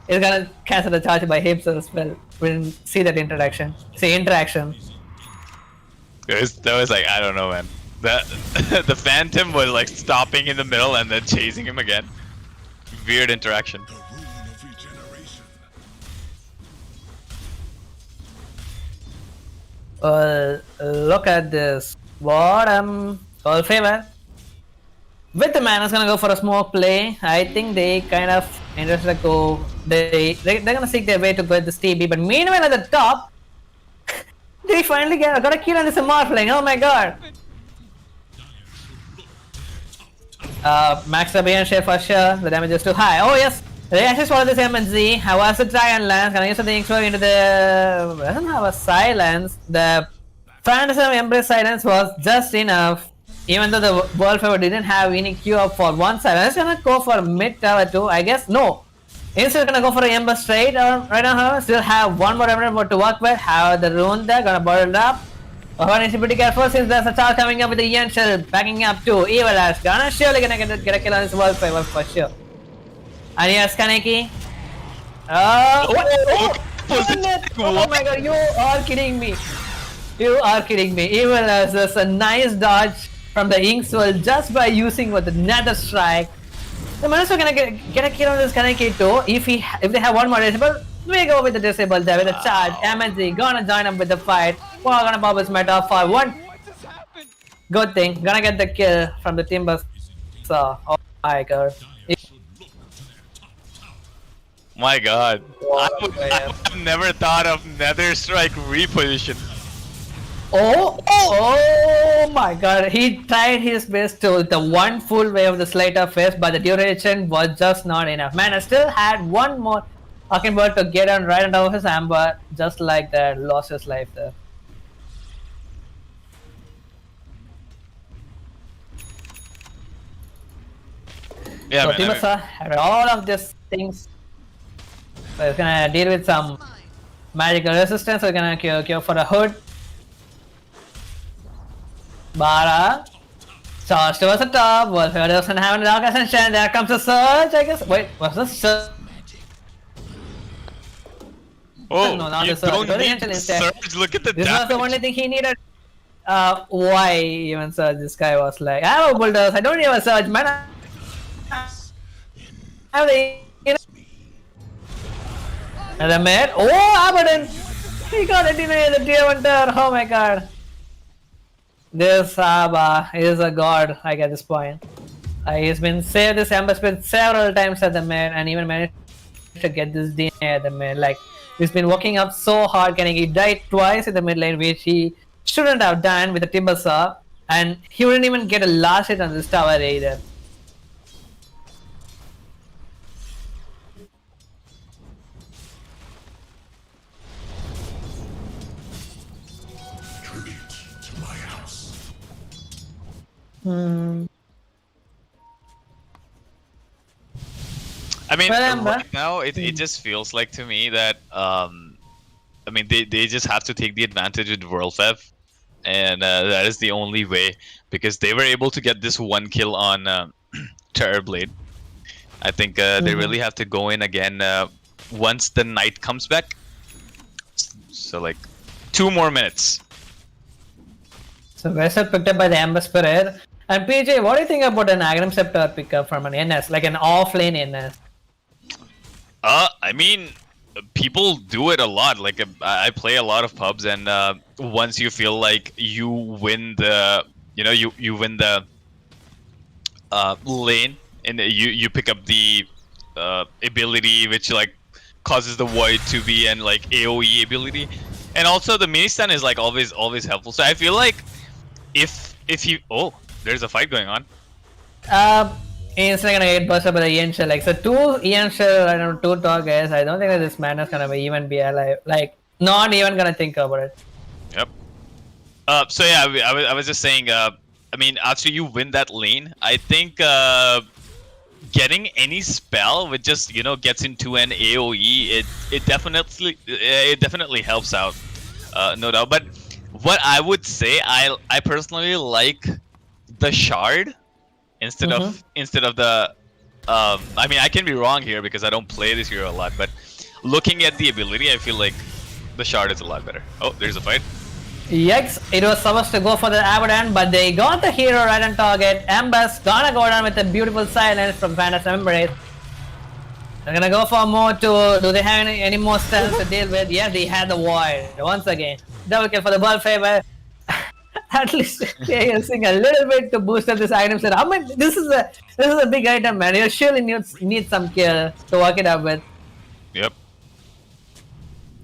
He's gonna cancel the charge by himself as well. We didn't see that interaction. Interaction. That was like, I don't know, man. The Phantom was like stopping in the middle and then chasing him again. Weird interaction. The rune of regeneration. Look at this. Bottom. All favor. With the man is gonna go for a smoke play. I think they kind of interested to go. They're gonna seek their way to get this TB. But meanwhile at the top, they finally got a kill on this Morphling. Oh my god. Max the share for sure. The damage is too high. Oh yes. They actually swallow this MNZ. How was the Dragon Lance? Gonna use something extra into the. Doesn't have a silence. The Phantasm Embrace silence was just enough. Even though the World Favor didn't have any Q up for one side. I'm just gonna go for mid tower too. I guess no. Instead gonna go for a Ember straight right now. Still have one more element to work with. Have the rune there. Gonna bottle it up. One needs to be pretty careful since there's a charge coming up with the Ian Shell backing up too. Evil Ash gonna surely gonna get a kill on this World Favor for sure. And yes, Kaneki. What? Oh my god, you are kidding me. You are kidding me. Evil Ash does a nice dodge from the Inkswell just by using what the Nether Strike. The Minister gonna get a kill on this Kaneki too. If they have one more disable, we go with the disable there with the charge. MNZ gonna join up with the fight. We're gonna pop his meta for one. Good thing. Gonna get the kill from the Timbers. So, oh my god. My god. I would have never thought of Nether Strike reposition. Oh my god. He tried his best to the one full wave of the Slater face, but the duration was just not enough. Man, I still had one more fucking bird to get on right on top of his amber, just like that, lost his life there. Yeah, So man. Timasa had all of these things. So it's gonna deal with some magical resistance. So we're gonna cure for a hood. Bara. Charge towards the top. Wolfhead doesn't have any dark ascension. There comes a surge, I guess. Wait, what's this surge? Oh, No, not you the surge. don't Go to need Angel instead. surge. Look at the This was damage. the only thing he needed. Why even surge? This guy was like, I have a bulldoze. I don't need a surge, man. I have the. And the mid. Oh, Abaddon! He got it in the tier 1 turn. Oh my god. This Abba is a god, like at this point. He's been saved this Ember Spirit several times at the mid and even managed to get this DNA at the mid. Like, he's been working up so hard, getting he died twice in the mid lane, which he shouldn't have done with the Timber Saw, and he wouldn't even get a last hit on this tower either. Tribute to my house. I mean, Well, Ember. right now it just feels like to me that I mean they just have to take the advantage with World Fev, and that is the only way, because they were able to get this 1 kill on Terrorblade. I think they really have to go in again once the night comes back. So like 2 more minutes. So Vessel picked up by the Ember Spirit. And PJ, what do you think about an Agram Scepter pickup from an NS, like an offlane NS? I mean, people do it a lot. Like I play a lot of pubs, and once you feel like you win the, you win the lane, and you pick up the ability which like causes the void to be and like AOE ability, and also the mini stun is like always helpful. So I feel like if you there's a fight going on. It's like gonna get busted by the Ian Shell. Like, so 2 Ian Shell, I don't know, 2 targets. I don't think that this man is gonna even be alive. Like, not even gonna think about it. Yep. So yeah, I was just saying. I mean, after you win that lane, I think getting any spell which just gets into an AOE, it definitely helps out, no doubt. But what I would say, I personally like the shard instead of the. I mean, I can be wrong here because I don't play this hero a lot, but looking at the ability, I feel like the shard is a lot better. Oh, there's a fight. Yikes, it was supposed to go for the Abaddon, but they got the hero right on target. Ember's gonna go down with a beautiful silence from Phantasm Embrace. They're gonna go for more to. Do they have any more stuns to deal with? Yeah, they had the void once again. Double kill for the ball favor. At least they're using a little bit to boost up this item set. I mean, this is a big item, man. You surely need some kill to work it up with Yep.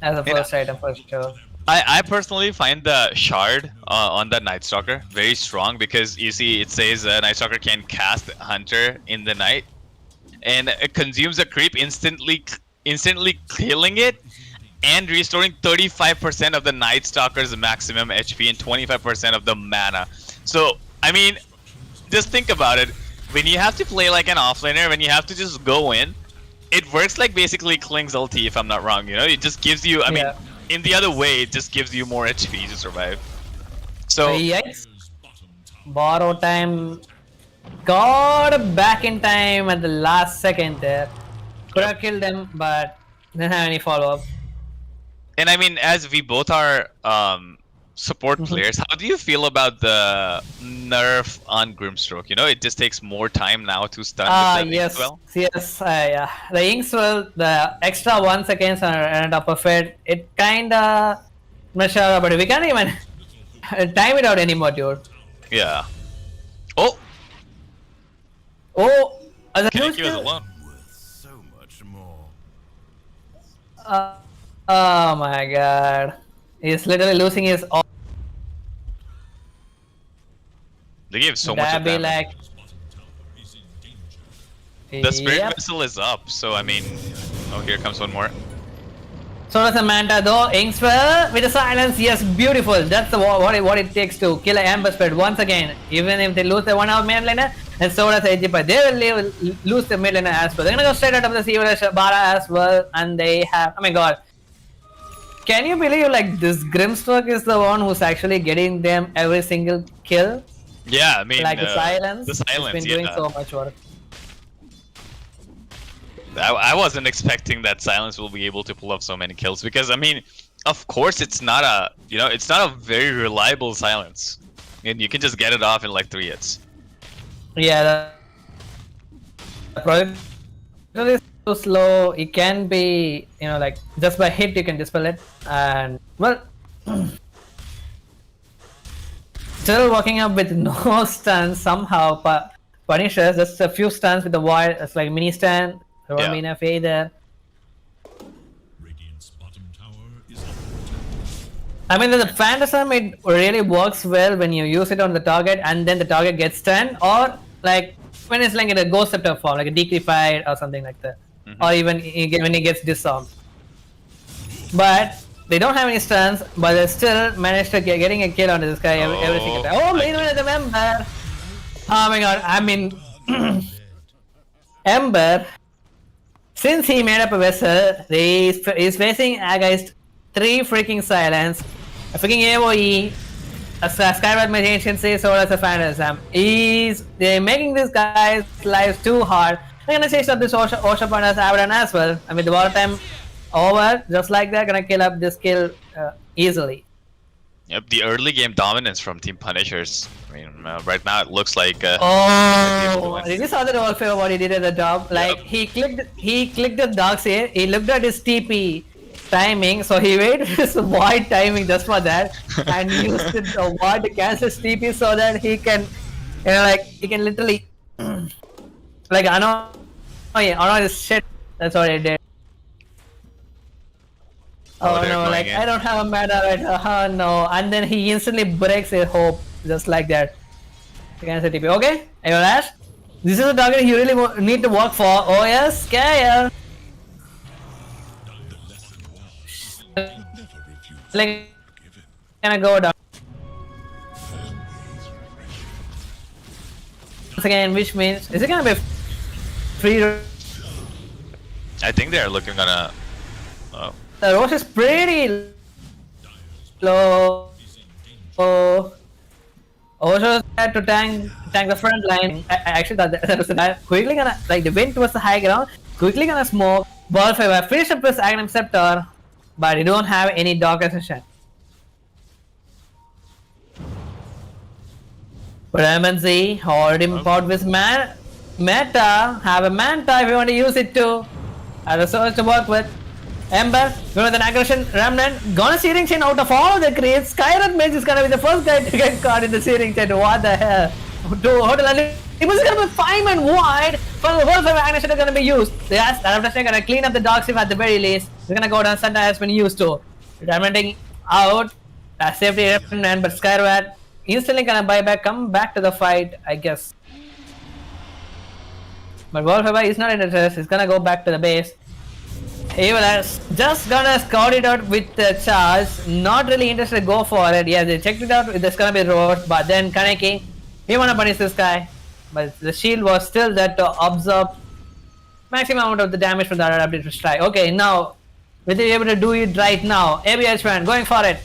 as a first item for sure. I personally find the shard on the Night Stalker very strong, because you see it says Night Stalker can cast Hunter in the night, and it consumes a creep instantly killing it and restoring 35% of the Night Stalker's maximum HP and 25% of the mana. So I mean, just think about it. When you have to play like an offlaner, when you have to just go in, it works like basically Kling's ulti, if I'm not wrong. It just gives you. I mean, in the other way, it just gives you more HP to survive. So Yikes. Borrow time. Got back in time at the last second there. Could have killed them, but didn't have any follow-up. and I mean, as we both are support players, how do you feel about the nerf on Grimstroke? it just takes more time now to stun with the Yes, well. yes, yeah. The Inkswell, the extra 1 seconds on top of it, it kinda not sure, but we can't even time it out anymore, dude. Yeah. Oh, Oh, as a Kenny huge was kill. alone. So much more. Oh my god. He's literally losing his all. They gave so much That'd be damage. like. The Spirit Yep. Vessel is up, so I mean, oh, here comes one more. So does Amanda though. Inkspell with the silence, yes, beautiful. That's the what it takes to kill an Ember Spirit once again. Even if they lose the 1 hour main laner, and so does Edgy, but they will lose the mid laner as well. They're gonna go straight out of the Sea Bara as well, and they have. Oh my god. Can you believe like this Grimstroke is the one who's actually getting them every single kill? Yeah, I mean, Like the silence. The silence, It's been doing so much work. I wasn't expecting that silence will be able to pull off so many kills because I mean, of course, it's not a it's not a very reliable silence, and you can just get it off in like 3 hits. Yeah, the project is so slow. It can be, like just by hit you can dispel it, and well, still working up with no stuns somehow. But Punishes just a few stuns with the wide, it's like mini stun. There won't be enough either. Radiant's bottom tower is I mean, the Phantasm, it really works well when you use it on the target and then the target gets stunned, or like when it's like in a Ghost Scepter form, like a Decrepied or something like that, or even when he gets disarmed. But they don't have any stuns, but they still managed to getting a kill on this guy every single time. Oh, wait a minute, Ember! Oh my god, I mean, Ember, since he made up a vessel, he's facing against 3 freaking silence, a freaking AoE, a Skyward Agency, so as a Phantasm. They're making this guy's lives too hard. They're gonna chase up this Osha Partners Abaddon as well. I mean, the water time over, just like that, gonna kill up this kill easily. Yep, the early game dominance from Team Punishers. I mean, right now it looks like. Oh, did you saw the role favor what he did at the top? Like he clicked the dark side. He looked at his TP timing, so he waited for his void timing just for that, and used the void to cancel his TP so that he can, he can literally, like annoy his shit. That's what he did. Oh no, like I don't have a mana right now. Oh no, and then he instantly breaks a hope just like that. Cancel TP. Okay, Ayolash. This is a target you really need to work for. Oh yes, Scare. Like, gonna go down once again, which means is it gonna be free? I think they are looking on a. The Roche is pretty low. Osho had to tank the front line. I actually thought that was the guy quickly gonna they went towards the high ground, quickly gonna smoke. Ball favor, finish up his Aghanim Scepter, but he don't have any Dark Ascension. But MNZ already bought this meta, have a Manta if you want to use it too. Have a source to work with. Ember, with an aggression remnant, gonna searing chain out of all the creeps. Skyrat Mage is gonna be the first guy to get caught in the searing chain. What the hell? It was gonna be 5 and wide. For the Wolf of Aggression is gonna be used. Yes, Adaptation gonna clean up the Dark Sieve at the very least. It's gonna go down. Santa has been used to. Returning out. Safety remnant, but Skyrat instantly gonna buy back, come back to the fight, I guess. But Wolf is not interested. He's gonna go back to the base. Evil has just gonna scout it out with the charge, not really interested to go for it. Yeah, they checked it out, there's gonna be road, but then Kaneki, he wanna punish this guy. But the shield was still there to absorb maximum amount of the damage from the adaptive strike. Okay, now, will they be able to do it right now? ABH man, going for it.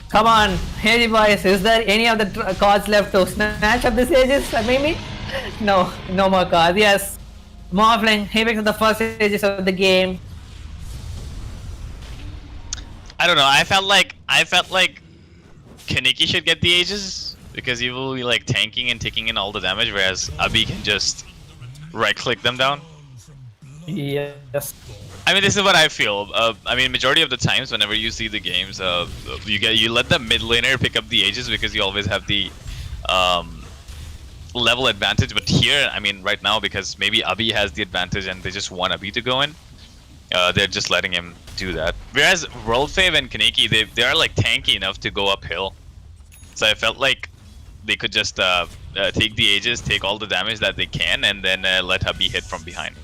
Come on, Edgy boys, is there any of the cards left to snatch up these ages? Maybe? No, no more cards. Yes, Morphling, he picks up the first stages of the game. I don't know. I felt like Kaneki should get the Aegis because he will be like tanking and taking in all the damage, whereas Abi can just right-click them down. Yes. I mean, this is what I feel. I mean, majority of the times, whenever you see the games, you let the mid laner pick up the Aegis because you always have the level advantage. But here, I mean, right now, because maybe Abi has the advantage and they just want Abi to go in, they're just letting him do that. Whereas Worldfave and Kaneki, they are like tanky enough to go uphill. So I felt like they could just take the Aegis, take all the damage that they can, and then let Abi hit from behind.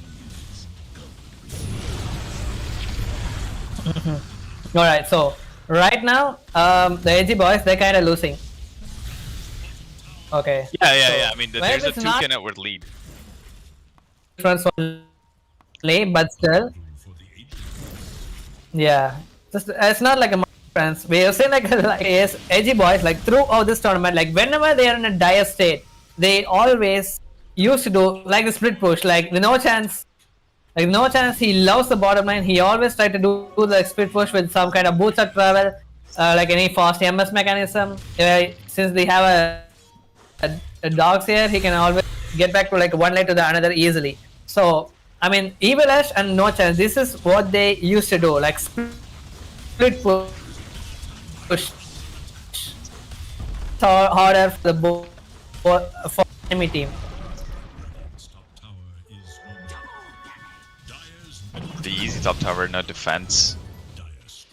Alright, so right now, the Edgy boys, they're kind of losing. Okay. Yeah. I mean, Well, there's a it's 2 not- can outward lead. Difference only, but still. Yeah. Just, it's not like a difference. We have seen like, like yes, Edgy boys, like throughout this tournament, like whenever they are in a dire state, they always used to do like the split push, like the no chance. Like no chance, he loves the bottom line. He always try to do the split push with some kind of bootstrap travel, like any fast MS mechanism. Since they have a dogs here, he can always get back to like one lane to the another easily. So I mean, Evil Ash and No Chance, this is what they used to do, like split push harder for the for enemy team. The easy top tower, no defense.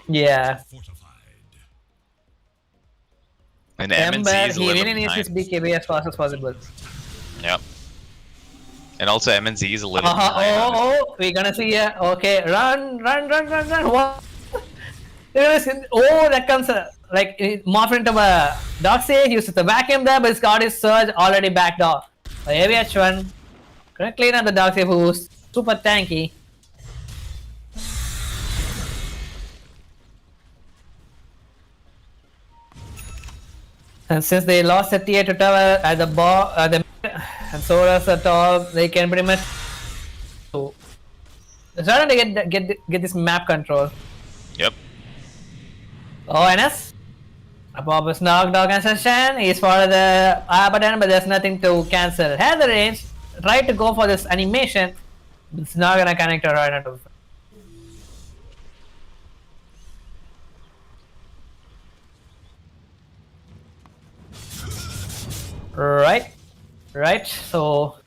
Yeah. And Ember, MNZ is a he little really needs his behind. BKB as fast as possible. Yep. And also MNZ is a little behind. Oh, we're gonna see ya. Okay, run. What? Oh, that comes like morph into a Doxy. He uses the vacuum there, but he's got his surge already backed off. So AVH1 gonna clean up the Doxy, who's super tanky. And since they lost the tier to tower at the and so does the top, they can pretty much. So they're starting to get this map control. Yep. Oh, NS. Bob is knocked out cancellation. He's for the button, but there's nothing to cancel. Has the range. Try to go for this animation. It's not gonna connect to right now. Right. So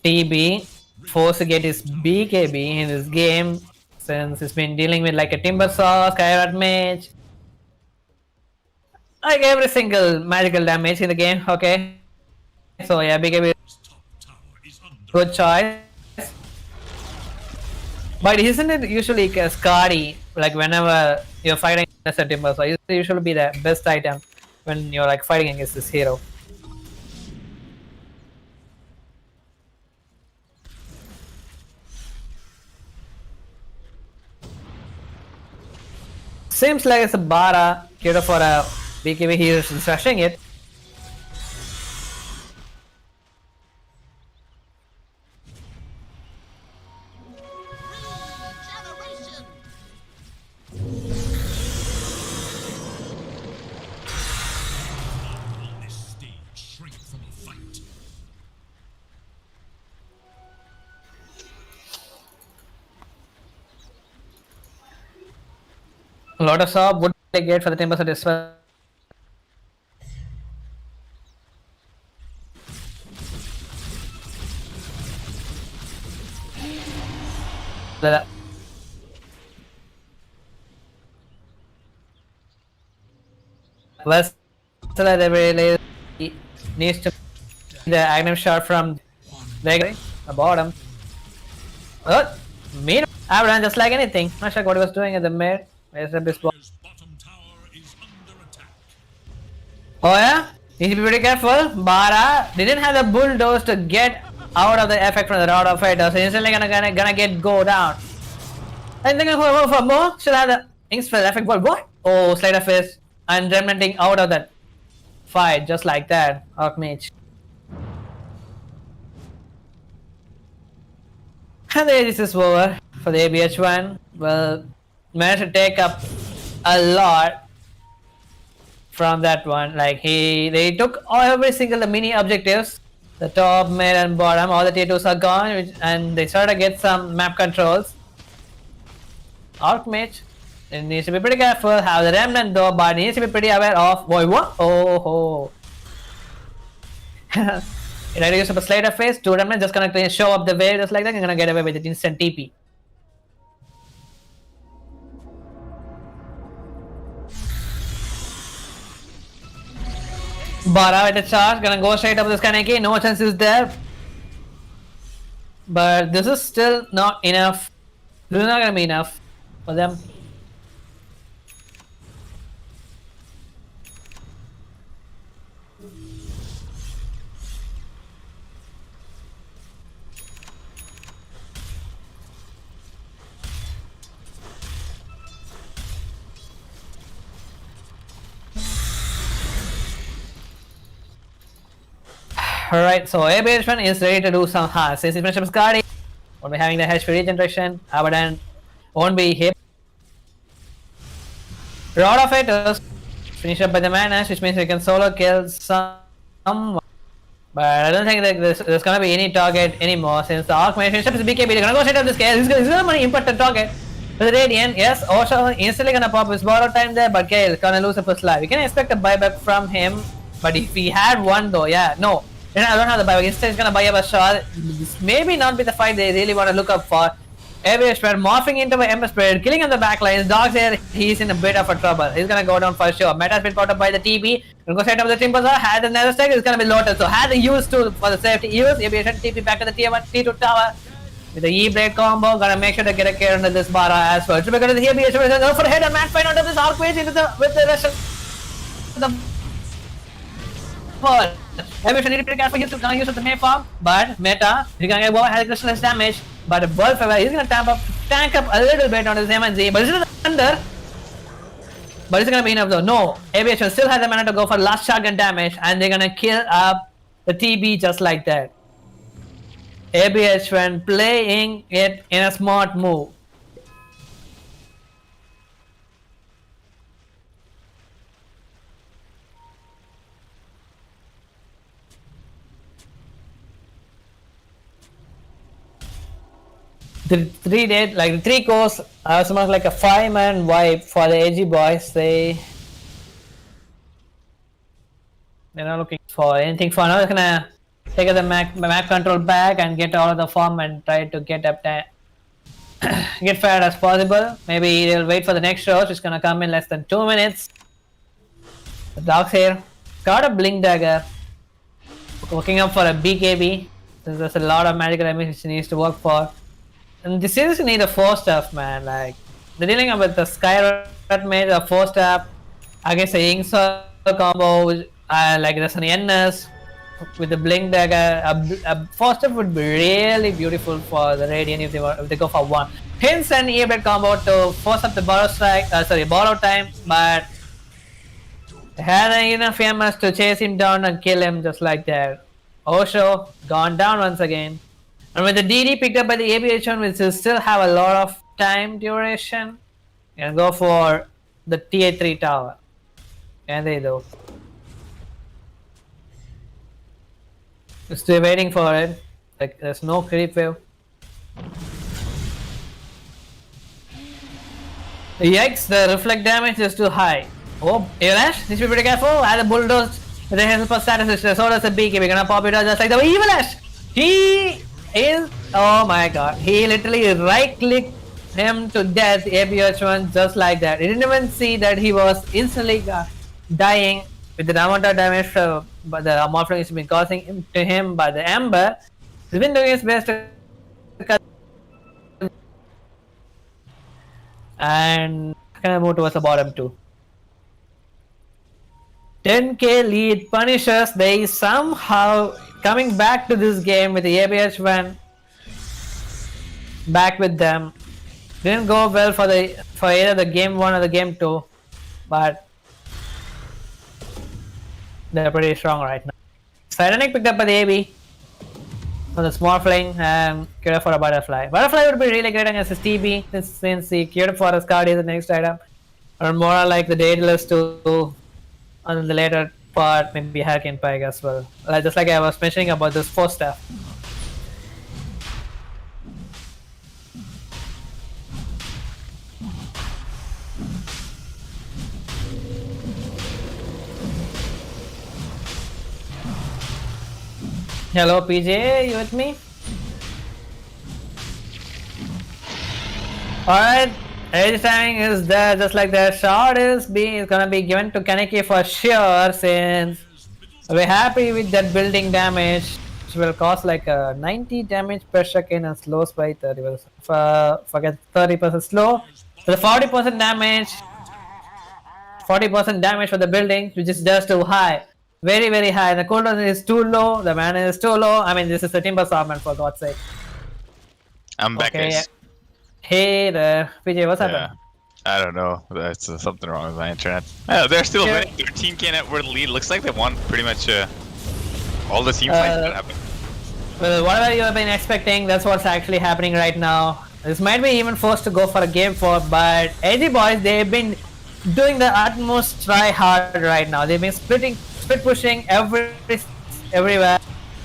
TB forced to get his BKB in this game since he's been dealing with like a Timber Saw, Skyward Mage, like every single magical damage in the game. Okay, so yeah, BKB good choice. But isn't it usually Scotty, like whenever you're fighting against a Timber Saw, it usually be the best item when you're like fighting against this hero. Seems like it's a Bara Kyoto for a BKB, he is rushing it. A lot of sub would be great for the Timber Saw as well. West really needs to the Agnum shot from the bottom. Oh, mean Avalanche just like anything. Not sure what he was doing at the mid. Where's the best ball? Oh yeah? Need to be pretty careful. Bara didn't have the bulldoze to get out of the effect from the Rod of Fate, so instantly gonna get go down. I think for more should have the Inks for the effect ball. What? Oh, Sleight of Fist and remnanting out of that fight just like that. Archmage. And this is over for the ABH1. Well, managed to take up a lot from that one. Like they took every single mini objectives, the top, mid, and bottom. All the tier 2s are gone, and they started to get some map controls. Archmage, it needs to be pretty careful. Have the remnant though, but needs to be pretty aware of. Boy, what? Oh. It either use up a Sleight of Face, 2 remnants just gonna show up the wave just like that. You're gonna get away with it instant TP. Bara with a charge, gonna go straight up this Kaneki, no chance is there. But this is still not enough. This is not gonna be enough for them. Alright, so ABH1 is ready to do some hard. Since his matchup is guarding, won't be having the HP regeneration. Abadan won't be hit. Rod of Haters finish up by the mana, which means we can solo kill someone. But I don't think that there's gonna be any target anymore since the Arc finished up his BKB. They're gonna go straight up this case. He's gonna input the target. For the Radiant, yes, Osho instantly gonna pop his borrow time there, but Gale gonna lose the first life. We can expect a buyback from him, but if he had one though, yeah, no. I don't have the buyback. Instead, he's gonna buy up a shot. This maybe not be the fight they really want to look up for. ABH Spread morphing into my Ember Spread, killing on the back lines. Dogs here, he's in a bit of a trouble. He's gonna go down for sure. Meta has been brought up by the TP. Gonna go straight up the Timber. Had another stack, it's gonna be loaded. So had the use to for the safety use. ABH and TP back to the tier 1, T2 tower. With the E-Blade combo, gonna make sure to get a care under this Bara as well. So we're gonna hear ABH go for a head and match fight under this Arc Page into the with the rest of the ball. ABH need to be careful. He's gonna use the May farm, but Meta, he's gonna get has crystallized damage. But Wolf, he's gonna tank up a little bit on his MNZ, but this is under. But it's gonna be enough though. No, ABH still has the mana to go for last shotgun damage, and they're gonna kill up the TB just like that. ABH when playing it in a smart move. The 3 dead, like the 3 cores, somewhat like a 5-man wipe for the Edgy boys. They're not looking for anything for now. They're gonna take the map control back and get out of the farm and try to get up there, get fired as possible. Maybe they'll wait for the next shot. It's gonna come in less than 2 minutes. The dogs here got a blink dagger, working up for a BKB. Since there's a lot of magical damage which he needs to work for. And this seriously need a 4-staff, man. Like they're dealing with the Skyrat made a 4-staff against the Yingso combo, like there's an NS with the blink dagger. A 4-staff would be really beautiful for the Radiant if they go for 1. Hence an E-Blade combo to force up the borrow strike. Borrow time, but they had enough MS to chase him down and kill him just like that. Osho gone down once again. And with the DD picked up by the ABH1, which will still have a lot of time duration, and go for the tier 3 tower. And they do. Still waiting for it. Like there's no creep wave. Yikes, the reflect damage is too high. Oh, Evil-Ash, you should be pretty careful. Add a bulldoze with the help of status, so does the BK. We're gonna pop it out just like the Evil-Ash. He is, oh my god, he literally right clicked him to death, ABH1, just like that. He didn't even see that he was instantly dying with the amount of damage but the morphling has been causing to him by the Ember. He's been doing his best to cut, and gonna move towards the bottom too. 10k lead Punishers, they somehow coming back to this game with the ABH1 back with them. Didn't go well for either the game 1 or the game 2, but they're pretty strong right now. Cyanic picked up by the AB for the Smurfling and cured for a Butterfly. Butterfly would be really great against his TB since he cured for his card is the next item. Or more like the Daedalus too on the later part, maybe Hurricane Pike as well. Just like I was mentioning about this 4-staff. Hello PJ, you with me? Alright, Edge timing is there, just like the shot is gonna be given to Kaneki for sure, since we're happy with that building damage, which will cost like 90 damage per second and slows by 30%. Forget 30% slow. So the 40% damage, 40% damage for the building, which is just too high. Very, very high. The cooldown is too low, the mana is too low. I mean, this is the Timber Swordman for God's sake. I'm back, Okay. guys. Hey there, PJ, what's Yeah. happening? I don't know. That's something wrong with my internet. They're still winning. 13k net worth lead. Looks like they won pretty much All the team fights that happen. Well, whatever you have been expecting, that's what's actually happening right now. This might be even forced to go for a game 4, but Edgy boys, they've been doing the utmost try hard right now. They've been split pushing everywhere.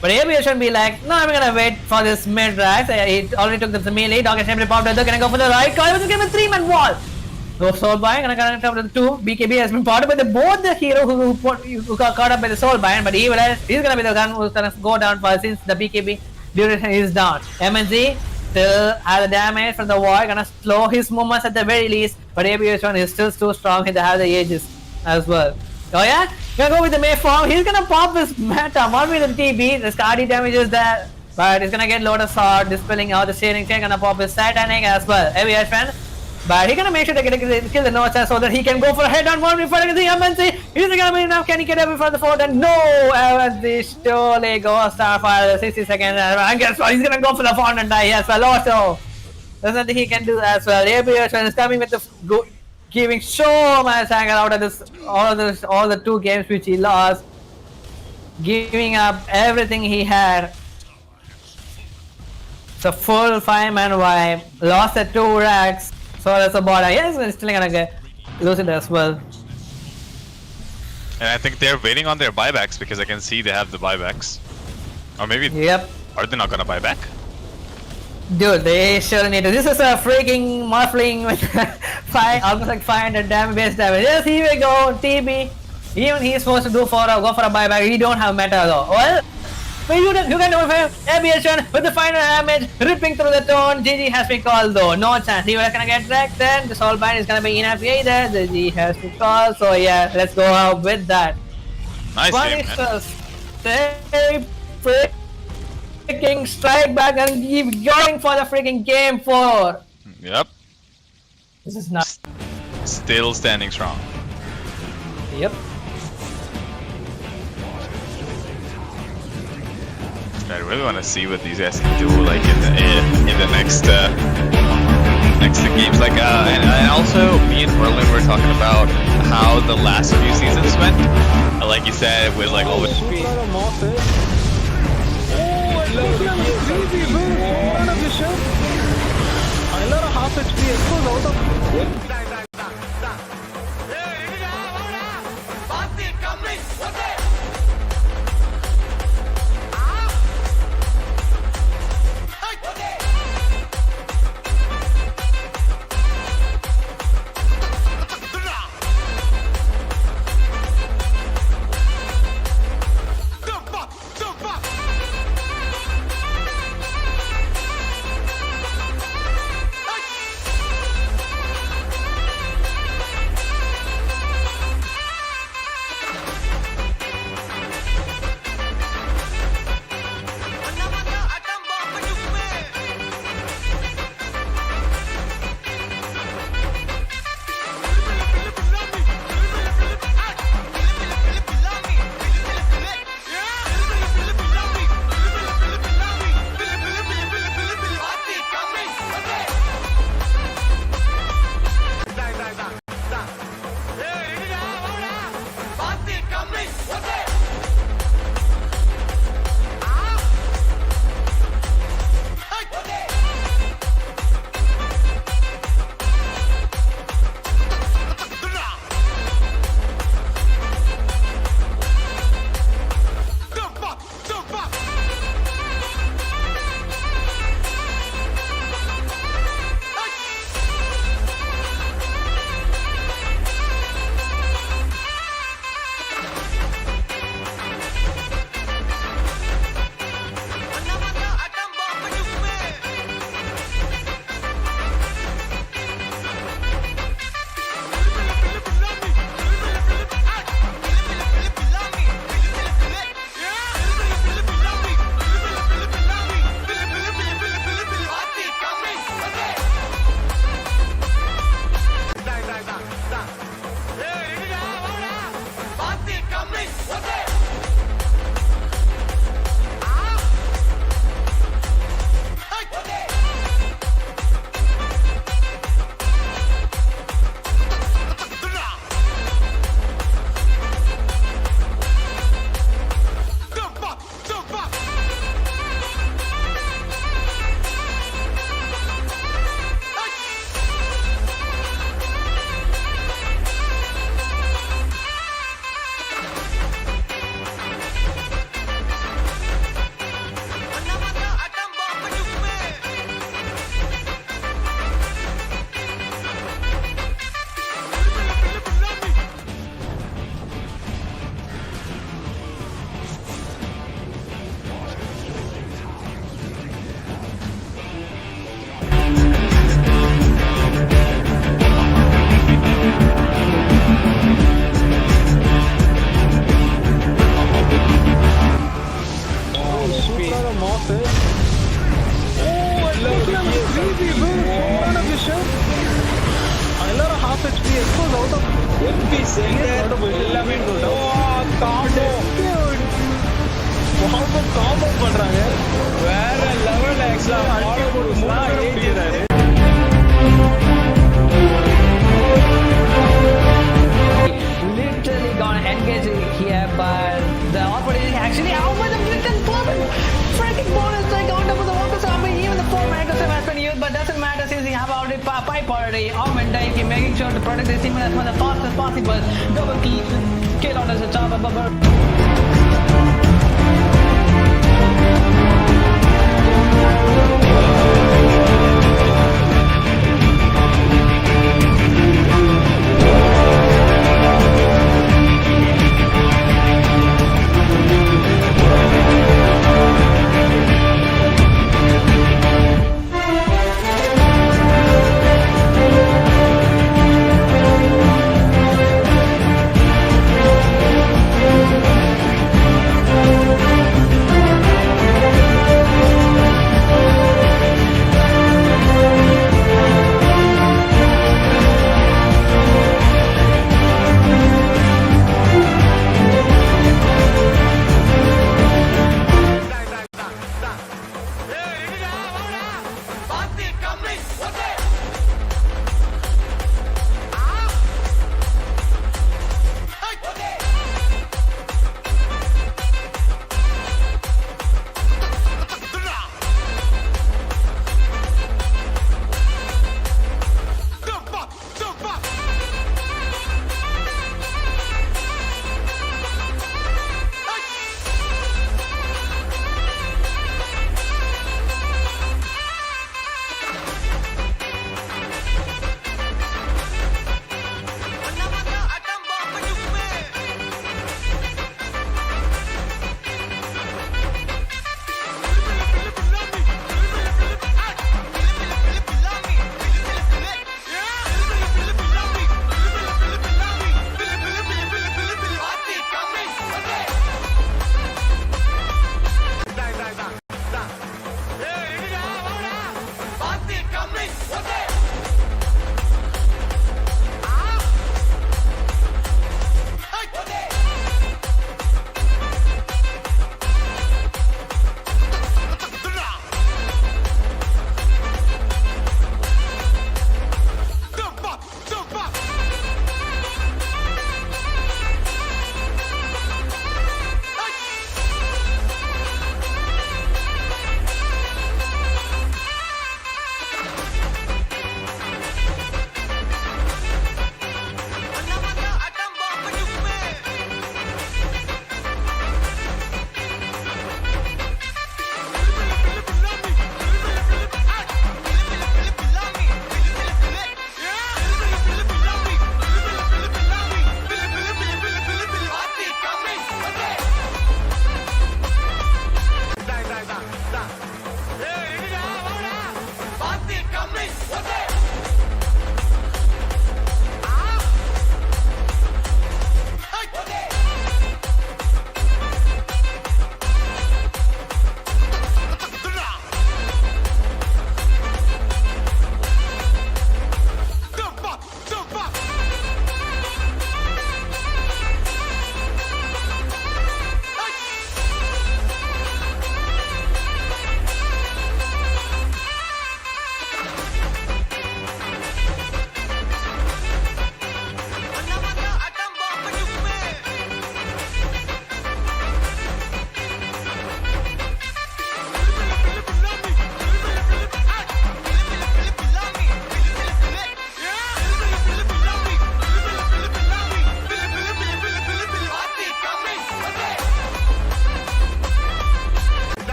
But AB should be like, no, I'm gonna wait for this mid rax. He already took the melee. Dog is simply popped. They're gonna go for the right. Koi was gonna 3-man wall. So Soulbind gonna connect up to the 2. BKB has been spotted by both the hero who got caught up by the Soulbind, but he's gonna be the one who's gonna go down first since the BKB duration is down. MNZ still has the damage from the wall, gonna slow his movements at the very least, but AB1 is still too strong. He has the ages as well. Oh yeah? Gonna go with the May form. He's gonna pop his meta, not with the TB. The Scardy damage is there, but he's gonna get Lotus Sword, dispelling out the steering chain, gonna pop his Satanic as well. AB1. But he's gonna make sure to kill the Nocha so that he can go for a head-on one before the MNC. Is it gonna be enough? Can he get away from the fort? And no! MNC surely goes Starfire 60 seconds. And guess what? He's gonna go for the fort and die as well. Also, there's nothing he can do as well. AB1 is coming with the giving so much anger out of this, all the 2 games which he lost, giving up everything he had. It's a full 5-man wipe. Lost the 2 racks. So that's about it. Yes, he's still gonna lose it as well. And I think they're waiting on their buybacks because I can see they have the buybacks. Or maybe are they not gonna buy back? Dude, they sure need to. This is a freaking Morphling with almost like 500 base damage. Yes, here we go, TB. Even he's supposed to go for a buyback. He don't have meta though. Well, but you can do it. Aviation with the final damage, ripping through the tone. GG has been called though. No chance. He was gonna get wrecked then. The Soulbind is gonna be enough either. The G has been called. So yeah, let's go out with that. Nice game, man. Stay freaking strike back and keep going for the freaking game 4. Yep. This is not. Still standing strong. Yep. I really want to see what these guys can do, like in the next games. Like and also me and Merlin were talking about how the last few seasons went. Like you said, it was like always. I love a half HP expose out of the moss. Oh, crazy, bro. What a vision. I love a half HP. Expose out of. எல்லாமே combo combo பண்றாங்க வேற லெவல்ல extra ஆடி போட்டு மூணு Literally gonna engage here, but the opportunity actually out with the freaking freaking bonus like on top of the water. So I mean, even the 4 microsem has been used, but doesn't matter since he have already pipe already. Augment Dyke making sure to protect the team as fast as possible. Double kill on as a top of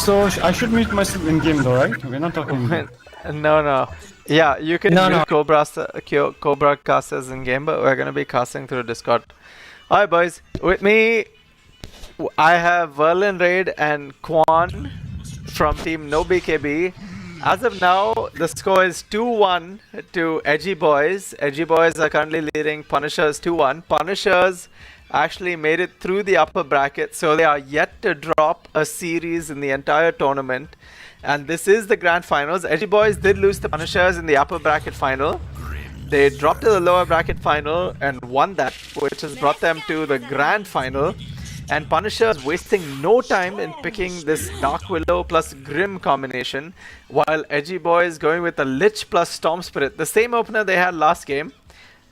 So I should mute myself in game though, right? We're not talking in game. No. Yeah, you can No, mute Cobra casters in game, but we're gonna be casting through Discord. Alright, boys. With me, I have Verlin Raid and Quan from Team No BKB. As of now, the score is 2-1 to Edgy Boys. Edgy Boys are currently leading Punishers 2-1. Punishers actually made it through the upper bracket, so they are yet to drop a series in the entire tournament. And this is the grand finals. Edgy Boys did lose to Punishers in the upper bracket final. They dropped to the lower bracket final and won that, which has brought them to the grand final. And Punishers wasting no time in picking this Dark Willow plus Grim combination, while Edgy Boys going with the Lich plus Storm Spirit, the same opener they had last game.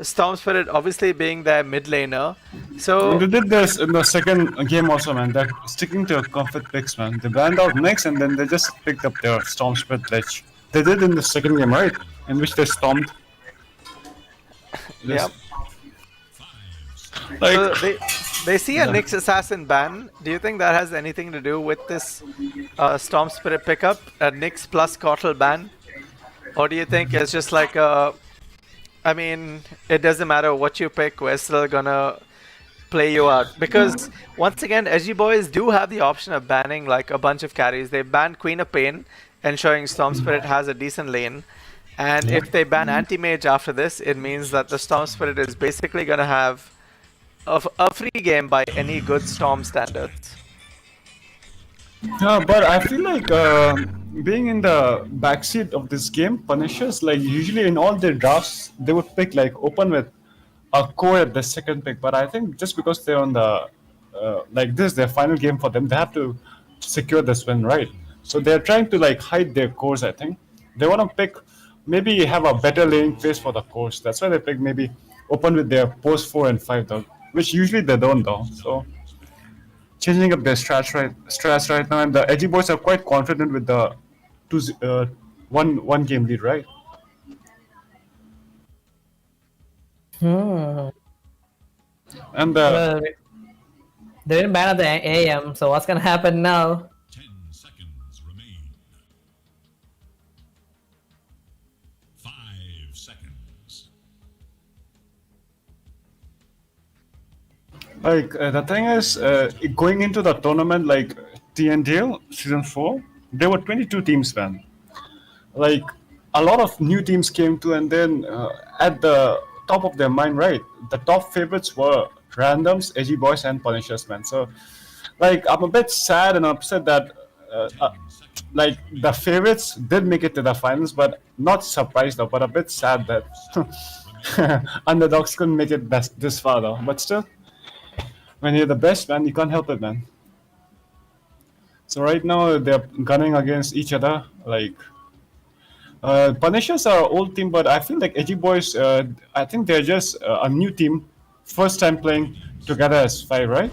Storm Spirit obviously being their mid laner. So They did this in the second game also, man. They're sticking to comfort picks, man. They banned out Nyx and then they just picked up their Storm Spirit Lich. They did in the second game, right? In which they stormed. yep. Like, So they see a Nyx Assassin ban. Do you think that has anything to do with this Storm Spirit pickup? A Nyx plus Cortal ban? Or do you think it's just like a... I mean, it doesn't matter what you pick, we're still gonna play you out. Because, once again, Edgy Boys do have the option of banning like a bunch of carries. They banned Queen of Pain, ensuring Storm Spirit has a decent lane. And if they ban Anti-Mage after this, it means that the Storm Spirit is basically gonna have a free game by any good Storm standards. yeah, but I feel like being in the backseat of this game, Punishers, like usually in all their drafts, they would pick like open with a core at the second pick. But I think just because they're on the like this is their final game for them, they have to secure this win, right? So they're trying to like hide their cores. I think they want to pick maybe have a better laning phase for the cores. That's why they pick maybe open with their post 4 and 5 though, which usually they don't though. So changing up their strats right now, and the Edgy Boys are quite confident with the one game lead, right? And Well, they didn't ban at the AM, so what's gonna happen now? 10 seconds remain. 5 seconds. Like the thing is, going into the tournament, like TNDL season 4, there were 22 teams, man. Like a lot of new teams came to, and then at the top of their mind, right, the top favorites were randoms, Edgy Boys, and Punishers, man. So, like, I'm a bit sad and upset that like the favorites did make it to the finals, but not surprised though, but a bit sad that underdogs couldn't make it this far though. But still, when you're the best, man, you can't help it, man. So right now they're gunning against each other. Like Punishers are an old team, but I feel like Edgy Boys. I think they're just a new team, first time playing together as 5, right?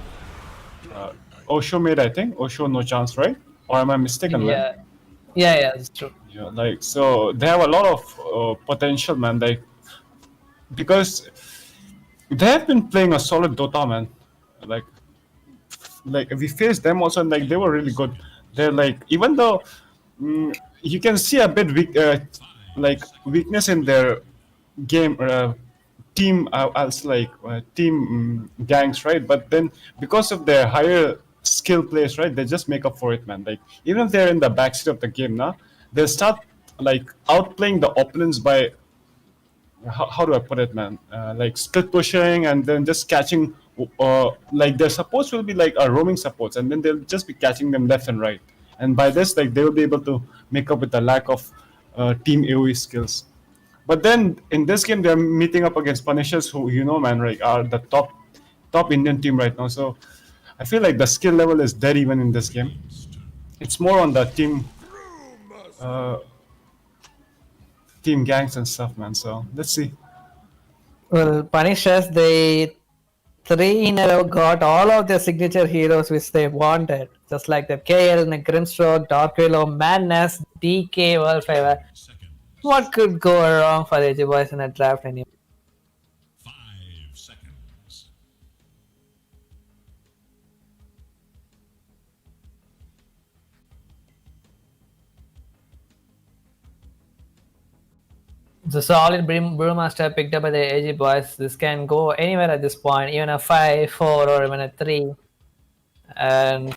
Osho made, I think. Osho no chance, right? Or am I mistaken, man? Yeah, that's true. Yeah, like so they have a lot of potential, man. Because they have been playing a solid Dota, man. Like we faced them also, and like they were really good. They're like, even though you can see a bit weak, like weakness in their game team. I'll say like team gangs, right? But then because of their higher skill plays, right, they just make up for it, man. Like even if they're in the backseat of the game now, they start like outplaying the opponents by how do I put it, man? Like split pushing and then just catching. Like their supports will be like roaming supports, and then they'll just be catching them left and right. And by this, like they will be able to make up with the lack of team AOE skills. But then in this game, they're meeting up against Punishers, who man, like are the top Indian team right now. So I feel like the skill level is dead even in this game. It's more on the team gangs and stuff, man. So let's see. Well, Punishers, they 3 in a row got all of their signature heroes which they wanted. Just like the KL, Grimstroke, Dark Willow, Madness, DK, World Favor. What could go wrong for the Edgy Boys in a draft anyway? 5 seconds. The solid Brewmaster picked up by the Edgy Boys. This can go anywhere at this point, even a 5, 4, or even a 3. And I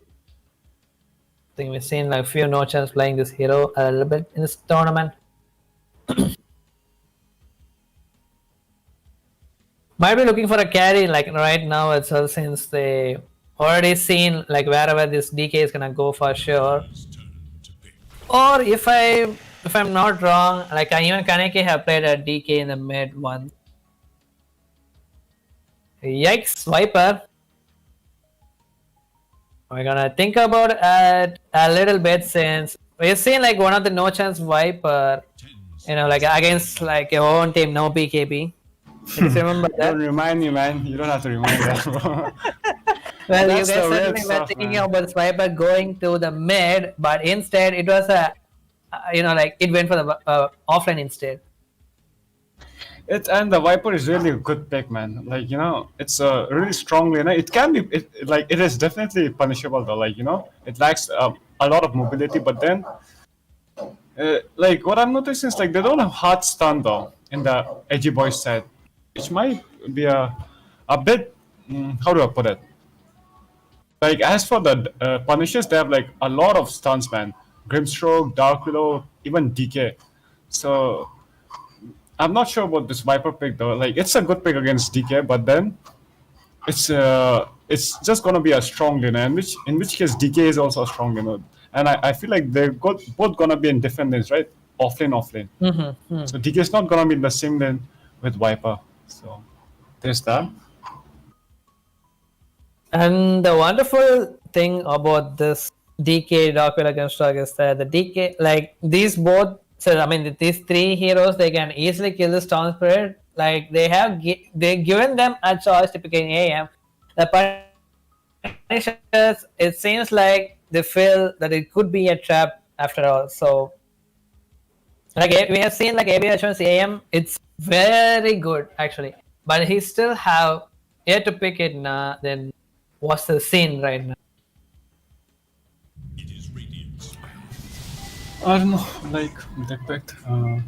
think we've seen like a few no-chance playing this hero a little bit in this tournament. Might be looking for a carry like right now as well, since they already seen like wherever this DK is gonna go for sure. Or if I'm not wrong, like even Kaneki have played a DK in the mid one. Yikes, Viper. We're gonna think about it a little bit, since we've seen like one of the no chance Viper, like against like your own team, no BKB. Just remember that. Don't remind me, man. You don't have to remind that, bro. Well, That's you the guys real certainly were stuff, thinking man. about Swiper going to the mid, but instead it was a, like it went for the offline instead. And the Viper is really a good pick, man. Like, it's a really strong laner. It can be, it is definitely punishable though. Like, it lacks a lot of mobility, but then, like, what I'm noticing is like they don't have hard stun though in the Edgy Boys side, which might be a bit, how do I put it? Like, as for the Punishers, they have like a lot of stuns, man. Grimstroke, Dark Willow, even DK. So, I'm not sure about this Viper pick though. Like, it's a good pick against DK, but then it's just gonna be a strong laner, in which case DK is also a strong laner. And I feel like they're both gonna be in different lanes, right? Offlane. So DK is not gonna be in the same lane with Viper. So there's that. And the wonderful thing about this DK Dark Willow construct is that the DK, like these both, so I mean these 3 heroes, they can easily kill the Storm Spirit. Like they given them a choice to pick an AM. The Punishers, it seems like they feel that it could be a trap after all. So, like we have seen like AB Ashwin's AM, it's very good actually, but he still have yet to pick it now. Then what's the scene right now? It is Radiant's. I don't know, like they picked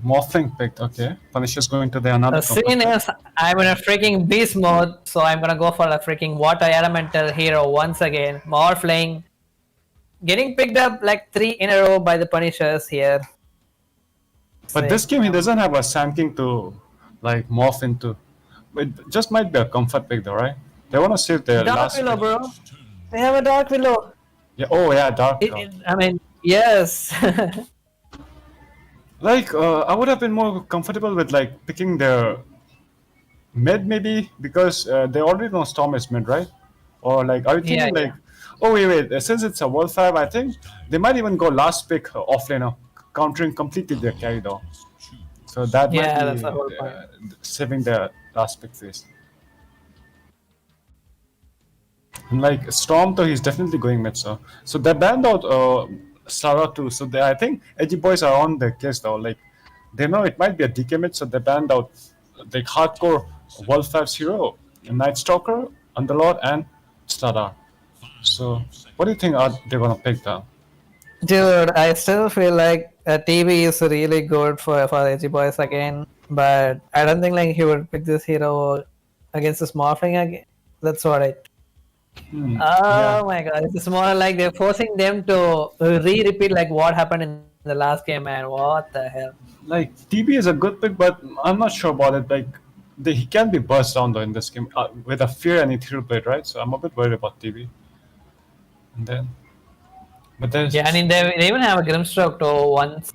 Morphling picked, okay. Punisher's going to the another The scene is I'm in a freaking beast mode, so I'm gonna go for a freaking water elemental hero once again. Morphling. Getting picked up like 3 in a row by the Punishers here. But this game he doesn't have a Sand King to like morph into. It just might be a comfort pick though, right? They wanna save their Dark last Willow, pick. bro. They have a Dark Willow. Yeah, Dark Willow. I mean, yes. Like, I would have been more comfortable with like picking the mid maybe, because they already know Storm is mid, right? Or like, are you thinking Yeah. like, oh wait, since it's a World 5, I think they might even go last pick offlaner, countering completely their carry though. So that Yeah, might that's be the whole point. saving their last pick phase. And like Storm though, he's definitely going mid, so they banned out Sarah too. So I think Edgy Boys are on the case though. Like they know it might be a DK mid, so they banned out like hardcore World 5's hero, Night Stalker, Underlord, and Stardar. So what do you think they're gonna pick now? Dude, I still feel like TV is really good for Edgy Boys again, but I don't think like he would pick this hero against this Morphling again. That's what I. Oh my god, it's more like they're forcing them to repeat like what happened in the last game, man. What the hell? Like TB is a good pick, but I'm not sure about it. Like he can be burst down though in this game with a fear and ethereal blade, right? So I'm a bit worried about TB. And then, but there's Yeah, I mean they even have a Grimstroke too once.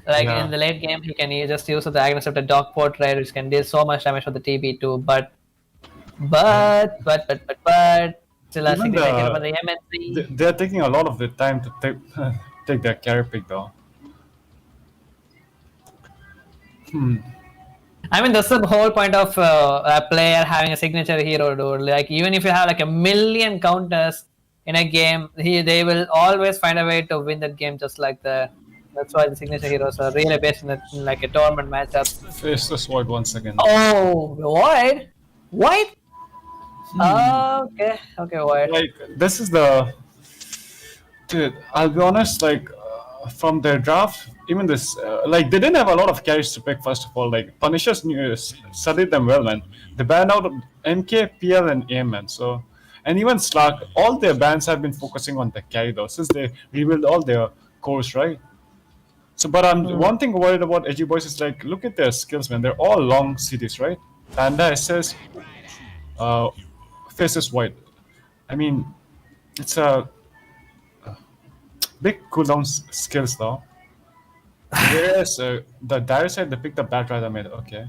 Like Yeah. in the late game, he can just use the Agnes of the Dog Portrait, which can deal so much damage for the TB too. But still a Even significant the- for the MNC. they're taking a lot of the time to take their carry pick though. I mean, that's the whole point of a player having a signature hero, dude. Like, even if you have like a million counters in a game, they will always find a way to win that game just like that. That's why the signature heroes are really based in like a tournament matchup. Face this void once again. Oh, Void? Void? Okay, Void. Like this is the dude. I'll be honest. Like from their draft, even this, like they didn't have a lot of carries to pick. First of all, like Punishers studied them well, man. They banned out MK, PL, and AM, man. So, and even Slark, all their bans have been focusing on the carry though, since they rebuild all their cores, right? So, but I'm one thing worried about Edgy Boys is like, look at their skills, man. They're all long CDs, right? Panda SS, uh, Faces White. I mean, it's a big cooldown skills though. Whereas the dire side, they picked the Bat Rider mid. Okay.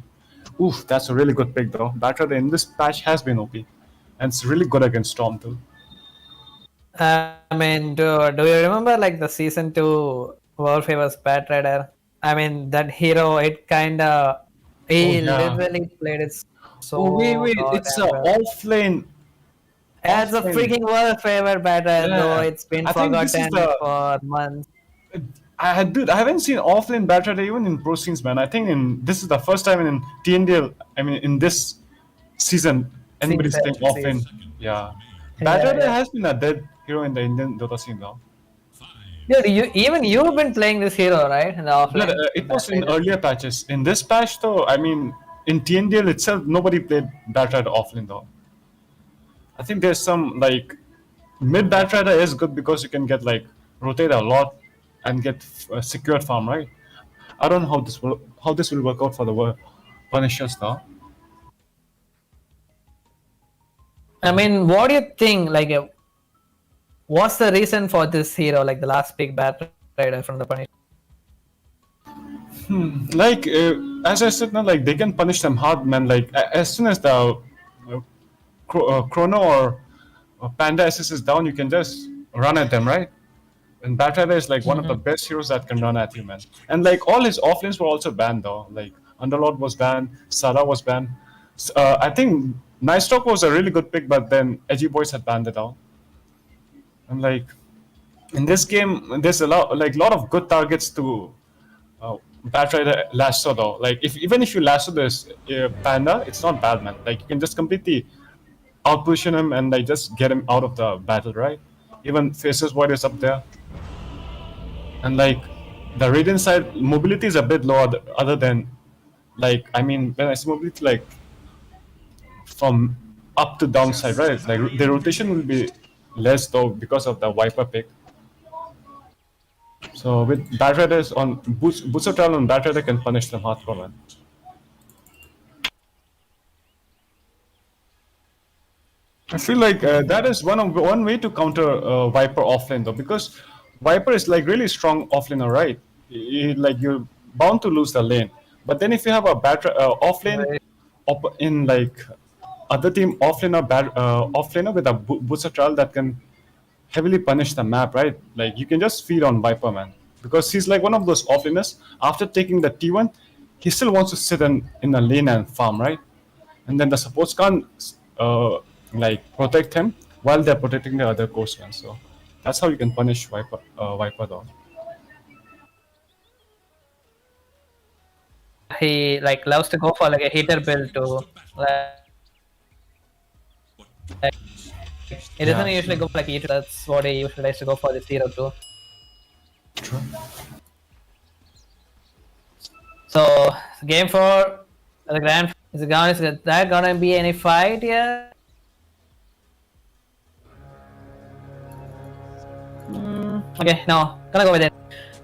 Oof, that's a really good pick though. Bat Rider in this patch has been OP. And it's really good against Storm too. I mean, do you remember like the season 2 World Favors Bat Rider? I mean, that hero, it kinda. He literally played it so. Oh, wait, it's a goddamn well. offlane. Yeah, it's a freaking World Favor Bat Rider, Yeah. though it's been I think this is forgotten the- for months. Dude, I haven't seen offlane Bat Rider even in pro scenes, man. I think this is the first time in TNDL. I mean, in this season, anybody's playing offlane. Yeah, Bat Yeah, Rider yeah. has been a dead hero in the Indian Dota scene now. Dude, you've been playing this hero, right? In the offline. But it was in earlier patches. In this patch, though, I mean, in TNDL itself, nobody played Bat Rider offlane though. I think there's some like mid Bat Rider is good because you can get like rotate a lot and get secured farm, right? I don't know how this will work out for the Punishers though. I mean, what do you think? Like, what's the reason for this hero? Like the last big Bat Rider from the Punish. Like as I said, now like they can punish them hard, man. Like as soon as the Chrono or Panda SS is down, you can just run at them, right? And Bat Rider is like one of the best heroes that can run at you, man. And like all his offlanes were also banned though. Like Underlord was banned, Sada was banned. I think Nice Talk was a really good pick, but then Edgy Boys had banned it out. And like in this game, there's a lot of good targets to Bat Rider lasso though. Like even if you lasso this Panda, it's not bad, man. Like you can just completely outposition him and like just get him out of the battle, right? Even Faces Void is up there. And like the Radiant side, mobility is a bit low other than like, I mean, when I say mobility, like from up to downside, right? Like the rotation will be less though because of the Viper pick. So with Bat Riders on Boots of Travel and Bat Rider can punish them hardcore, man. I feel like that is one way to counter Viper offlane though, because Viper is like really strong offlaner, right? Like you're bound to lose the lane. But then if you have a offlane in like other team offlaner with a booster trial that can heavily punish the map, right? Like you can just feed on Viper, man, because he's like one of those offlaners. After taking the T1, he still wants to sit in a lane and farm, right? And then the supports can't like protect him while they're protecting the other coast, man. So that's how you can punish Viper though. He like loves to go for like a hitter build too. Like, he doesn't usually go for like eater. That's what he usually likes to go for this hero too. True. So game 4, the grand is that gonna be any fight here? Okay, no, gonna go with it.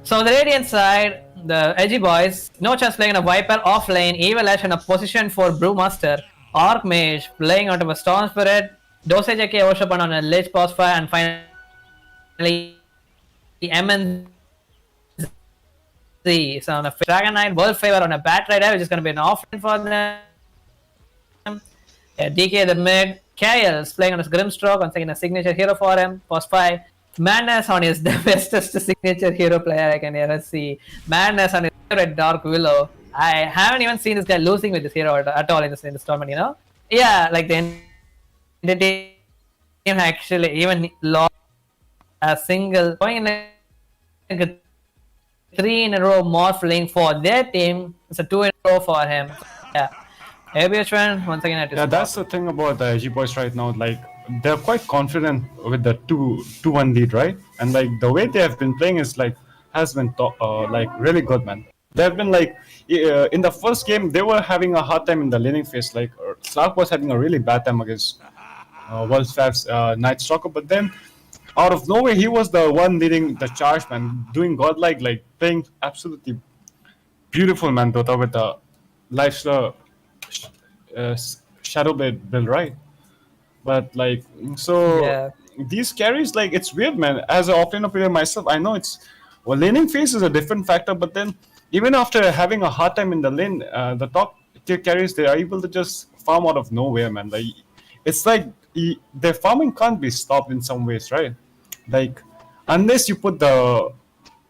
So on the Radiant side, the Edgy Boys, no chance playing a Viper off lane, Evil Ash in a position for Brewmaster, Archmage playing out of a Storm Spirit, Dosage AK Worship on a Lich Boss Fire, and finally the MNZ. So on a Dragon Knight, World Favor on a Bat Rider, which is gonna be an off lane for them. Yeah, DK the mid, Kael's playing on his Grimstroke, once again a signature hero for him, Boss 5. Madness on his the bestest signature hero player I can ever see. Madness on his favorite Dark Willow. I haven't even seen this guy losing with this hero at all in this tournament, you know? Yeah, like the team actually even lost a single, going in like a 3 in a row morph lane for their team. It's a 2 in a row for him. Yeah. ABH1, once again at his Yeah, that's the thing about the Edgy Boys right now. Like they're quite confident with the 2-1 lead, right? And like the way they have been playing is like has been like really good, man. They've been like in the first game they were having a hard time in the laning phase. Like Slark was having a really bad time against World Fab's Night Stalker, but then out of nowhere he was the one leading the charge, man, doing godlike, like playing absolutely beautiful, man. Dota with the Lifeslayer Shadowblade build, right? But like, so Yeah. these carries, like, it's weird, man. As an offlaner player myself, I know it's well, laning phase is a different factor, but then even after having a hard time in the lane, the top tier carries they are able to just farm out of nowhere, man. Like, it's like their farming can't be stopped in some ways, right? Like, unless you put the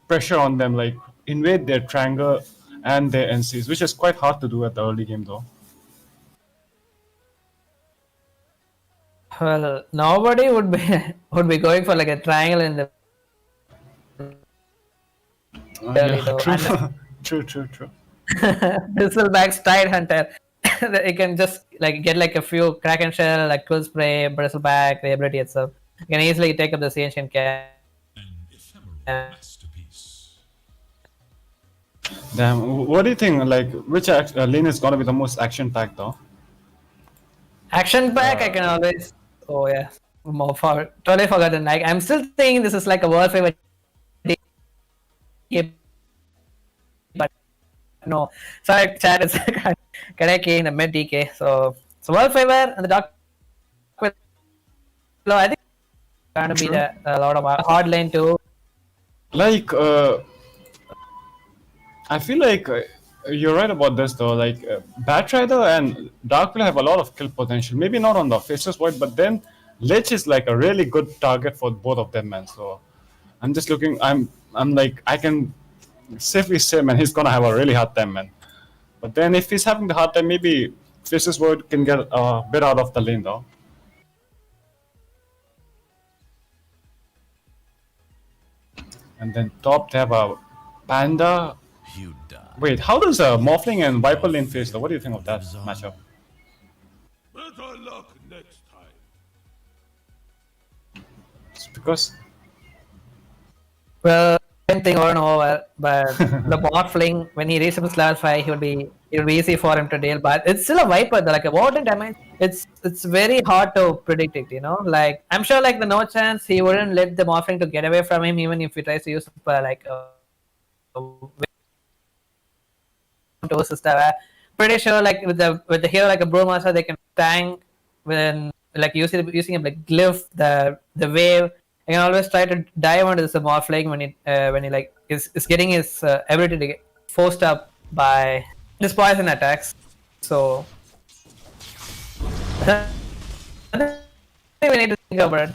pressure on them, like invade their triangle and their NCs, which is quite hard to do at the early game, though. Well, nobody would be would be going for like a triangle in the early Yeah, though. true. And True. Bristleback's Tide Hunter. You can just like get like a few Kraken Shell, like Quill Spray, Bristleback, the ability itself. You can easily take up this ancient cat. An ephemeral masterpiece. Damn, what do you think? Like, which lane is gonna be the most action-packed, though? Action pack, I can always. Oh yeah, more for totally forgotten. Like I'm still thinking this is like a world favorite. But no, sorry, chat is Kaneki in the mid DK. So world favor and the dark. No, I think going to be a lot of hard lane too. Like, I feel like you're right about this, though. Like, Batrider and Darkblade have a lot of kill potential. Maybe not on the Faceless Void, but then Lich is like a really good target for both of them, man. So I'm just looking. I'm like, I can safely say, man, he's gonna have a really hard time, man. But then if he's having the hard time, maybe Faceless Void can get a bit out of the lane, though. And then top they have a Panda. You die. Wait, how does a Morphling and Viper lane face, though? What do you think of that matchup? Better luck next time. It's because Well, same thing over and over. But the Morphling, when he reaches level 5, it will be easy for him to deal. But it's still a Viper. Like a water damage, it's very hard to predict it. You know, like I'm sure like the no chance he wouldn't let the Morphling to get away from him, even if he tries to use like to system. Pretty sure like with the hero like a Brewmaster, they can tank when like using a like glyph the wave. You can always try to dive onto the Morphling when he like is getting his ability to get forced up by this poison attacks. So I think we need to think about it.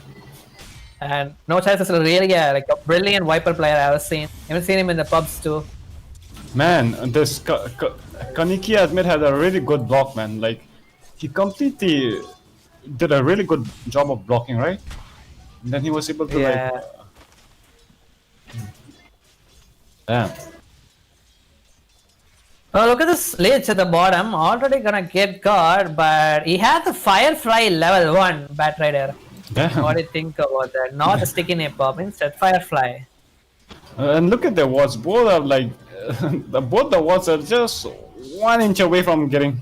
And no chance is really like a brilliant Viper player I've ever seen. Even seen him in the pubs too. man, this Kaneki Admit had a really good block, man. Like, he completely did a really good job of blocking, right? And then he was able to Yeah. like, damn. Oh, look at this Lich at the bottom. Already gonna get guard, but he has the Firefly level 1 Batrider. Damn. What do you think about that? Not the sticky napalm, instead Firefly. And look at the wards. Both are like, both the wards are just 1 inch away from getting.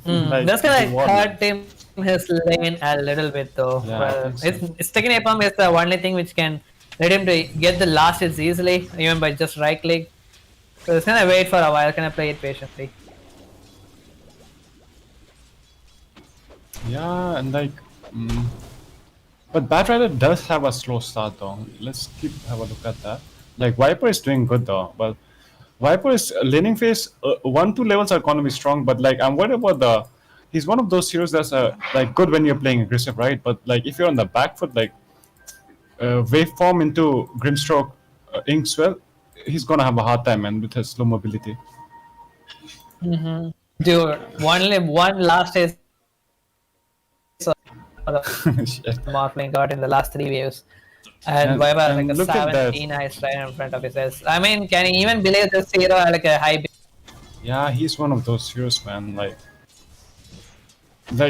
Like, That's gonna the ward. hurt him his lane a little bit though. Yeah, I Well, think so. it's sticky napalm is the only thing which can let him to get the last hits easily, even by just right click. So it's gonna wait for a while. Gonna play it patiently. Yeah, and like, but Batrider does have a slow start, though. Let's have a look at that. Like, Viper is doing good, though. But Viper's laning phase, 1-2 levels are going to be strong. But like, I'm worried about the. He's one of those heroes that's like good when you're playing aggressive, right? But like, if you're on the back foot, like waveform into Grimstroke, Inkswell, he's gonna have a hard time, man, with his slow mobility. Dude, one last is Shit. Morphling got in the last 3 waves. And And- Viper and like a look at that. 17 eyes right in front of his eyes. I mean, can he even believe this hero like a high Yeah, he's one of those heroes, man. Like,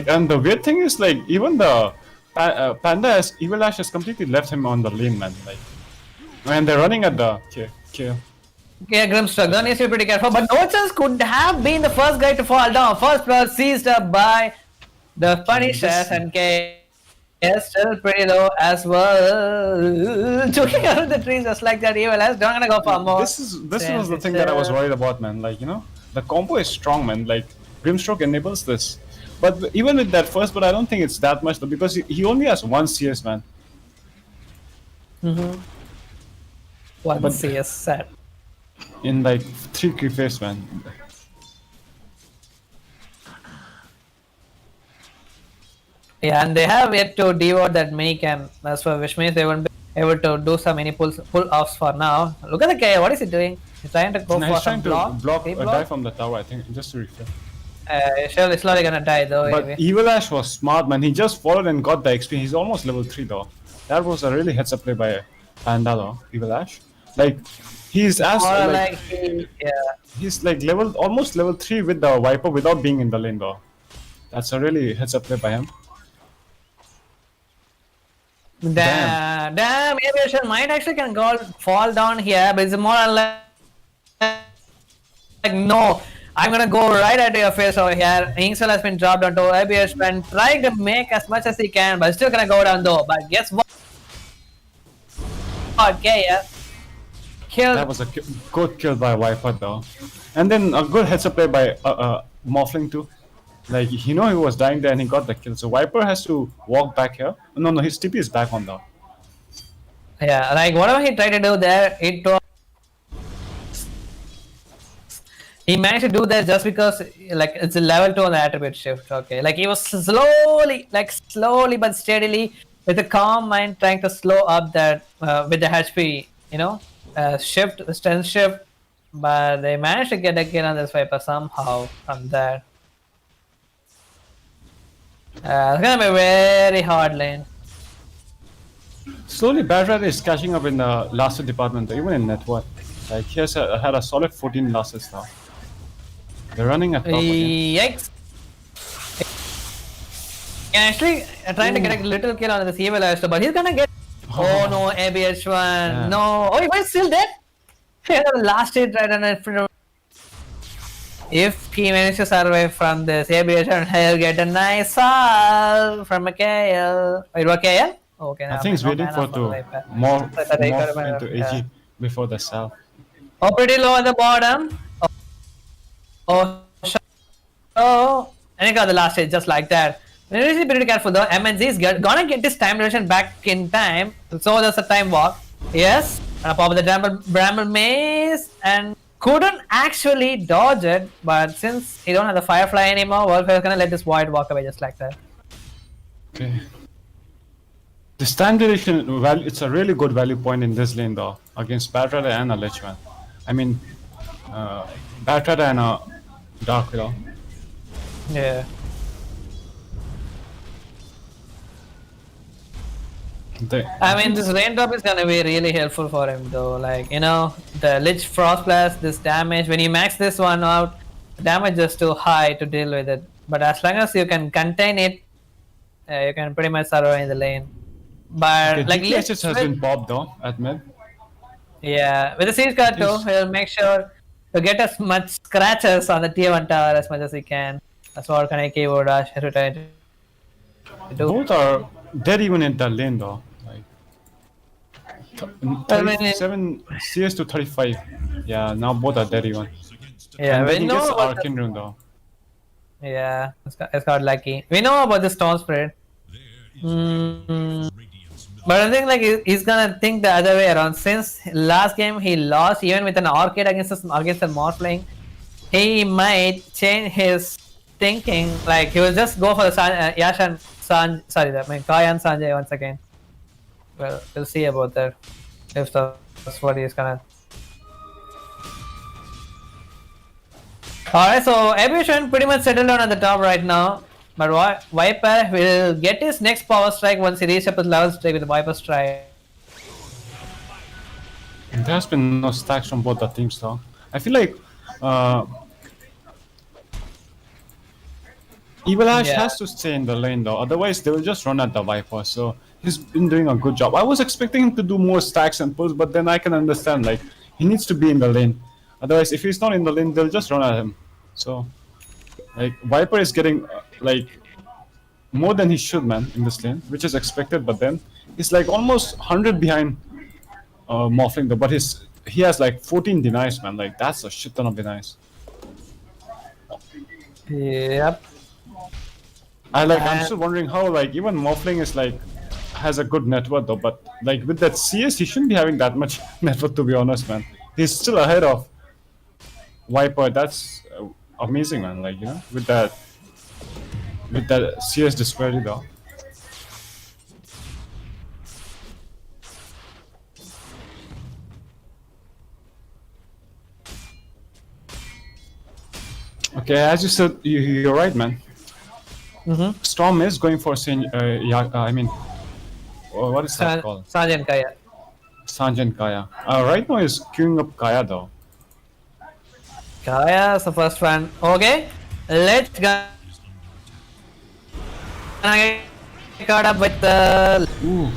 and the weird thing is, like, even the Panda has Evil Ash has completely left him on the lane, man. Like, And they're running at the kill. Yeah, Grimstruck. That needs to be pretty careful. But Nochans could have been the first guy to fall down. First blood seized up by the Punishers, and K is still pretty low as well. Choking out of the trees just like that. Evil as don't gonna go for more. This was the thing that I was worried about, man. Like, you know, the combo is strong, man. Like, Grimstroke enables this. But even with that first, but I don't think it's that much though, because he only has one CS, man. One CS set. In like 3 creep phase, man. Yeah, and they have yet to devote that mini cam as well, which means they won't be able to do some mini pull offs for now. Look at the KO, what is he doing? He's trying to go No, for he's some trying to block a block. die from the tower, I think, just to refill. Surely slowly gonna die though. But anyway. Evil Ash was smart, man. He just followed and got the XP. He's almost level 3 though. That was a really heads up play by Panda though, Evil Ash. Like, he's as Or like, yeah. he's like almost level 3 with the Viper without being in the lane though. That's a really heads up play by him. Damn, Aviation might actually can go fall down here, but it's more like no, I'm gonna go right at your face over here. Ingsel has been dropped onto Aviation and trying to make as much as he can, but still gonna go down though. But guess what? Okay, yeah. Killed. That was a good kill by Viper though. And then a good heads up play by Morphling too. Like, he know he was dying there and he got the kill. So Viper has to walk back here. No, his TP is back on though. Yeah, like whatever he tried to do there, it was. He managed to do that just because, like, it's a level 2 on the attribute shift. Okay, like he was slowly but steadily, with a calm mind, trying to slow up that with the HP, you know, shift, the strength shift. But they managed to get a kill on this Viper somehow from there. It's gonna be a very hard lane. Slowly, Bad Rat is catching up in the last department, even in net worth. Like, he has had a solid 14 losses now. They're running at top again. Yikes! Actually, trying to get a little kill on this evil Astro, but he's gonna get. Oh no, ABH1. Yeah. No. Oh, he's still dead? He had a last hit right on in front of. If he manages to survive from this ABH1, he'll get a nice fall from a KL. Wait, what KL? Okay, I think he's waiting for to morph into Edgy before the cell. Oh, pretty low at the bottom. Oh, and he got the last hit just like that. We need to be pretty careful though. MNZ is gonna get this time duration back in time. So there's a time walk. Yes. And pop the Bramble Maze and couldn't actually dodge it. But since he don't have the Firefly anymore, Wolfire is gonna let this Void walk away just like that. Okay. This time duration value, it's a really good value point in this lane though, against Batrada and a Lechman. I mean, Batrada and a Dark Widow. Yeah. I mean, this raindrop is gonna be really helpful for him though. Like, you know, the Lich Frost Blast, this damage, when you max this one out, the damage is too high to deal with it. But as long as you can contain it, you can pretty much survive in the lane. But Okay, like DPS Lich has been popped though at mid. yeah, with the Siege Guard too, he'll make sure to get as much scratches on the tier 1 tower as much as he can. That's what Kaneki would try to do. Both are dead even in the lane though. Like 37 CS to 35. Yeah, now both are dead even. Yeah, And we then he know gets about Arcane Rune though. yeah, it's got lucky. We know about the Storm Spread. But I think like he's gonna think the other way around. Since last game he lost even with an Arcade against the Morphling, he might change his thinking. Like he will just go for the Yash and Kai and Sanjay once again. Well, we'll see about that. If that's what he's gonna. Alright, so Aviation pretty much settled down at the top right now. But Viper will get his next power strike once he reaches up his level strike with the Viper strike. There has been no stacks from both the teams though. I feel like Evil Ash Yeah. has to stay in the lane though, otherwise they will just run at the Viper. So he's been doing a good job. I was expecting him to do more stacks and pulls, but then I can understand like he needs to be in the lane. Otherwise, if he's not in the lane, they'll just run at him. So like Viper is getting like more than he should, man, in this lane, which is expected. But then he's like almost 100 behind Morphling though. But he has like 14 denies, man. Like that's a shit ton of denies. Yep. I'm still wondering how like even Morphling is like has a good net worth though, but like with that CS he shouldn't be having that much net worth, to be honest, man. He's still ahead of Viper. That's amazing, man. Like, you know, with that CS disparity though. Okay, as you said, you're right, man. Storm is going for what is that called? Sergeant Kaya. Sanjan Kaya. Right now is queuing up Kaya though. Kaya is the first one. Okay, let's go. I caught up with the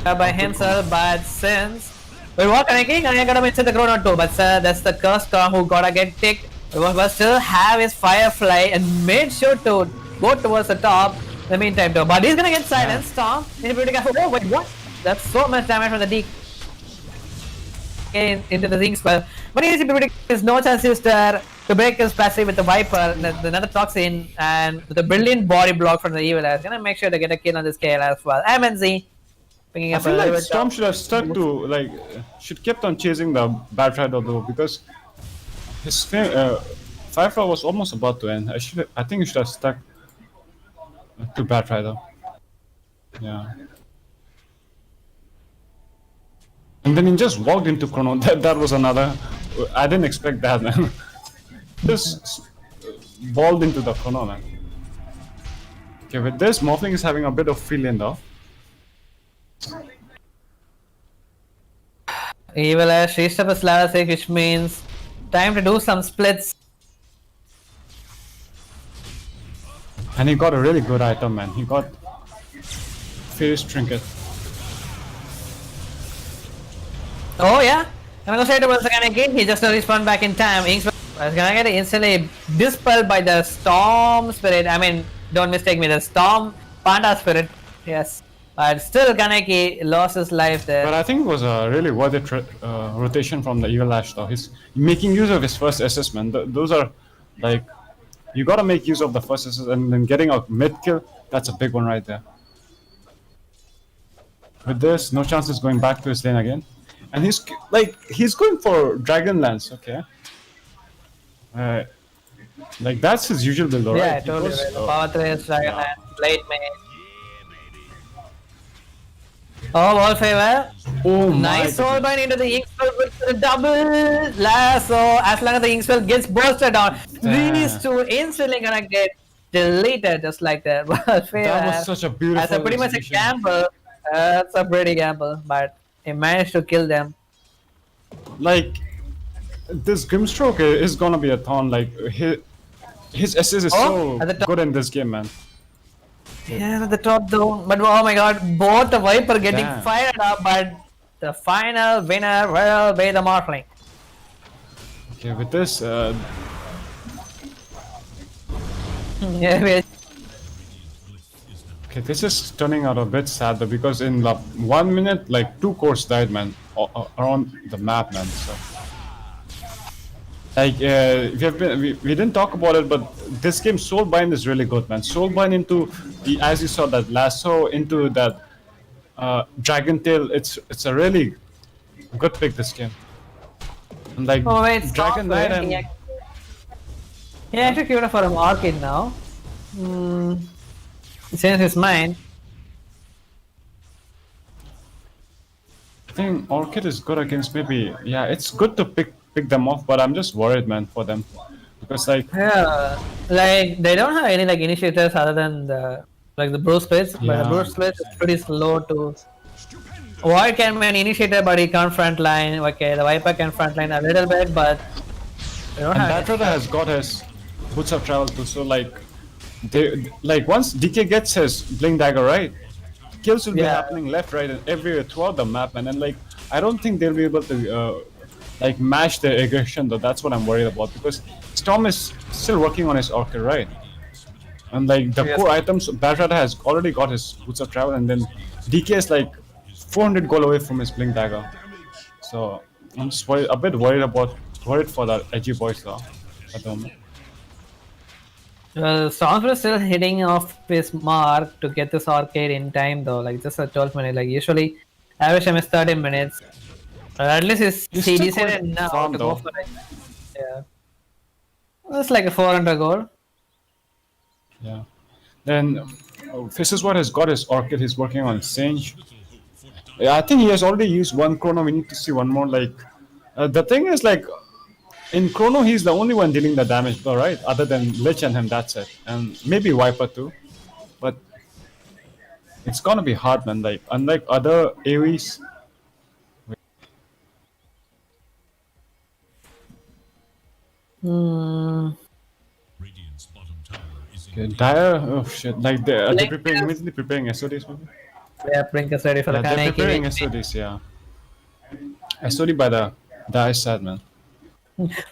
by himself, but since we were connecting, I got him into the chrono too. But that's the cursed storm who gotta get ticked. But still have his Firefly and made sure to go towards the top. In the meantime, though, but he's gonna get silenced. Storm. Need to be careful. Oh wait, what? That's so much damage from the D into the ring spell. But he there's no chance to break his passive with the Viper, another Toxin, and with a brilliant body block from the Evil Ash. Gonna make sure to get a kill on this KL as well. MNZ picking I up feel a like little Storm should have stuck to like should kept on chasing the Bad Rider though, because his Firefly was almost about to end. I think he should have stuck to Bad Rider. Yeah. And then he just walked into Chrono. That was another. I didn't expect that, man. Just balled into the Chrono, man. Okay, with this, Morphling is having a bit of free lane though. Evil Ash reached up his level 6, which means time to do some splits. And he got a really good item, man. He got Fierce Trinket. Oh yeah, I'm gonna say towards the Kaneki. He just respawned back in time. Inks was gonna get instantly dispelled by the Storm Spirit. I mean, don't mistake me, the Storm Panda Spirit. Yes, but still Kaneki lost his life there. But I think it was a really worth it rotation from the Evil Ash though. He's making use of his first SS, man. Those are like, you gotta make use of the first SS, and then getting a mid kill, that's a big one right there. With this, no chances going back to his lane again. And he's going for Dragonlance, okay. Like that's his usual build, right? Yeah, totally right. Power Trace, Dragonlance, Blade Main. Oh, wall favor. Oh my Nice soul bind into the Inkspell with the double lasso. As long as the Inkspell gets bursted down, these two instantly gonna get deleted just like that. Wall favor. That was such a beautiful That's a pretty much a execution. gamble. That's a pretty gamble, but he managed to kill them. Like, this Grimstroke is gonna be a thorn. Like his SS is Oh, at the so top. good in this game, man. Yeah, at the top though. But oh my god, both the Viper getting Damn. fired up, but the final winner will be the Morphling. Okay, with this, Yeah, okay, this is turning out a bit sad though, because in the 1 minute, like 2 cores died, man, around the map, man. So, like, we didn't talk about it, but this game Soulbind is really good, man. Soulbind into the, as you saw, that lasso into that Dragon Tail. It's a really good pick this game. And like oh wait, Dragon Knight and he actually queued for an Orchid now. It's in his mind. I think Orchid is good against maybe, yeah, it's good to pick them off, but I'm just worried, man, for them, because like Yeah, like they don't have any like initiators other than the Bruce Split, but the Yeah. Bruce Split is pretty slow to. Void can be an initiator, but he can't frontline. Okay, the Viper can frontline a little bit, but they don't and have. Batroda has got his boots of travel too, so like they like once DK gets his blink dagger right, kills will be Yeah. happening left, right, and everywhere throughout the map, and then like I don't think they'll be able to like match their aggression though. That's what I'm worried about because Storm is still working on his orchid, right? And like the core items, Batrata has already got his boots of travel, and then DK is like 400 gold away from his blink dagger. So I'm just a bit worried for the edgy boys though at the moment. Well, Stormfront is still hitting off his mark to get this arcade in time though, like just a 12 minute. Like usually, average time is 30 minutes. At least He's he still decided quite now farm, to go though. for it. Yeah, it's like a 400 goal. Yeah. Then this is what has got his orchid. He's working on Sage. Yeah, I think he has already used one chrono. We need to see one more. Like the thing is like in chrono he's the only one dealing the damage though, right? Other than Lich and him, that's it. And maybe Viper too. But it's gonna be hard, man. Like unlike other AoEs. Radiant's bottom tower is in Okay, Dire, oh shit! Like they're preparing, immediately preparing SODs. Maybe? Yeah, Brink is ready for the Yeah, they're preparing Kaneki. SODs. Yeah, SOD by the Dire side, man.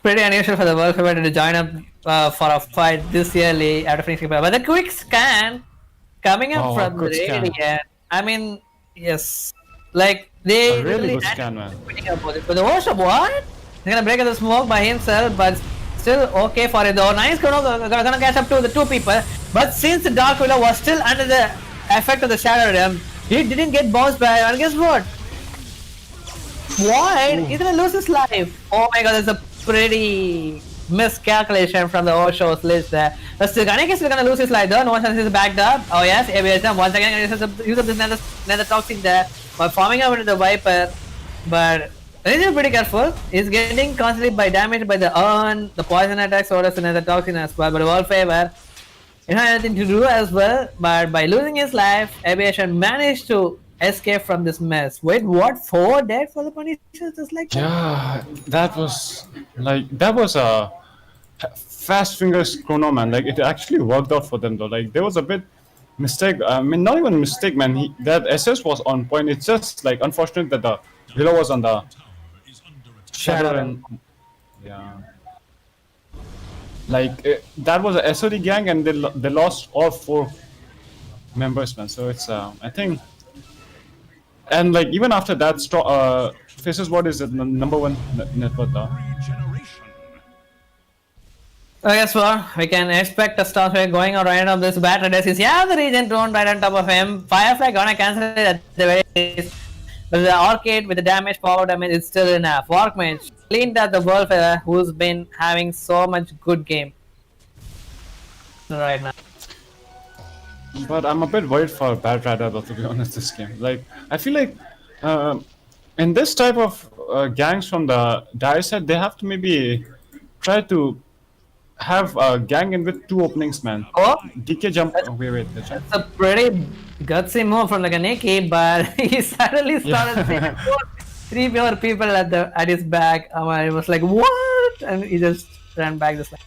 Pretty unusual for the World Federation to join up for a fight this early after finishing. But the quick scan coming up Oh, from the good scan. Radiant. I mean, yes, like they A really good had scan, man. winning up with it. But the worst of what? He's gonna break out the smoke by himself, but still okay for it though. Nice gonna catch up to the two people. But since the Dark Willow was still under the effect of the Shadow Realm, he didn't get bounced back. And guess what? Why? He's gonna lose his life. Oh my god, that's a pretty miscalculation from the Osho's list there. But still, Ganek is still gonna lose his life though. No one is backed up. Oh yes, ABSM once again use up this nether toxic there by farming up into the Viper. But I think he's pretty careful. He's getting constantly by damage by the urn, the poison attacks, or the nether toxin as well. But all favor. He had anything to do as well, but by losing his life, Aviation managed to escape from this mess. Wait, what? 4 dead for the Punishers? Just like that? Yeah, that was a fast fingers chrono, man. Like it actually worked out for them though. Like there was a bit mistake. I mean, not even mistake, man. That SS was on point. It's just like unfortunate that the Willow was on the shadow and yeah. Like that was a SOD gang, and they lost all 4 members, man. So it's I think, and like even after that, Faces what is it number 1 network though. regeneration. I guess what? We can expect a Starfire going on right on this battle. Yeah, the region drone right on top of him. Firefly gonna cancel it at the very least. But the arcade with the damage, power damage is still enough. Warkmage cleaned up the World Feather, who's been having so much good game right now. But I'm a bit worried for Bad Rider though, to be honest, this game. Like, I feel like in this type of gangs from the Dire side, they have to maybe try to have a gang in with 2 openings, man. Oh, DK jump. Oh, wait, the jump. it's a pretty gutsy move from the Kaneki, but he suddenly started seeing 3 more people at his back. I was like, what? And he just ran back this way.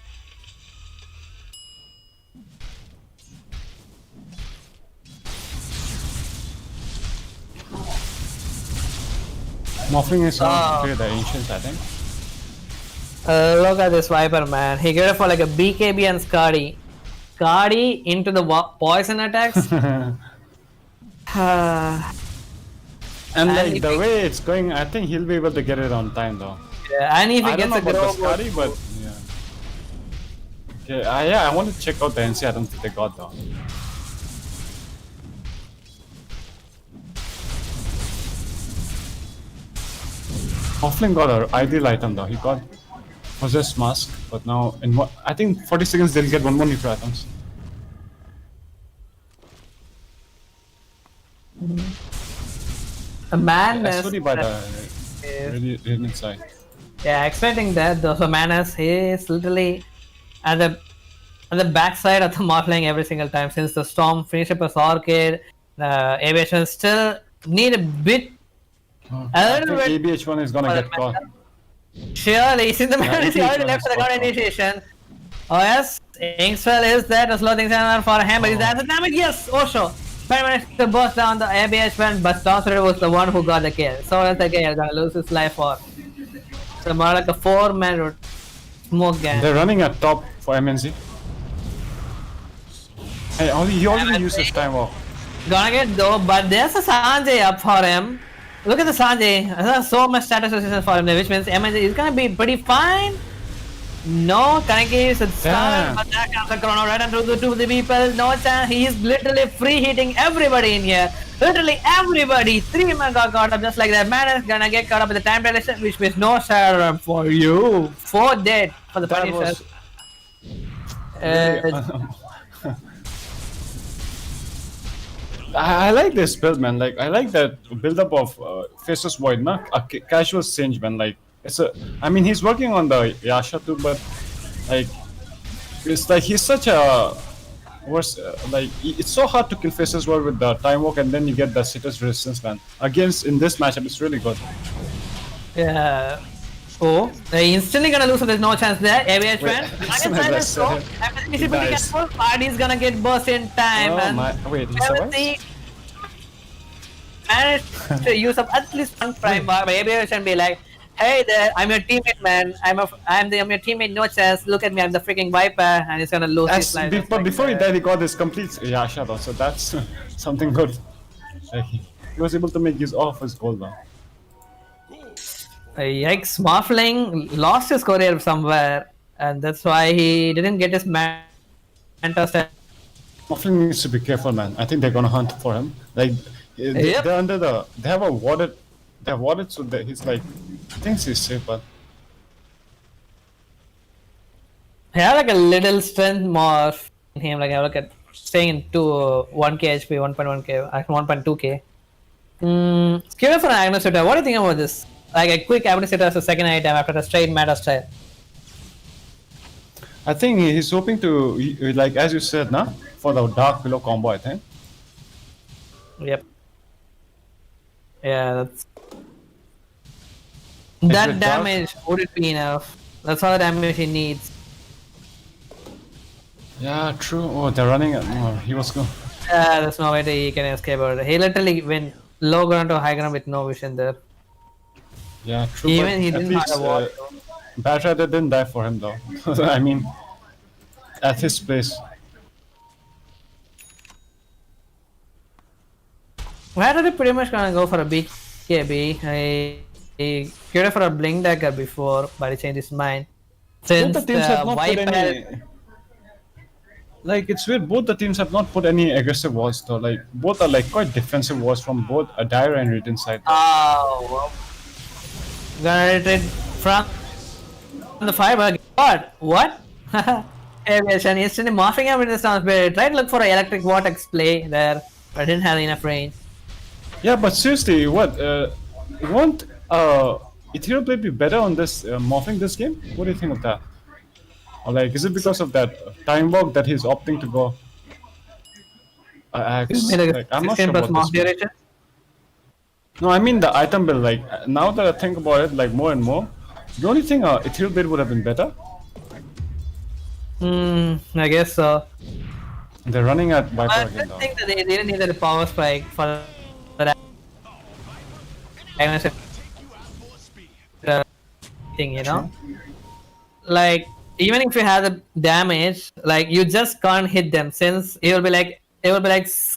Morphling is Oh. on the ancients, I think. Look at this Viper, man. He got it for like a BKB and Skadi. Skadi into the poison attacks. And And like if the he- way it's going, I think he'll be able to get it on time though. Yeah, and if he I don't gets know a about grow the Scotty, but yeah. Okay, yeah, I want to check out the NC items that they got though. Offlane got an ideal item though. He got Possessed Mask, but now in what I think 40 seconds they'll get 1 more Nitro items. a man. SOD by the Radiant side. Yeah, expecting that though. So Manus, he is literally at the backside of the Morphling every single time since the Storm finished up his arcade. The Aviation still need a bit. I little think bit ABH1 is gonna for get the caught. Surely, since the man is ABH1 already left is for the caught ground now. initiation, Oh yes, Inkswell is there to slow things down for him, but he's there. Damage, yes, Osho. But managed to burst down the ABH when but Sorcerer was the one who got the kill. So that's the guy gonna lose his life for. So more like a 4-man smoke gang. They're running at top for MNZ. Hey, he already used his time off. Gonna get though, but there's a Sanjay up for him. Look at the Sanjay. There's so much status resistance for him, which means MNZ is gonna be pretty fine. No, Kaneki is a star, but that comes the chrono right into the people. No chance. He is literally free hitting everybody in here. Literally everybody. 3 men got caught up just like that. Man is gonna get caught up with the time dilation, which means no shadow for you. 4 dead for the Punishers. I like this build, man. Like I like that build up of Faceless Void, not a casual Singe, man. Like it's a. I mean, he's working on the Yasha too, but like it's like he's such a. Like it's so hard to kill Faceless Void with the time walk, and then you get the citrus resistance, man. Against in this matchup, it's really good. Yeah. Oh, they instantly gonna lose, so there's no chance there. ABH man. Nice. Party's gonna get burst in time. Oh my! Wait, he survived? Managed to use up at least one prime bar, but ABH and be like, "Hey there, I'm your teammate, man. I'm your teammate. No chance. Look at me, I'm the freaking Viper," and he's gonna lose his life. But before he died, he got this complete Yasha though, so that's something good. Like, he was able to make use of his goal though. Yikes, Morphling lost his career somewhere, and that's why he didn't get his Manta set. Morphling needs to be careful, man. I think they're gonna hunt for him. Like they're under the. They have a warded. They have warded, so that he's like thinks he's safe, but He had like a little strength morph in him. Like I look at staying into 1k HP, 1.1k, 1.2k. Curious for an Agnes Shooter. What do you think about this? Like a quick Agnes Shooter as a second item after a straight meta style. I think he's hoping to, like as you said, nah, for the Dark Pillow combo. I think. Yep. Yeah, that's with that Dark? damage. Would it be enough? That's all the damage he needs. Yeah, true. Oh, they're running at. Oh, he was going. Yeah, there's no way that he can escape out. He literally went low ground to high ground with no vision there. Yeah, true. Even but he at didn't least, have a wall. Bad Rider didn't die for him though. I mean, at his place. Where are they pretty much gonna go for a BKB? He queued for a Blink Dagger before, but he changed his mind. Since Both the teams have not put Viper, any. Like it's weird. Both the teams have not put any aggressive walls though. Like both are like quite defensive walls from both Dire and Radiant side. oh, gonna retreat from the fiber. What? Aviation instantly morphing up in the sound spirit. Tried to look for an electric vortex play there, but didn't have enough range. Yeah, but seriously, what? Won't Ethereal Blade be better on this morphing this game? What do you think of that? Or like, is it because of that time walk that he's opting to go? Axe? Like, I'm not sure about this. Duration. No, I mean the item build. Like now that I think about it, like more and more, don't you think Ethereal Blade would have been better? I guess so. They're running at Viper I again just though. think that they didn't need a power spike for that thing, you know? Like, even if you have the damage, like, you just can't hit them since it will be like,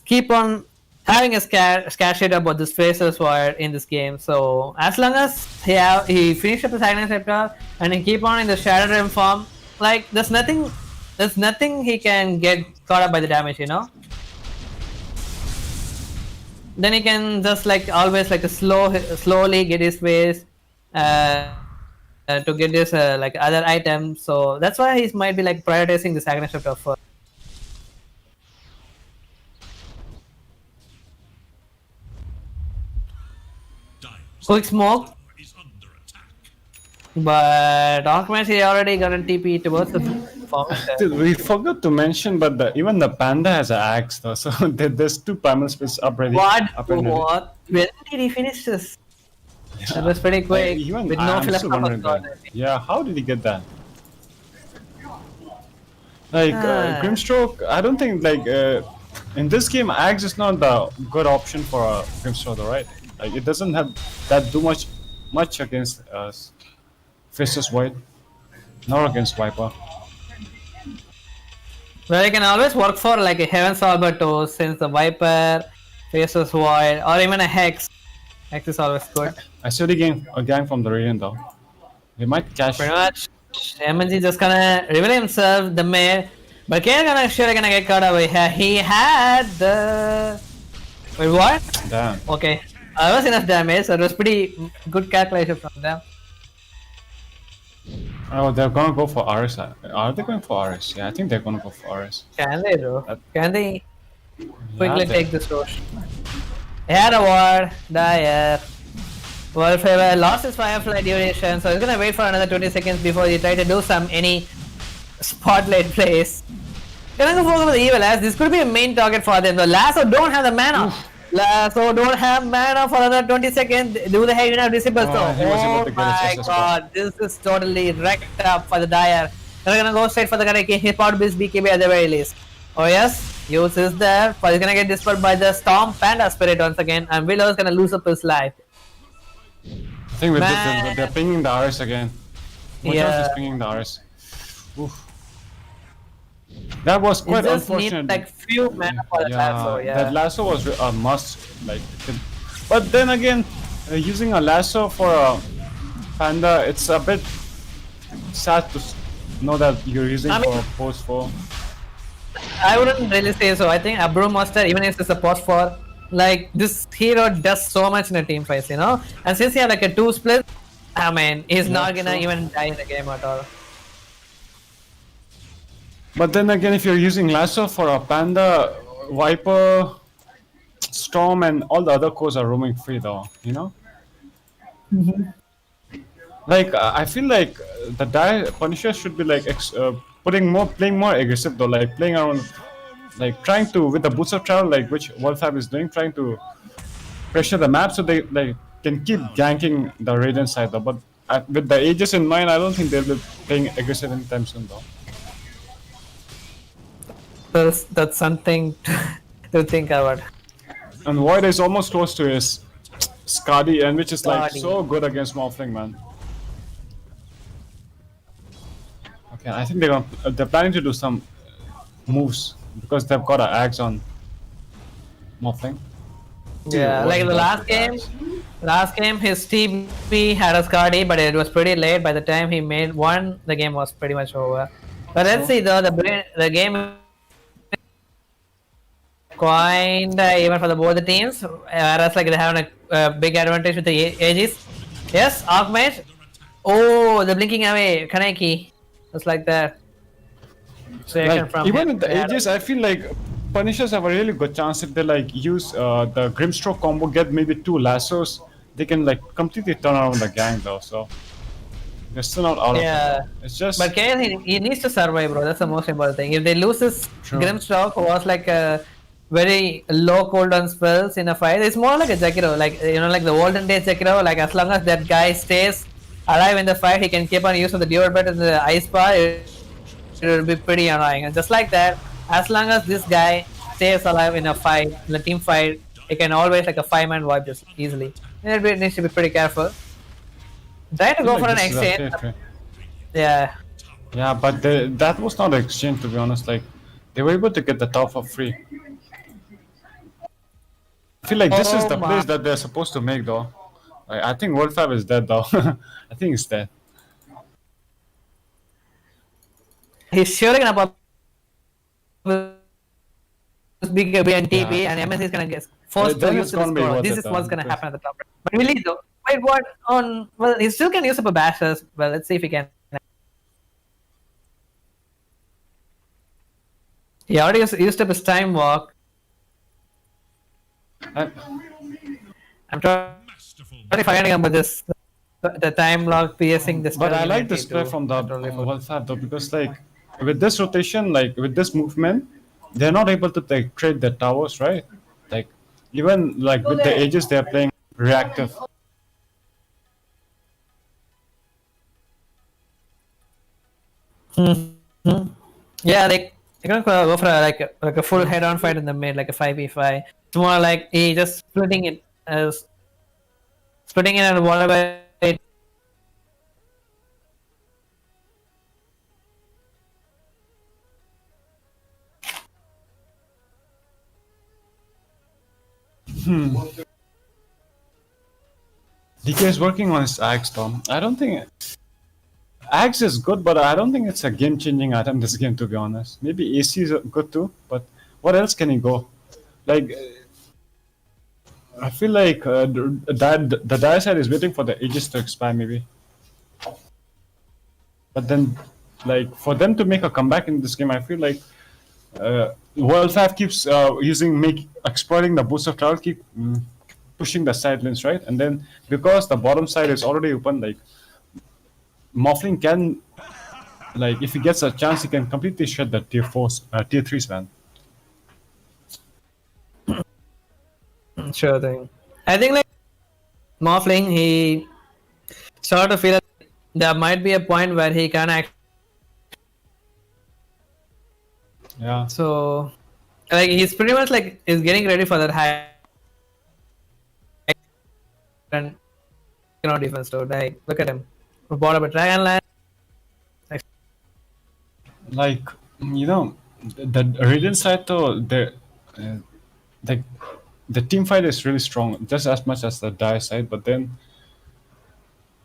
keep on having a scare sheet about this Faceless Void in this game. So, as long as he finished up his Agnes Scepter and he keep on in the Shadow Realm form, like, there's nothing he can get caught up by the damage, you know? Then he can just like always like slowly get his ways to get this like other items. So that's why he might be like prioritizing this Agnes Scepter first. Quick smoke. Is under attack. But Darkmage he already got a TP towards the form. Dude, we forgot to mention, but even the panda has an axe though, so there's two primal spells up ready. Up and ready. What? When did he finish this? That was pretty quick. Even with no I'm still philosopher wondering got that. it. Yeah, how did he get that? Like Ah. Grimstroke, I don't think like in this game Axe is not the good option for a Grimstroke, though, right? Like it doesn't have that do much against Faceless Void, nor against Viper. Well, you can always work for like a Heaven's Alberto since the Viper, Faceless Void, or even a Hex. Hex is always good. I see the game a gang from the Radiant though. We might catch. Pretty much. MNG just gonna reveal himself, the mayor. But Kane gonna sure gonna get caught away here. He had the. Wait, what? Damn. Okay. I was enough damage, so it was pretty good calculation from them. Oh, they're gonna go for RS. Are they going for RS? Yeah, I think they're gonna go for RS. Can they, though? Can they quickly Yeah, take this Roche? He had a ward, Dyer. Well, Favor lost his Firefly duration, so he's gonna wait for another 20 seconds before he try to do any spotlight plays. Can I go focus with the Evil as this could be a main target for them. The Lasso don't have the mana. Lasso don't have mana for another 20 seconds. Do the head disciples though. he was able to get his My SS god, this is totally wrecked up for the Dyer. They're gonna go straight for the Karaki, hip out this BKB at the very least. Oh yes, use is there, but he's gonna get dispelled by the Storm Panda Spirit once again, and Willow is gonna lose up his life. I think with this, they're pinging the RS again. Watch out, he's pinging the RS. Oof. That was quite It just unfortunate. need like few mana for the lasso, yeah. That lasso was a must. Like, but then again, using a lasso for a panda, it's a bit sad to know that you're using for a post 4. I wouldn't really say so. I think a Brewmaster, even if it's a post 4, like this hero does so much in a team fight, you know. And since he have like a 2 split, I mean, he's not gonna even die in the game at all. But then again, if you're using lasso for a panda, Viper, Storm, and all the other cores are roaming free, though. You know. Like I feel like the Punisher should be like playing more aggressive though, like playing around, like trying to with the boots of travel, like which Wolfab is doing, trying to pressure the map so they like can keep ganking the Radiant side though. But with the Aegis in mind, I don't think they'll be playing aggressive anytime soon though. That's something to think about. And Void is almost close to his Skadi, and which is like Skadi. so good against Morphling, man. Okay, I think they're planning to do some moves because they've got an axe on Morphling. Yeah, like the last game his TP had a Skadi, but it was pretty late. By the time he made one, the game was pretty much over. But let's see though, the game quite even for both the teams, whereas like they have a big advantage with the Aegis. Yes, Archmage. Oh, the blinking away, Kaneki. Just like that. Like, From even him. with the Aegis, I feel like Punishers have a really good chance if they like use the Grimstroke combo, get maybe 2 lassos, they can like completely turn around the gang though. So they're still not out of it. It's just. But KS, he needs to survive, bro. That's the most important thing. If they lose this Grimstroke, who was like a very low cooldown spells in a fight, it's more like a Zekiro, like you know, like the olden days Zekiro. Like as long as that guy stays alive in the fight, he can keep on using the Dual Bed and the Ice Bar. It will be pretty annoying. And just like that, as long as this guy stays alive in a fight, in a team fight, he can always like a 5-man wipe just easily. It needs to be pretty careful. Try to go for an exchange. Yeah. Yeah, but that was not an exchange to be honest. Like they were able to get the top for free. I feel like this is the place that they're supposed to make though. Like, I think World Fab is dead though. I think it's dead. He's sure gonna pop big and TP, and MS is gonna get forced to use this score. This is what's gonna happen at the top. But really though, wait, what on? Well, he still can use up a bashes. Well, let's see if he can. He already used up his time walk. I'm trying to find out about this. The time lock piercing this. But I like this play from the World Fab though because like with this rotation, like with this movement, they're not able to like trade their towers, right? Like even like with the Aegis, they're playing reactive. Yeah, they're gonna go for like a full head-on fight in the mid, like a 5v5. It's more like he just splitting it and whatever. DK is working on his Axe though. I don't think Axe is good, but I don't think it's a game-changing item this game, to be honest. Maybe AC is good too, but what else can he go? Like, I feel like the dire side is waiting for the ages to expire, maybe. But then, like, for them to make a comeback in this game, I feel like World 5 keeps exploiting the boost of travel, keep pushing the side lanes, right? And then because the bottom side is already open, like Morphling can, like, if he gets a chance, he can completely shut the tier 3s, man. Sure thing. I think like Morphling, he started to feel like there might be a point where he can act. Yeah. So, like he's pretty much like is getting ready for that high and defense. So, like look at him, bought up a Dragonland. Like, you know, the Radiant side though, uh, like the team fight is really strong, just as much as the Dire side. But then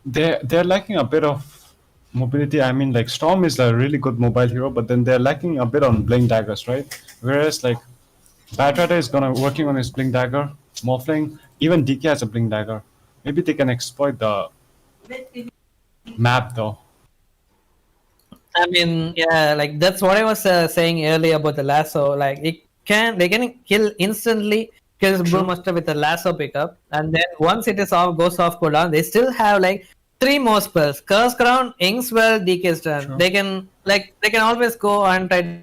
they're lacking a bit of mobility. I mean, like Storm is a really good mobile hero, but then they're lacking a bit on Blink Daggers, right? Whereas like Batrider is gonna working on his Blink Dagger, Morphling, even DK has a Blink Dagger. Maybe they can exploit the map though. I mean, yeah, like that's what I was saying earlier about the lasso. Like they can kill instantly, kills Brewmaster with a lasso pickup, and then once it is off, goes off cooldown, they still have like 3 more spells: Curse Crown, Inkspell, DK's turn. True. They can always go and try.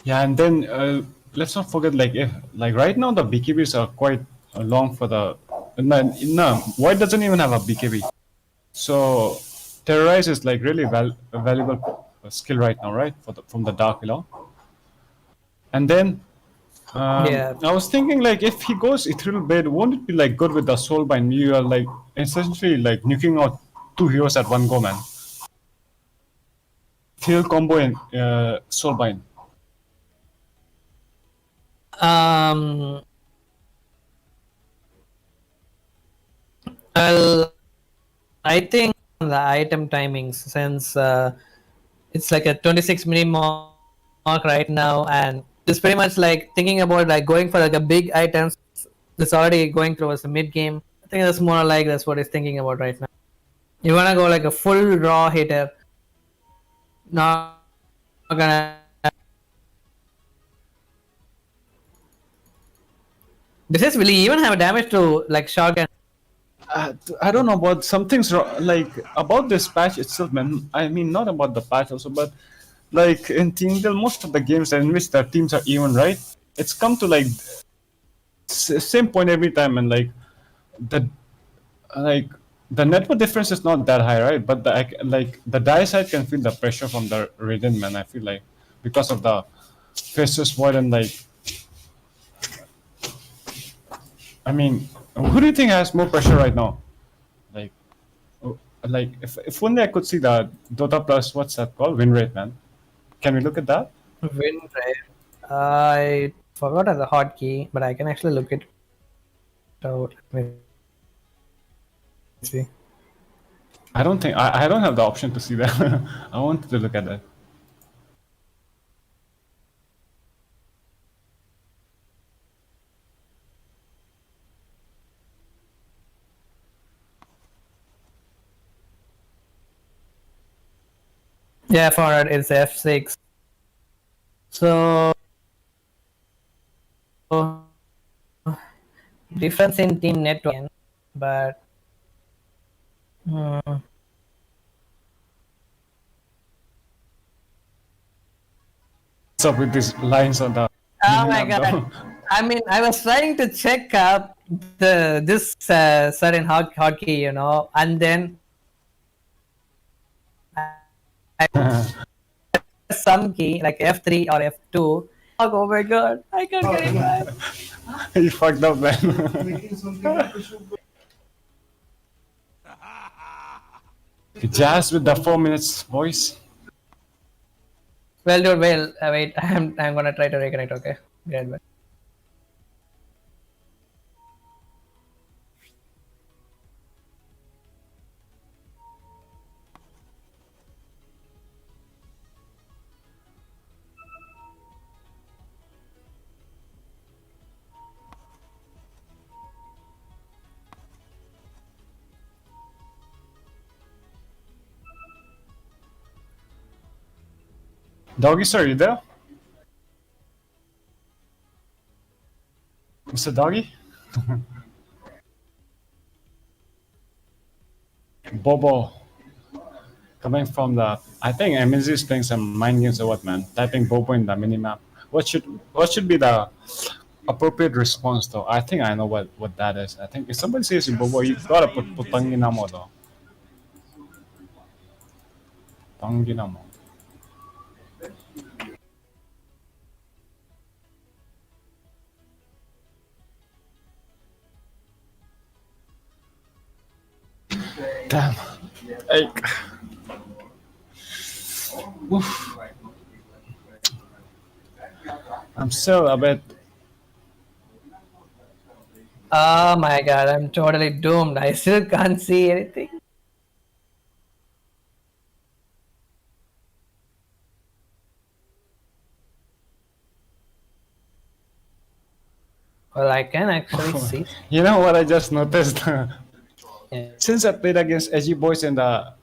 Yeah, and then let's not forget, like if like right now the BKBs are quite long for the no Void doesn't even have a BKB, so Terrorize is like really a valuable skill right now, right? From the Dark Law. And then Yeah. I was thinking like if he goes Ethereal Blade, won't it be like good with the Soulbind? You are like essentially like nuking out 2 heroes at one go, man. Heal combo and Soulbind. Well, I think the item timings, since it's like a 26-minute mark right now, and it's pretty much like thinking about like going for like a big items. It's already going through as a mid game. I think that's more like that's what he's thinking about right now. You wanna go like a full raw hitter. Not gonna. Besides, will he even have damage to like shotgun? I don't know about some things like about this patch itself, man. I mean, not about the patch also, but like in TNDL, most of the games in which the teams are even, right? It's come to like same point every time, and the like the network difference is not that high, right? But the die side can feel the pressure from the Radiant, man. I feel like because of the Faceless Void and like, I mean, who do you think has more pressure right now? Like, if only I could see the Dota plus what's that called, win rate, man. Can we look at that? Win rate. I forgot as a hotkey, but I can actually look it out. Let me see. I don't think I don't have the option to see that. I wanted to look at that. Yeah, for it, it's F6. So difference in team network, but What's up with these lines on the? oh my god! I mean, I was trying to check up this certain hotkey, you know, and then some key like F3 or F2. Oh my god, I can't get it back. You fucked up, man. Jazz with the 4 minutes, boys. Well, dude, well, wait, I'm gonna try to reconnect. Okay, get back. Doggy, sir, you there? Mr. Doggy? Bobo. Coming from the, I think MZ is playing some mind games or what, man. Typing Bobo in the minimap. What should be the appropriate response though? I think I know what that is. I think if somebody says Bobo, you gotta put Panginamo though. Panginamo. Damn. Like, oof. I'm still a bit. Oh my god, I'm totally doomed. I still can't see anything. Well, I can actually see. You know what I just noticed? Yeah. Since I played against Edgy Boys in the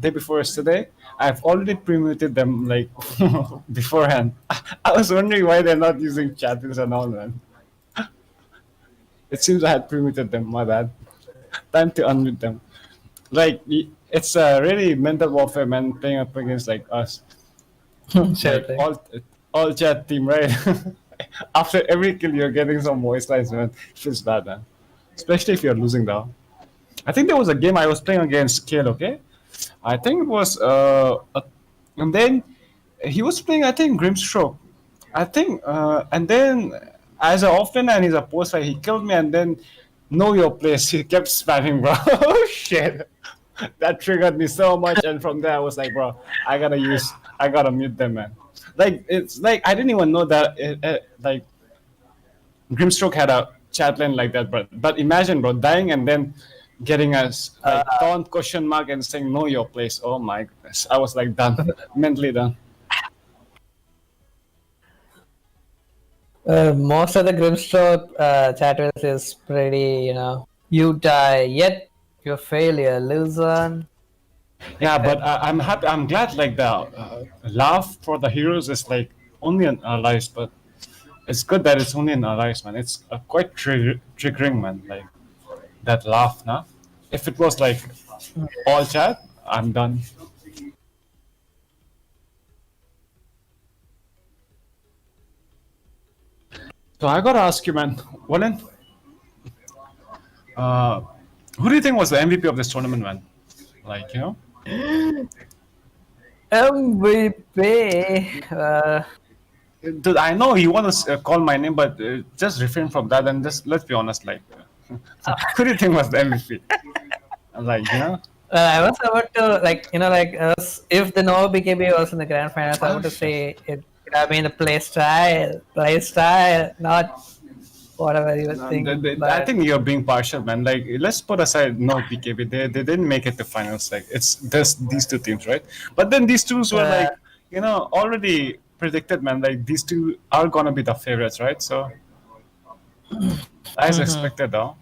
day before yesterday, I've already pre-muted them like beforehand. I was wondering why they're not using chat and all, man. It seems I had pre-muted them. My bad. Time to unmute them. Like it's a really mental warfare, man. Playing up against like us, Sure like thing. all chat team, right? After every kill, you're getting some voice lines, man. It feels bad, man. Especially if you're losing though. I think there was a game I was playing against Kale, okay? I think it was and then he was playing I think Grimstroke. I think and then as an offlaner and he's a poster, he killed me and then know your place. He kept spamming, bro. Oh shit. That triggered me so much and from there I was like, bro, I gotta mute them, man. Like it's like I didn't even know that like Grimstroke had a chat line like that, but imagine, bro, dying and then getting us like taunt question mark and saying know your place. Oh my goodness, I was like done, mentally done. Most of the Grimstroke chat race is pretty, you die, yet you fail, you lose on. Yeah, but I'm happy. I'm glad like the laugh for the heroes is like only in our lives, but it's good that it's only in our lives, man. It's quite triggering, man. Like that laugh, nah. If it was like all chat, I'm done. So I gotta ask you, man, Wallen, who do you think was the MVP of this tournament, man? Like, MVP. Dude, I know you want to call my name, but just refrain from that and just let's be honest. Like, who do you think was the MVP? Like, I was about to if the Nova BKB was in the grand finals, I would say it could have been the play style, not whatever you were thinking. I think you're being partial, man. Like, let's put aside no PKB. They didn't make it to finals. Like, it's just these two teams, right? But then these two were like, already predicted, man. Like, these two are gonna be the favorites, right? So, as expected, though.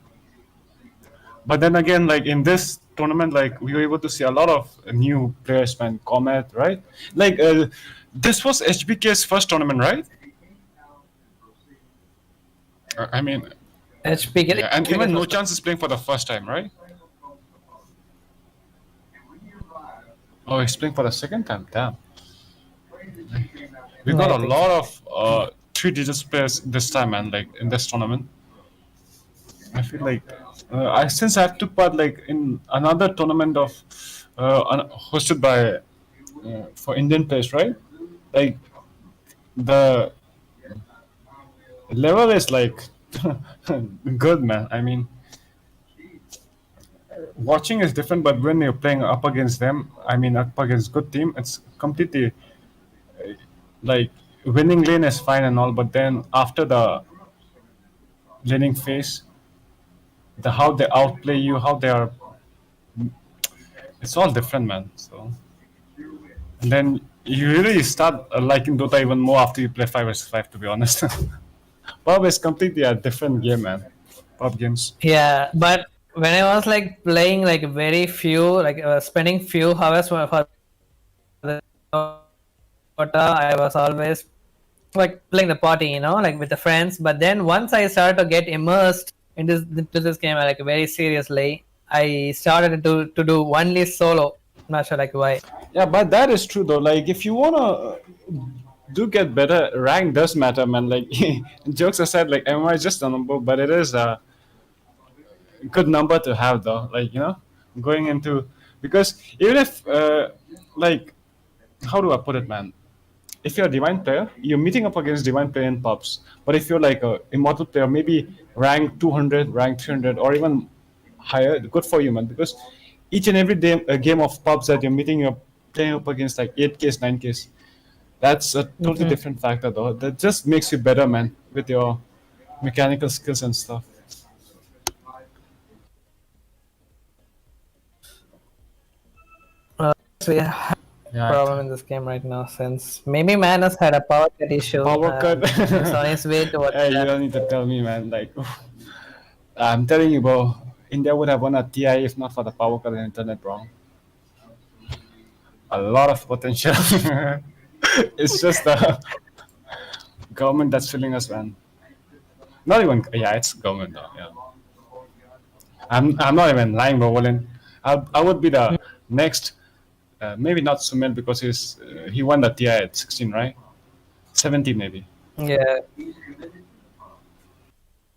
But then again, like in this tournament, like we were able to see a lot of new players, man. Comet, right? Like, this was HBK's first tournament, right? I mean, HBK, yeah, and even No Chance is playing for the first time, right? Oh, he's playing for the second time. Damn. We got a lot of three-digit players this time, man. Like in this tournament, I feel like since I took part like in another tournament of hosted by for Indian players, right? like the level is like good, man. I mean, watching is different, but when you're playing up against them, I mean, up against good team, it's completely like winning lane is fine and all, but then after the laning phase, the how they outplay you, how they are, it's all different, man. So and then you really start liking Dota even more after you play 5 vs 5. To be honest, pub is completely a different game, man. Pub games. Yeah, but when I was like playing like very few, like spending few hours for the Dota, I was always like playing the party, like with the friends. But then once I started to get immersed into this game, like very seriously, I started to do only solo. Not sure like why. Yeah, but that is true though. Like, if you wanna do get better, rank does matter, man. Like, jokes aside, like MMR is just a number, but it is a good number to have though. Like, going into because even if like how do I put it, man? If you're a divine player, you're meeting up against divine player in pubs. But if you're like a immortal player, maybe rank 200, rank 300, or even higher, good for you, man. Because each and every game of pubs that you're meeting, you're playing up against like 8Ks, 9Ks. That's a totally different factor, though. That just makes you better, man, with your mechanical skills and stuff. So we have Yeah. a problem in this game right now since maybe Manus had a power cut issue. Power cut. It's on his way towards Hey, you that. don't need to tell me, man. Like, I'm telling you, bro. India would have won a TI if not for the power cut and internet, bro. A lot of potential. It's just the government that's filling us, man. Not even, yeah, it's government though. Yeah, I'm not even lying, bro. Wallen. I would be the next. Maybe not Sumel because he won the TI at 16, right? 17 maybe. Yeah.